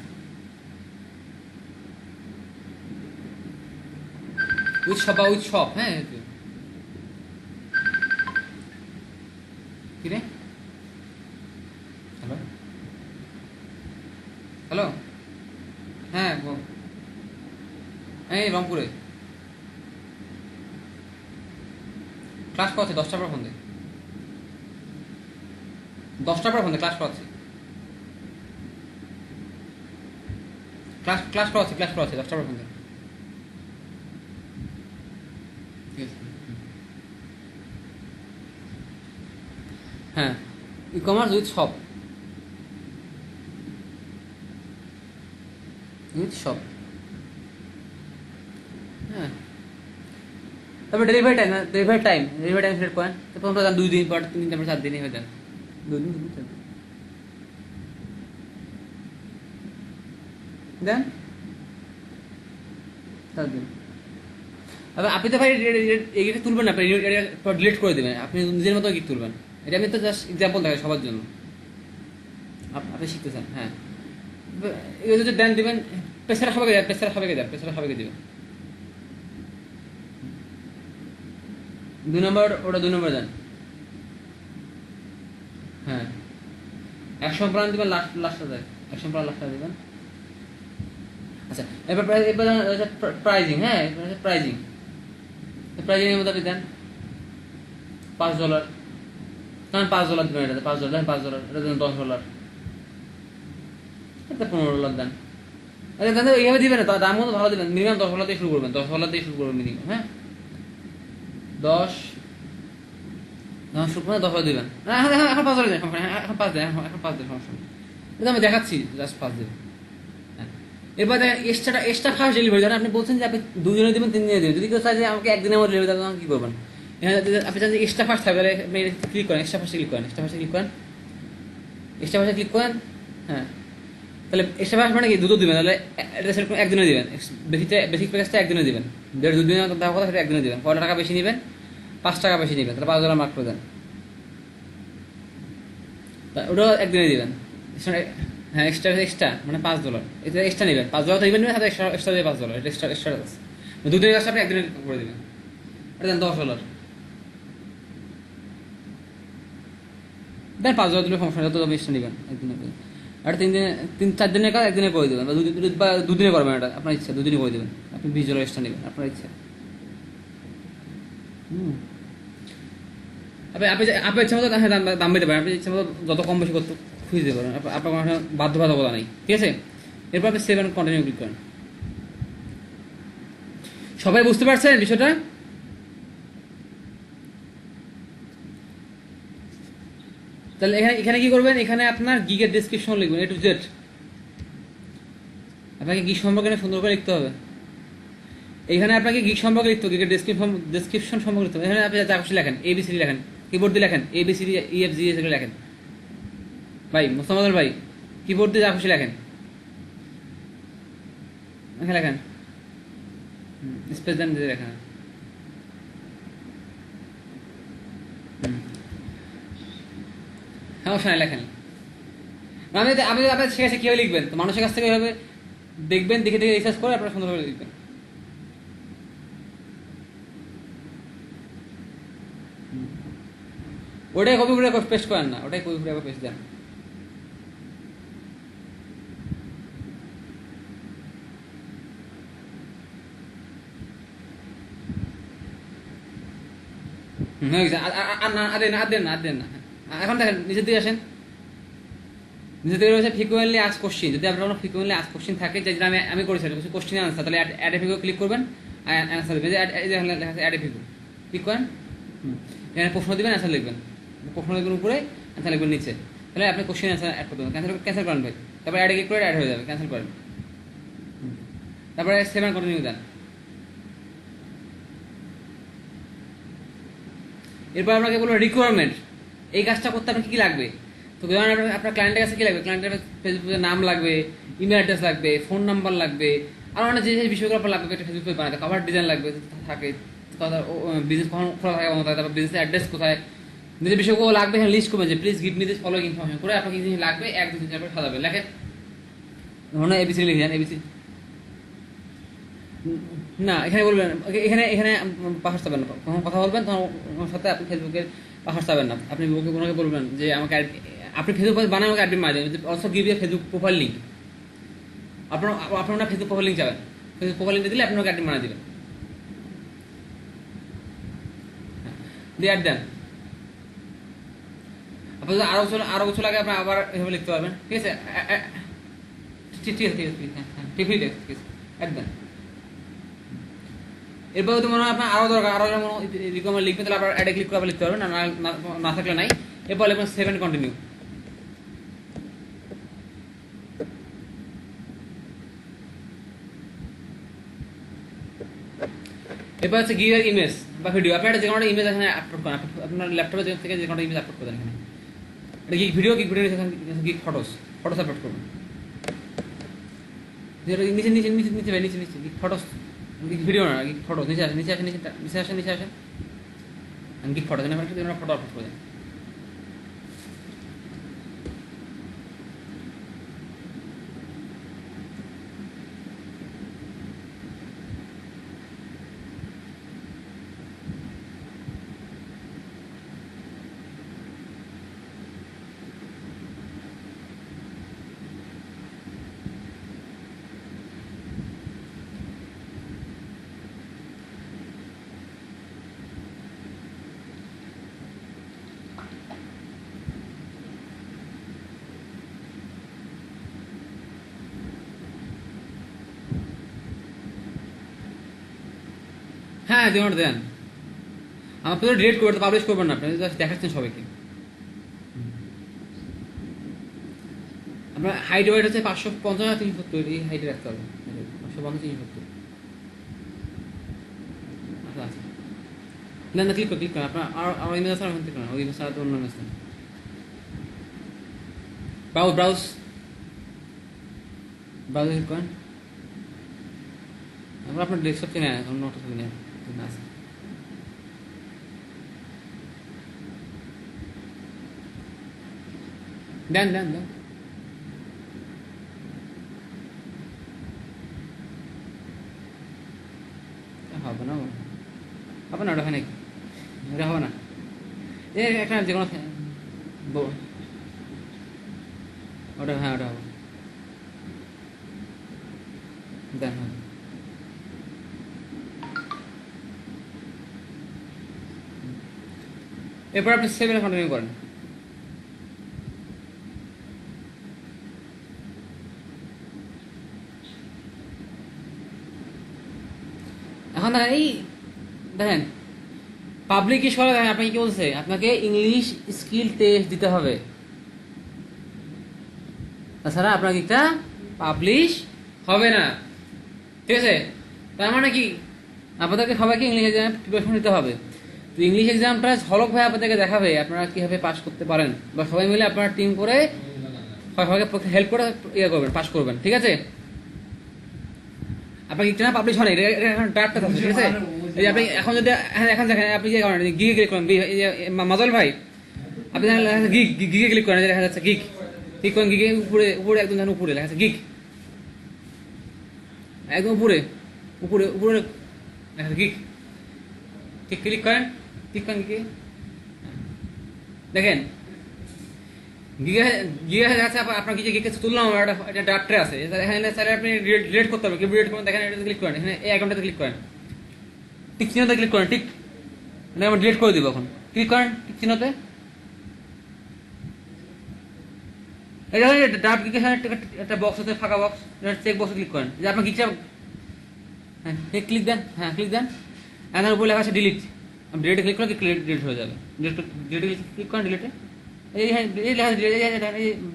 with shop বা উইথ শপ। হ্যাঁ কি রে, হ্যালো হ্যালো, হ্যাঁ বল, এই রংপুরে ক্লাস করাচ্ছে 10টার পর ফোন দে, 10টার পর ফোন দে, ক্লাস করাচ্ছে, ক্লাস করাচ্ছে 10টার পর ফোন দে। হ্যাঁ e commerce with shop, with shop. হ্যাঁ তারপর delivery time, delivery time select করেন, প্রথম 2 দিন, পর 3 দিন, তারপর 7 দিনই হয়ে যান, 2 দিন দেন 7 দিন। আপনি তো ভাই এটা তুলবেন না, আপনি ডিলিট করে দেবেন, আপনি নিজের মতো কি তুলবেন, এটা আমি তো জাস্ট এক্সাম্পল দেখাই সবার জন্য, আপনি শিখতে চান। হ্যাঁ এগুলো যদি দেন দিবেন, পেছারা সবাইকে দেন, পেছারা সবাইকে দেন, পেছারা সবাইকে দিবেন। 2 নম্বর, ওটা 2 নম্বর দেন। হ্যাঁ অ্যাকশন প্ল্যান দিবেন, লাস্টটা দেন, অ্যাকশন প্ল্যান লাস্টটা দিবেন। আচ্ছা এবার প্রাইজিং, হ্যাঁ প্রাইজিং, প্রাইজিং এর মধ্যে আপনি দেন $5, কারণ $5 দেবেন, এটাতে $5 দেন, $5 এটা দেন, $10 এটা $15 দেন। আচ্ছা দাদা এইভাবে দিবেন না, দাম মতো ভালো দিবেন, মিনিমাম $10 দিয়ে শুরু করবেন, $10 দিয়ে শুরু করবেন মিনিমাম। হ্যাঁ 10 যখন শুকনো 10 দিবেন না, এখন 5 দিন, এখন 5 দিন, এখন 5 দিন, সমস্যা নেই। এটা আমি দেখাচ্ছি, জাস্ট 5 দিন। হ্যাঁ। এরপর দেখেন এক্সট্রা ফাস্ট ডেলিভারি, ধরেন আপনি বলছেন যে আপনি 2 দিনে দিবেন, 3 দিনে দিবেন, যদি কেউ চায় যে আমাকে 1 দিনের মধ্যে ডেলিভারি দেবেন, তখন কি করবেন? এখানে যদি আপনি চান যে এক্সট্রা ফাস্ট থাকবে, তাহলে আপনি ক্লিক করেন, এক্সট্রা ফাস্টে ক্লিক করেন, এক্সট্রা ফাস্টে ক্লিক করেন, এক্সট্রা ফাস্টে ক্লিক করেন। হ্যাঁ, তাহলে এক্সট্রা ফাস্ট মানে কি, দুটো দিবেন, তাহলে এটা সেট করে 1 দিনে দিবেন, বেসিক প্যাকেজটা 1 দিনে দিবেন, 2 দিনে দেওয়ার কথা সেটা 1 দিনে দিবেন। কত টাকা বেশি নেবেন? 5 টাকা বেশি নেবেন, তাহলে $5 মার্ক করে দেন, ওটাও 1 দিনে দিবেন। হ্যাঁ, এক্সট্রা মানে $5, এটা এক্সট্রা নেবেন, $5 তো নেবেন, সাথে এক্সট্রা দেবে $5, এটা এক্সট্রা আছে। 2 দিনের কাজটা আপনি 1 দিনে করে দেবেন, এটা দেন $10 দেন। $5 দিলে সমস্যা নেই, যত এক্সট্রা নেবেন 1 দিনে। আর 4 দিনের কাজ 1 দিনে করে দেবেন, বা 2 দিনে করবেন, এটা আপনার ইচ্ছা, 2 দিনে করে দেবেন, আপনি $20 এক্সট্রা নেবেন, আপনার ইচ্ছা। আপনি ইচ্ছা মতো দাম দিতে পারেন, আপনি ইচ্ছা মতো যত কম বেশি করতে খুঁজে দিতে পারেন, আপনার কোনো বাধ্যবাধকতা নেই, ঠিক আছে। এরপর আপনি সেভ অ্যান্ড কন্টিনিউ ক্লিক করেন। সবাই বুঝতে পারছেন বিষয়টা? তাহলে এখানে কি করবেন, এখানে আপনার গিগের ডেসক্রিপশন লিখবেন, A to Z। আপনাকে গিগ সম্পর্কে সুন্দর করে লিখতে হবে। এখানে আপনাকে গিগ সম্পর্কে লিখতে হবে, গিগের ডেসক্রিপশন সম্পর্কে লিখতে হবে। এখানে আপনি যা খুশি লেখেন, ABCD লেখেন, কিবোর্ড দিয়ে লেখেন ABCD EFG এগুলো লেখেন। ভাই মোস্তামদের ভাই, কিবোর্ড দিয়ে যা খুশি লেখেন, এখানে লেখেন, স্পেস দেন দিয়ে লেখেন। সমস্যা নাই, লেখেন। আমি আপনার শিখেছি কীভাবে লিখবেন, তো মানুষের কাছ থেকে এভাবে দেখবেন, দেখে দেখে রিসার্চ করে আপনারা সুন্দরভাবে লিখবেন। ওটাই কপি করে পেস্ট করেন না, ওটাই কপি করে পেস্ট দেন। আর দেন না। এখন দেখেন নিচের দিকে আসেন, নিচের দিকে রয়েছে ফ্রিকুয়েন্টলি আস্কড কোশ্চিন। যদি আপনার কোনো ফ্রিকুয়েন্টলি আস্কড কোশ্চিন থাকে, যেটা আমি করেছিলাম কোশ্চিন আনসার, তাহলে অ্যাড এ ফিগো ক্লিক করবেন, অ্যান্সার দেবেন। অ্যাড এ ফিগো ক্লিক করেন, এখানে প্রশ্ন দিবেন, অ্যান্সার লিখবেন, প্রশ্ন লিখবেন উপরে, অ্যান্সার লিখবেন নিচে, তাহলে আপনি কোশ্চিন অ্যান্সার অ্যাড করতে পারবেন। ক্যান্সেল করেন ভাই, তারপরে অ্যাড ক্লিক করে অ্যাড হয়ে যাবে, ক্যান্সেল করেন। তারপরে সেভ অ্যান্ড কন্টিনিউ দেন। এরপর আপনাকে বলবো রিকোয়ারমেন্ট, এই কাজটা করতে আপনার কি লাগবে। তো ধরেন আপনার ক্লায়েন্টের কাছে কি লাগবে, ক্লায়েন্টের ফেসবুকের নাম লাগবে, ইমেল অ্যাড্রেস লাগবে, ফোন নাম্বার লাগবে, আর অনেক যে বিষয়গুলো আপনার লাগবে, একটা ফেসবুক পেজ বানাতে, কভার ডিজাইন লাগবে থাকে, বিজনেস কখন খোলা থাকে বন্ধ থাকে, তারপর বিজনেসের অ্যাড্রেস কোথায়, যে বিষয়গুলো লাগবে এখানে লিস্ট করবেন, যে please give me this following information করে আপনাকে কি জিনিস লাগবে 1 2 3 4 সাজাবেন, লেখেন। ধরুন এবিসি লিখে যান, এবিসি না, এখানে বলবেন, এখানে পাসওয়ার্ড চাবেন না, কখন কথা বলবেন তখন ওনার সাথে আপনি ফেসবুকের পাসওয়ার্ড চাবেন না, আপনি ওনাকে বলবেন যে আমাকে আপনি ফেসবুক বানান, আমাকে অ্যাডমিন মারা দেবেন, also give you Facebook profile link. আপনার ফেসবুক প্রোফাইল লিঙ্ক চাবেন, ফেসবুক প্রোফাইল লিঙ্ক দিলে আপনি ওকে অ্যাডমিন মারা দেবেন, দিয়ে অ্যাড দেন। আপনার যদি আরো কিছু লাগে আপনি আবার এভাবে লিখতে পারবেন, ঠিক আছে। ঠিক আছে, ঠিক আছে, ঠিক আছে, অ্যাড দেন। এরপর যদি মনে হয় আপনার আরো দরকার, আরো রিকমেন্ড লিখবেন, তাহলে আপনার অ্যাডে ক্লিক করে লিখতে পারবেন, না থাকলে নাই। এরপর লিখবেন সেভ অ্যান্ড কন্টিনিউ। এরপর হচ্ছে গিভ ইমেজ বা ভিডিও, আপনার যে কোনো ইমেজ এখানে আপলোড করেন, আপনার ল্যাপটপে থেকে যে কোনো ইমেজ আপলোড করেন এখানে, এটা gig video gig photos upload করবেন, নিচে নিচে নিচে নিচে নিচে নিচে গিগ ফটোস, গিগ ভিডিও না, গিগ ফটোস, নিচে আসেন, নিচে আসেন, নিচে আসেন, নিচে আসেন, গিগ ফটোস, এখানে ফটো আপলোড করে দেন। হ্যাঁ, দেন। আমার পুরো ডিলিট করবেন, পাবলিশ করবেন না, আপনি জাস্ট দেখাচ্ছেন সবাইকে। আপনার হাইট ওয়েট হচ্ছে 550 আর 370, এই হাইটে রাখতে হবে, 550 370। আচ্ছা আচ্ছা, না না, ক্লিক করেন আপনার আর ইমেজ আছে, ওখান থেকে করেন, ওই ইমেজ ছাড়া তো অন্য ইমেজ নেই। ব্রাউজ ক্লিক করেন, আমরা আপনার ডেস্কটপ কিনে অন্য একটা ছবি নেন আছে। দেন দেন দেন, হবে না হবে না, ওটা হয় নাকি? ওটা হবে না, এ একটা যে কোনো ওটা, হ্যাঁ ওটা হবে, দেন হবে। এরপর আপনি সেভ এন্ড কন্টিনিউ করেন। এখন দেখেন, এই দেখেন পাবলিক ইস্যু হলে দেখেন আপনাকে কি বলছে, আপনাকে ইংলিশ স্কিল টেস্ট দিতে হবে, তাছাড়া আপনার একটা পাবলিশ হবে না। ঠিক আছে, তার মানে কি আপনাদেরকে সবাইকে ইংলিশ এক্সামে প্রিপারেশন নিতে হবে। তো ইংলিশ এক্সামটা ঝলক ভাই আপনাদেরকে দেখাবে আপনারা কিভাবে পাস করতে পারেন, বা সবাই মিলে আপনারা টিম করে সবাইকে হেল্প করে ইয়ে করবেন, পাস করবেন। ঠিক আছে, আপনাকে একটা পাবলিশ হয় না, এটা এখন ড্রাফটটা থাকছে। ঠিক আছে, এই যে আপনি এখন যদি এখন দেখেন, আপনি যে গিগে ক্লিক করেন, মাজল ভাই আপনি গিগে ক্লিক করেন, দেখা যাচ্ছে গিগ, ক্লিক করেন গিগে, উপরে উপরে একদম যেন উপরে লেখা আছে গিগ, একদম উপরে উপরে উপরে লেখা আছে গিগ, ঠিক ক্লিক করেন গিগে, দেখেন গিগে গিগে আছে আপনার গিগে গিগে তুললাম, এটা ড্রাফটে আছে, এখানে স্যার আপনি ডিলিট করতে হবে, কি ডিলিট করুন, দেখেন এটাতে ক্লিক করেন, এখানে এই অ্যাকাউন্টটাতে ক্লিক করেন, টিক চিহ্নতে ক্লিক করেন, ঠিক মানে আমরা ডিলিট করে দিব। এখন ক্লিক করেন টিক চিহ্নতে, এটা ড্রাফট গিগে একটা বক্স আছে, ফাঁকা বক্স, চেক বক্সে ক্লিক করেন, যে আপনার গিগটা, হ্যাঁ ক্লিক দেন, হ্যাঁ ক্লিক দেন, এখানে উপরে লেখা আছে ডিলিট, আপনি ডিলিটে ক্লিক করলে ডিলিট হয়ে যাবে, ডিলিটে ক্লিক করেন, ডিলিটে এই হ্যাঁ এই লেখা আছে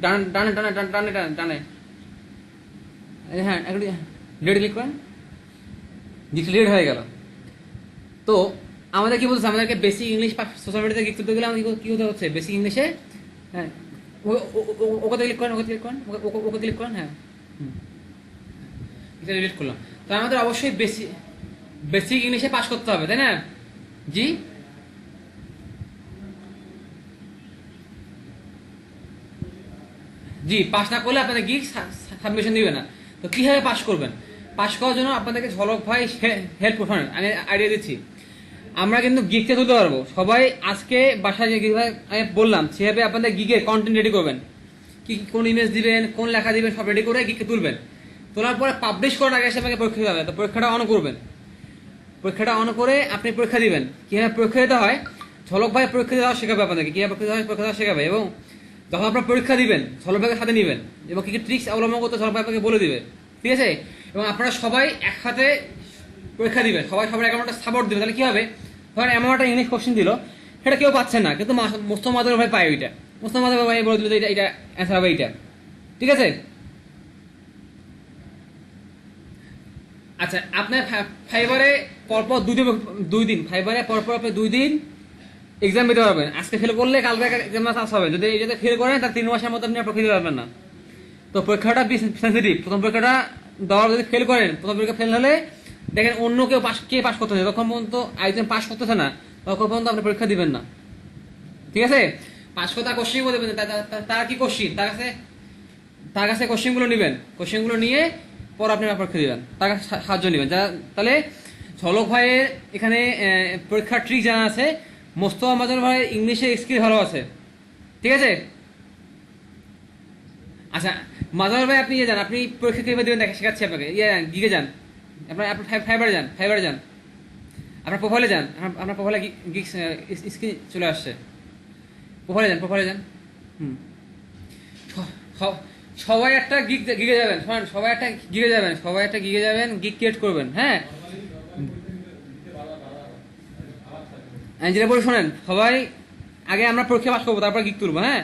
ডানে ডানে ডানে ডানে ডানে, হ্যাঁ একটু ডিলিটে ক্লিক করেন, ডিলিট হয়ে গেল। তো আমাদের কি বলছে, আমাদেরকে বেসিক ইংলিশ সোশ্যাল মিডিয়াতে গিক করতে গেলে আমাদের কি হতে হচ্ছে, বেসিক ইংলিশে, হ্যাঁ ওকে ক্লিক করেন, ওকে ক্লিক করেন, ওকে ক্লিক করেন, হ্যাঁ এটা ডিলিট করলাম। তো আমাদের অবশ্যই বেসিক ইংলিশে পাস করতে হবে, তাই না? জি জি, পাস না করলে আপনাদের গিগ সাবমিশন দিবে না। তো কিভাবে পাস করবেন, পাস করার জন্য আপনাদেরকে ঝলক ভাই হেল্প করবেন, আমি আইডিয়া দিচ্ছি। আমরা কিন্তু গিগটা তুলতে পারবো, সবাই আজকে বাসায় যে গিগ আমি বললাম সেভাবে আপনাদের গিগের কন্টেন্ট রেডি করবেন, কি কোন ইমেজ দিবেন, কোন লেখা দিবেন, সব রেডি করে গিগকে তুলবেন। তোলার পরে পাবলিশ করার আগে এসে আপনাকে পরীক্ষা দিতে হবে। তো পরীক্ষাটা অন করবেন, পরীক্ষাটা অন করে আপনি পরীক্ষা দিবেন। কিভাবে পরীক্ষা দিতে হয়, ঝলক ভাই পরীক্ষা দেওয়া শেখাবে আপনাদেরকে, কিভাবে পরীক্ষা দেওয়া শেখাবে। এবং যখন আপনার পরীক্ষা দিবেন ঝলক ভাইকে সাথে নেবেন, এবং কি কি ট্রিক্স অবলম্বন করতে ঝলক ভাই আপনাকে বলে দিবে। ঠিক আছে, এবং আপনারা সবাই একসাথে পরীক্ষা দিবেন, সবাই সবার একটা সাপোর্ট দিবেন। তাহলে কি হবে, ধরেন এমন একটা ইংলিশ কোশ্চেন দিল, সেটা কেউ পাচ্ছে না, কিন্তু মোস্তফা মাদুর ভাই পায় ওইটা, মোস্তফা মাদুর ভাই বলে দিল যে এটা অ্যান্সার হবে এইটা। ঠিক আছে, আচ্ছা আপনার ফাইবারে পরপর 2 দিন ফাইবারে পরপর আপনি 2 দিন এক্সাম দিতে পারবেন। আজকে ফেল করলে কালকে এক্সাম চান্স হবে, যদি এটাতে ফেল করেন তার 3 মাসের মধ্যে আপনি আর পরীক্ষা দিতে পারবেন না। তো পরীক্ষাটা সেন্সিটিভ, প্রথম পরীক্ষাটা দেওয়ার যদি ফেল করেন, প্রথম পরীক্ষা ফেল হলে দেখেন অন্য কেউ কে পাস করতেছে, তখন পর্যন্ত একজন পাস করতেছে না তখন পর্যন্ত আপনি পরীক্ষা দিবেন না। ঠিক আছে, পাস করতে কোশ্চেন বলে দেবেন, তার কি কোশ্চেন, তার কাছে কোশ্চেনগুলো নেবেন, কোশ্চেনগুলো নিয়ে পর আপনি পরীক্ষা দিবেন, তার কাছে সাহায্য নেবেন। তাহলে ঝলক ভাইয়ের এখানে পরীক্ষার ট্রিক জানা আছে, মোস্তফা মাজল ভাইয়ের ইংলিশে স্কিল ভালো আছে। ঠিক আছে, আচ্ছা মাজল ভাই আপনি যান, আপনি পরীক্ষা কিভাবে দেবেন দেখে শেখাচ্ছি আপনাকে। গিগে যান, আপনার ফাইবারে যান, আপনার প্রোফাইলে যান, আপনার প্রোফাইলে গিগ স্ক্রিন চলে আসছে, প্রোফাইলে যান। সবাই একটা গিগে যাবেন, সবাই একটা গিগে যাবেন, গিগ ক্রিয়েট করবেন। হ্যাঁ যেটা বলে শোনেন, সবাই আগে আমরা পরীক্ষা পাস করবো, তারপর গিক তুলবো। হ্যাঁ,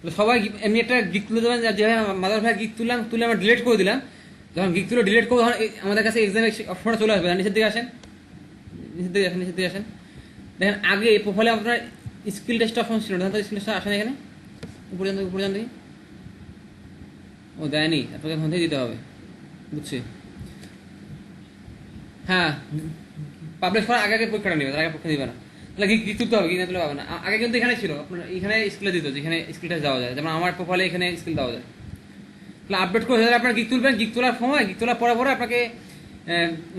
তো সবাই এমনি একটা গিক তুলে দেবেন, যে মাদার ভাই গিক তুলে আমরা ডিলিট করে দিলাম। যখন গিক তুলে ডিলিট করবো তখন আমাদের কাছে এক্সাম অপশনটা চলে আসবে। নিচের দিকে আসেন, নিচের দিকে আসেন। দেখেন আগে এই প্রোফাইলে আপনার স্কিল টেস্ট অপশন ছিল, দেখেন তো স্কিল টেস্ট আসেন এখানে, উপরে যান দেখি। ও দেয়নি, আপনাকে এখন দিতে হবে, বুঝছি। হ্যাঁ, পাবলিশ করার আগে পরীক্ষাটা নেবে, তার আগে পরীক্ষা দিবে না। তাহলে গিক তুলতে হবে, গিক না তুলে পাবে না। আগে কিন্তু এখানে ছিল আপনার, এখানে স্কিলে দিত, যেখানে স্কিলটা দেওয়া যায়, যেমন আমার প্রোফাইলে এখানে স্কিল দেওয়া যায়। তাহলে আপডেট করে তাহলে আপনার গিক তুলবেন, গিক তোলার সময়, গিক তোলার পরে আপনাকে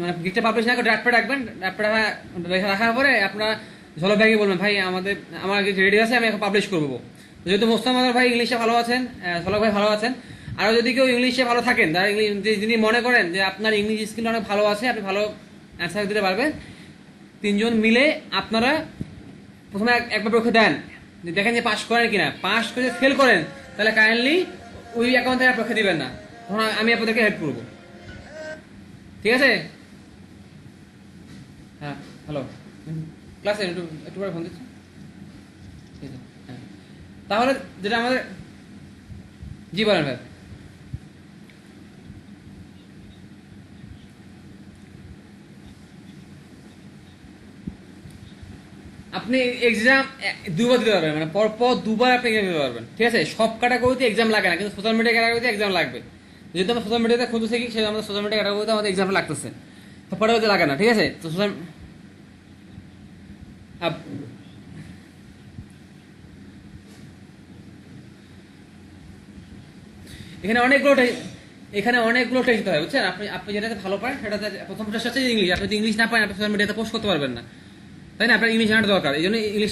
মানে গিকটা পাবলিশ না করে ড্রাফট রাখবেন। ড্রাফট রাখার পরে আপনারা ঝলক ভাইকে বলবেন, ভাই আমার গিক রেডি আছে, আমি এখন পাবলিশ করবো। যেহেতু মোস্তাম ভাই ইংলিশে ভালো আছেন, ঝলক ভাই ভালো আছেন, আরও যদি কেউ ইংলিশে ভালো থাকেন, তারা যিনি মনে করেন যে আপনার ইংলিশ স্কিল অনেক ভালো আছে, আপনি ভালো অ্যান্সার দিতে পারবেন, তিনজন মিলে আপনারা প্রথমে একবার পরীক্ষা দেন, দেখেন যে পাস করেন কিনা। পাস করে ফেল করেন তাহলে কাইন্ডলি ওই অ্যাকাউন্ট থেকে পরীক্ষা দিবেন না, তখন আমি আপনাদেরকে হেল্প করবো, ঠিক আছে? হ্যাঁ, হ্যালো, ক্লাসে একটু পরে ফোন দিচ্ছি, ঠিক আছে? হ্যাঁ, তাহলে যেটা আমাদের, জি বলেন ভাই। আপনি এক্সাম দুবার দিতে পারবেন, মানে পরপর দুবার আপনি এক্সাম দিতে পারবেন, ঠিক আছে? সব ক্যাটাগরিতে এক্সাম লাগে না, কিন্তু সোশ্যাল মিডিয়া ক্যাটাগরিতে এক্সাম লাগবে। যেহেতু আমরা সোশ্যাল মিডিয়াতে খুঁজতে শিখি, সেটা আমাদের সোশ্যাল মিডিয়া ক্যাটাগরিতে আমাদের এক্সাম লাগতেছে, তো পরে লাগে না, ঠিক আছে? তো সোশ্যাল এখানে অনেকগুলো টেস্ট দিতে হয়, বুঝছেন? আপনি যেটাতে ভালো পারেন সেটাতে প্রথম টেস্ট হচ্ছে ইংলিশ। আপনি যদি ইংলিশ না পারেন, আপনি সোশ্যাল মিডিয়াতে পোস্ট করতে পারবেন না, তাই না? আপনার ইংলিশ জানার দরকার, এই জন্য ইংলিশ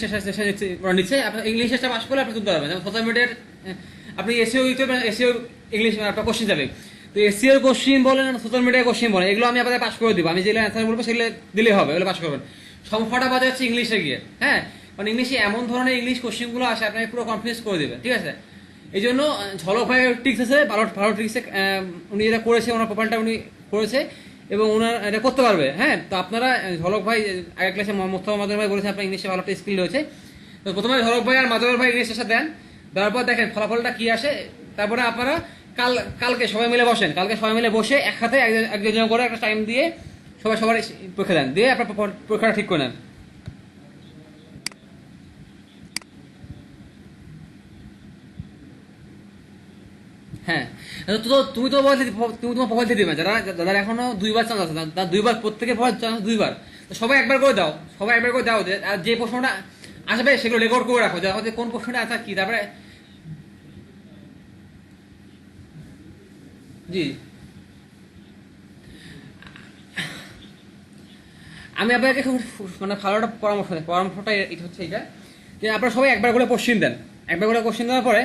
নিচ্ছে। আপনার ইংলিশ টেস্টটা পাস করলে আপনি তুলতে পারবেন। যেমন সোশ্যাল মিডিয়ার আপনি এসিও ইংলিশ আপনার কোশ্চিন যাবে, তো এসিওর কোশ্চিন বলেন, সোশ্যাল মিডিয়ার কোশ্চিন বলেন, এগুলো আমি আপনাদের পাস করে দিব। আমি যেগুলো অ্যান্সার বলবো সেগুলো দিলেই হবে, এগুলো পাস করবেন। সমস্যাটা বাজে হচ্ছে ইংলিশে গিয়ে। হ্যাঁ, মানে ইংলিশে এমন ধরনের ইংলিশ কোশ্চিনগুলো আসে, আপনাকে পুরো কনফিউজ করে দেবে, ঠিক আছে? এই জন্য ঝলক ভাই ট্রিক্স আছে, ভালো ভালো ট্রিক্সে উনি যেটা করেছে, ওনার প্রোফাইলটা উনি করেছে এবং ওনার এটা করতে পারবে। হ্যাঁ, তো আপনারা ঝলক ভাই আগের ক্লাসে মোস্তফা মাদুর ভাই বলেছেন আপনার ইংলিশে ভালো একটা স্কিল রয়েছে, তো প্রথমে ঝলক ভাই আর মাদুর ভাই ইংলিশ টেস্টটা দেন, দেওয়ার পর দেখেন ফলাফলটা কি আসে। তারপরে আপনারা কালকে সবাই মিলে বসেন, কালকে সবাই মিলে বসে একসাথে একজন করে একটা টাইম দিয়ে সবাই সবার পরীক্ষা দেন, দিয়ে আপনার পরীক্ষাটা ঠিক করে নেন। হ্যাঁ, তো তুমি তোমার প্রোফাইল দিয়ে দিবে, যারা এখনো দুইবার চান্স আছে, তার দুইবার, প্রত্যেকের চান্স দুইবার, তো সবাই একবার করে দাও, আর যে প্রশ্নটা আসবে সেগুলো রেকর্ড করে রাখো, যা কোন প্রশ্নটা আছে কি। তারপরে জি, আমি আপনাকে মানে ভালো একটা পরামর্শটা এটা হচ্ছে এটা, যে আপনারা সবাই একবার করে কোশ্চিন দেন। একবার করে কোশ্চিন দেওয়ার পরে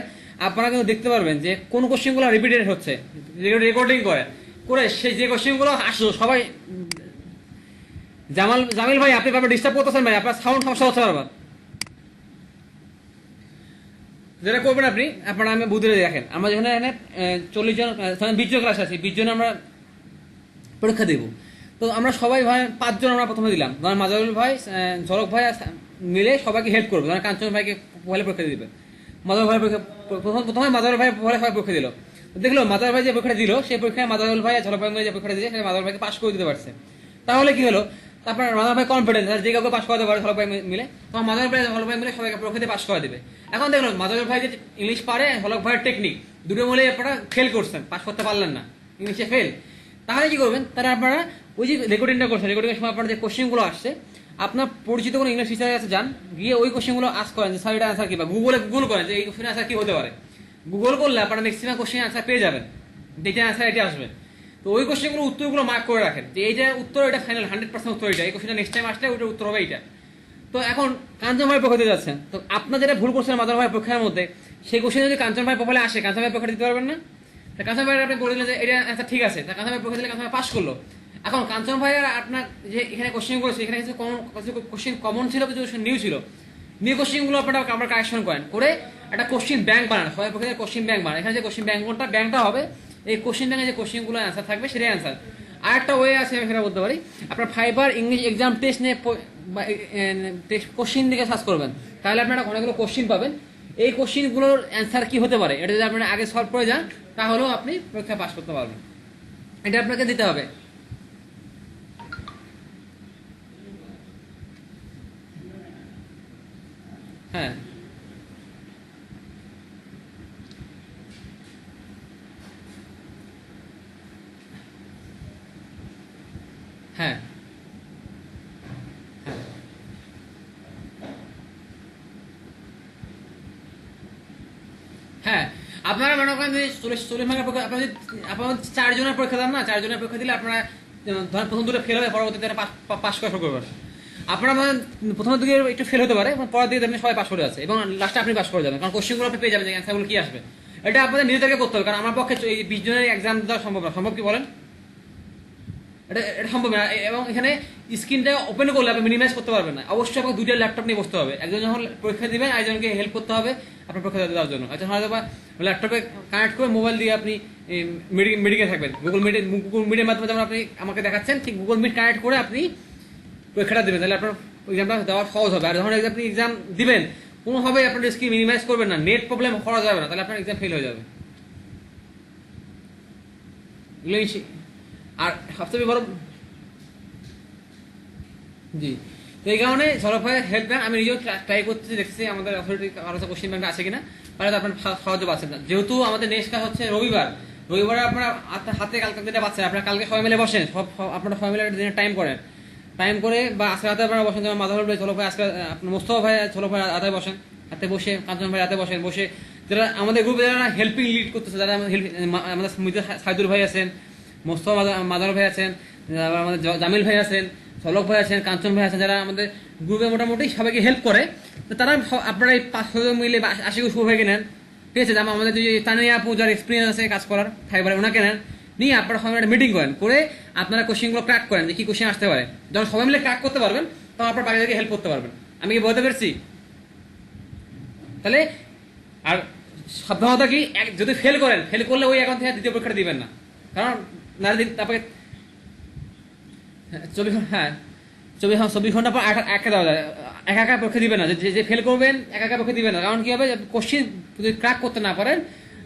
আপনারা কিন্তু দেখতে পারবেন যে কোন কোশ্চিনগুলো রিপিটেড হচ্ছে, রেকর্ডিং করে সেই যে কোশ্চিনগুলো আসলো সবাই। জামিল ভাই, আপনি ব্যাপারে ডিস্টার্ব করতেছেন ভাই, আপনার সাউন্ড সমস্যা হচ্ছে বারবার। যেটা করবেন আপনারা আমি বুঝে দেখেন, আমরা যেখানে 40 জন 20 জন ক্লাস আছি, 20 জন আমরা পরীক্ষা দেবো। তো আমরা সবাই ভাই 5 জন আমরা প্রথমে দিলাম, ধরেন মাজারুল ভাই, ঝলক ভাই মিলে সবাইকে হেল্প করবো। ধরেন কাঞ্চন ভাইকে পয়লা পরীক্ষা দিবে, মাজারুল ভাই প্রথমে মাজারুল ভাই পয়লা সবাই পরীক্ষা দিল, দেখলো মাজারুল ভাই যে পরীক্ষা দিল সেই পরীক্ষায় মাজারুল ভাই আর ঝলক ভাই যে পরীক্ষা দিয়েছে সেটা মাজারুল ভাইকে পাস করে দিতে পারছে। তাহলে কি হলো, তারপর মাজারুল ভাই কনফিডেন্স, যে কাউকে পাস করাতে পারে ঝলক ভাই মিলে, তখন মাজারুল ভাই ঝলক ভাই মিলে সবাইকে পরীক্ষাতে পাস করে দেবে। এখন দেখলো মাজারুল ভাই যে ইংলিশ পারে, ঝলক ভাইয়ের টেকনিক, দুটো মিলে আপনারা ফেল করছেন, পাস করতে পারলেন না, ইংলিশে ফেল। তাহলে কি করবেন, তারা আপনারা ওই যে রেকর্ডিংটা করছেন, রেকর্ডিংয়ের সময় আপনার যে কোশ্চেনগুলো আসছে, আপনার পরিচিত কোনো ইংলিশ টিচারের কাছে যান, গিয়ে ওই কোশ্চেনগুলো আস্ক করেন যে স্যার এটা অ্যান্সার কি, বা গুগল করেন যে এই কোশ্চেনের অ্যান্সার কি হতে পারে। গুগল করলে আপনারা ম্যাক্সিমাম কোশ্চেন অ্যান্সার পেয়ে যাবেন, যেটা অ্যান্সার এটা আসবে। তো ওই কোশ্চেনগুলো উত্তরগুলো মার্ক করে রাখেন যে এইটা উত্তর, এটা ফাইনাল 100% উত্তর, এটা এই কোশ্চেনটা নেক্সট টাইম আসলে ওইটার উত্তর হবে এইটা। তো এখন কাঞ্চন ভাই পরীক্ষা দিতে যাচ্ছেন, তো আপনার যেটা ভুল করছেন মাদার ভাই পরীক্ষার মধ্যে, সেই কোশ্চেন যদি কাঞ্চন ভাই প্রোফাইলে আসে, কাঞ্চন ভাই পরীক্ষা দিতে পারবেন না। কাঞ্চন ভাই আপনি বলে দিলেন যে এটা অ্যান্সার ঠিক আছে, কাঞ্চন ভাই পরীক্ষা দিলে কাঞ্চন ভাই পাস করলো। এখন কাঞ্চন ভাই আর আপনার যে এখানে কোশ্চেন করেছে, এখানে কিছু কোশ্চেন কমন ছিল, কিছু নিউ ছিল, নিউ কোশ্চেনগুলো আপনারা কারেকশন করেন, করে একটা কোশ্চেন ব্যাংক বানান, সবাই পরীক্ষা কোশ্চেন ব্যাংক বানান। এখানে যে কোশ্চেন ব্যাংকটা হবে, এই কোশ্চেন ব্যাংকে যে কোশ্চেনগুলো অ্যান্সার থাকবে সেটাই অ্যান্সার। আর একটা ওয়ে আছে, আমি সেটা বলতে পারি, আপনার ফাইবার ইংলিশ এক্সাম টেস্ট নিয়ে টেস্ট কোশ্চিন দিকে সার্চ করবেন, তাহলে আপনারা অনেকগুলো কোশ্চিন পাবেন। এই কোশ্চিনগুলোর অ্যান্সার কি হতে পারে এটা যদি আপনারা আগে সলভ করে যান, তাহলেও আপনি পরীক্ষা পাস করতে পারবেন। এটা আপনাকে দিতে হবে। হ্যাঁ হ্যাঁ হ্যাঁ হ্যাঁ আপনারা মনে করেন যে 40 মার্কের পরীক্ষা, আপনারা 4 জনের পরীক্ষা দেন না, 4 জনের পরীক্ষা দিলে আপনারা ধরেন প্রথম দুটো ফেল হবে, পরবর্তীতে পাস করা শুরু করবেন। আপনারা প্রথমের দিকে একটু ফেল হতে পারে, পরের দিকে দেখবেন সবাই পাস করে আছে এবং লাস্টে আপনি পাস করে যাবেন, কারণ কোশ্চেনগুলো আপনি পেয়ে যাবেন যে অ্যান্সারগুলো কি আসবে। এটা আপনাদের নিজেদেরকে করতে হবে, কারণ আমার পক্ষে এই 20 জনের এক্সাম দেওয়া সম্ভব না। সম্ভব কি বলেন? এটা এটা সম্ভব না। এবং এখানে স্ক্রিনটা ওপেন করলে আপনি মিনিমাইজ করতে পারবেন না। অবশ্যই আপনাকে দুইটা ল্যাপটপ নিয়ে বসতে হবে, একজন যখন পরীক্ষা দিবেন আরেকজনকে হেল্প করতে হবে আপনার পরীক্ষা দেওয়ার জন্য। একজন হয়তো বা ল্যাপটপে কানেক্ট করে মোবাইল দিয়ে আপনি মিটিংয়ে থাকবেন, গুগল মিটের মাধ্যমে যেমন আপনি আমাকে দেখাচ্ছেন, ঠিক গুগল মিট কানেক্ট করে আপনি পরীক্ষাটা দেবেন, তাহলে আপনার এক্সামটা দেওয়া সহজ হবে। আর যখন আপনি এক্সাম দিবেন কোনোভাবে আপনার স্ক্রিন মিনিমাইজ করবেন না, নেট প্রবলেম করা যাবে না, তাহলে আপনার এক্সাম ফেল হয়ে যাবে। আর সবচেয়ে বড় জি, তো এই কারণে সরব ভাই হেল্প ব্যাংক আমি নিজেও ট্রাই করতেছি, দেখছি আমাদের অথরিটি কারো কোশ্চেন ব্যাংক আছে কিনা, তাহলে আপনার সাহায্য পাচ্ছেন না। যেহেতু আমাদের নেক্সট কাজ হচ্ছে রবিবারে আপনারা হাতে কালকে যেটা পাচ্ছেন, আপনারা কালকে সবাই মিলে বসেন, আপনারা সবাই মিলে দিনের টাইম করে বা আজকে রাতে আপনারা বসেন, যেমন মাধব ভাই, ছোলক ভাই, আজকে আপনার মোস্তফা ভাই, ছোলক ভাই রাতে বসেন, হাতে বসে, কাঞ্চন ভাই রাতে বসে যারা আমাদের গ্রুপে যারা হেল্পিং লিড করতেছে, যারা আমাদের সাইদুর ভাই আছেন, মোস্তফা মাদার ভাই আছেন, আমাদের জামিল ভাই আছেন, সলক ভাই আছেন, কাঞ্চন ভাই আছেন, যারা আমাদের গ্রুপে মোটামুটি সবাইকে হেল্প করে, তো তারা আপনারা এই 5-6 মিলে 80 ভাইকে নেন, ঠিক আছে। যেমন আমাদের যে তানিয়া আপু, যার এক্সপিরিয়েন্স আছে কাজ করার ফাইবারে, ওনাকে নেন, নিয়ে আপনারা সবাই একটা মিটিং করেন, করে আপনারা কোশ্চেনগুলো ক্র্যাক করেন যে কি কোশ্চেন আসতে পারে। যখন সবাই মিলে ক্র্যাক করতে পারবেন তখন আপনার বাকিদেরকে হেল্প করতে পারবেন। আমি কি বলতে পেরেছি? তাহলে আর সাবধানতা কি, যদি ফেল করলে ওই অ্যাকাউন্ট থেকে দ্বিতীয় পরীক্ষাটা দিবেন না, কারণ তারপরে 24 ঘন্টা পর একা দেওয়া যায়, একা পরীক্ষা দিবেন না। যে ফেল করবেন একা পরীক্ষা দিবেন না, কারণ কি হবে, কোশ্চেন যদি ক্র্যাক করতে না পারেন,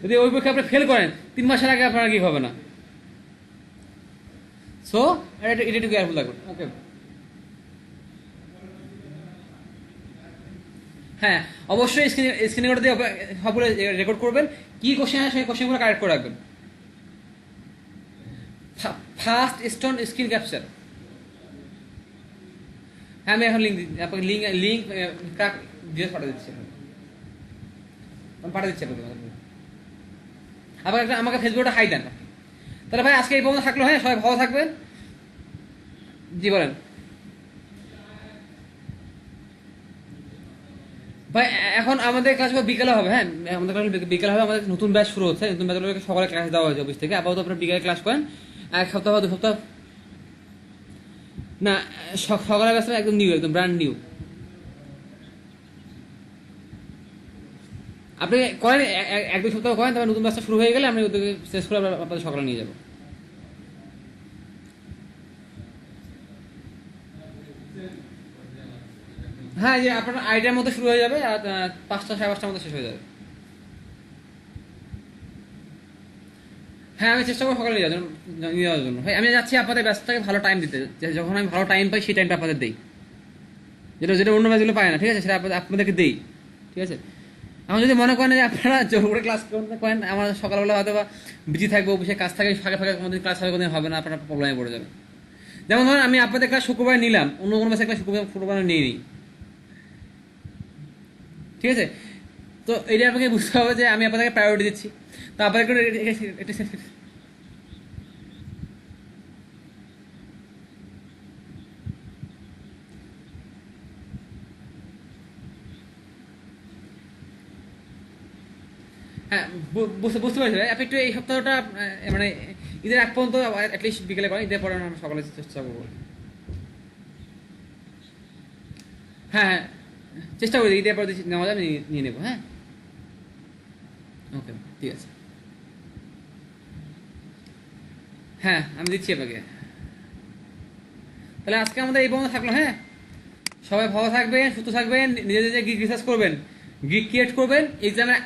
যদি ওই পরীক্ষা আপনি ফেল করেন 3 মাসের আগে আপনার কি হবে না। সো এটা একটু কেয়ারফুল থাকবেন। ওকে, হ্যাঁ অবশ্যই স্ক্রিনে দিয়ে সবগুলো রেকর্ড করবেন, কি কোশ্চেন আছে সেই কোশ্চেনগুলো কারেক্ট করে রাখবেন। ফার্স্ট স্টোন স্ক্রিন ক্যাপচার, হ্যাঁ আমি এখন আপনাকে লিঙ্ক দিয়ে পাঠিয়ে দিচ্ছি, আপনাকে আমাকে ফেসবুকটা হাই দেন। তাহলে ভাই আজকে এই পর্যন্ত থাকলো, হ্যাঁ সবাই ভালো থাকবেন। জি বলেন ভাই। এখন আমাদের ক্লাস বিকেলে হবে, হ্যাঁ আমাদের ক্লাস বিকেলে হবে, আমাদের নতুন ব্যাচ শুরু হচ্ছে, নতুন ব্যাচগুলোকে সকালে ক্লাস দেওয়া হয়েছে অফিস থেকে। আপাতত আপনার বিকেলে ক্লাস করেন, 1 সপ্তাহ বা 2 সপ্তাহ না, সকালে ব্যাচ একদম নিউ, একদম ব্র্যান্ড নিউ। আপনি করেন 1-2 সপ্তাহ করেন, তারপর নতুন ব্যাচটা শুরু হয়ে গেলে আমি ওদেরকে শেষ করে আপনাদের সকালে নিয়ে যাবো। হ্যাঁ, যে আপনার আইডিয়ার মধ্যে শুরু হয়ে যাবে, আর 5টা 5:30টার মধ্যে শেষ হয়ে যাবে। হ্যাঁ আমি চেষ্টা করবো সকালে নিয়ে যাওয়ার জন্য। ভাই আমি যাচ্ছি আপনাদের ব্যস্ততাকে ভালো টাইম দিতে, যখন আমি ভালো টাইম পাই সেই টাইমটা আপনাদের দিই, যেটা অন্য ব্যাচগুলো পায় না, ঠিক আছে, সেটা আপনাদেরকে দিই, ঠিক আছে। এখন যদি মনে করেন যে আপনারা জোর করে ক্লাস করেন, আমার সকালবেলা হয়তো বা বিজি থাকবো, অফিসে কাজ থাকে, ফাঁকে কোনোদিন ক্লাস হবে না, আপনারা প্রবলেমে পড়ে যাবে। যেমন ধরেন আমি আপনাদের ক্লাস শুক্রবার নিলাম, অন্য কোনো ব্যাচের ক্লাস শুক্রবার নিয়ে নিই, ঠিক আছে। তো এটা আপনাকে বুঝতে হবে যে আমি আপনাদেরকে প্রায়োরিটি দিচ্ছি, তো আপনাদের হ্যাঁ বুঝতে পারছি ভাই। আপনি একটু এই সপ্তাহটা মানে ঈদের আগ পর্যন্ত অ্যাটলিস্ট বিকেলে করেন, ঈদের পরে আমরা সকালে চেষ্টা করবো। হ্যাঁ হ্যাঁ চেষ্টা করি, ঈদের পরে নেওয়া যাবে, নিয়ে নেবো। হ্যাঁ ওকে ঠিক আছে, হ্যাঁ আমি দিচ্ছি আপনাকে। তাহলে আজকে আমাদের এই পর্যন্ত থাকলো। হ্যাঁ, সবাই ভালো থাকবেন, সুস্থ থাকবেন, নিজে নিজে গিগ রিসার্চ করবেন, গিগ ক্রিয়েট করবেন, এক্সামে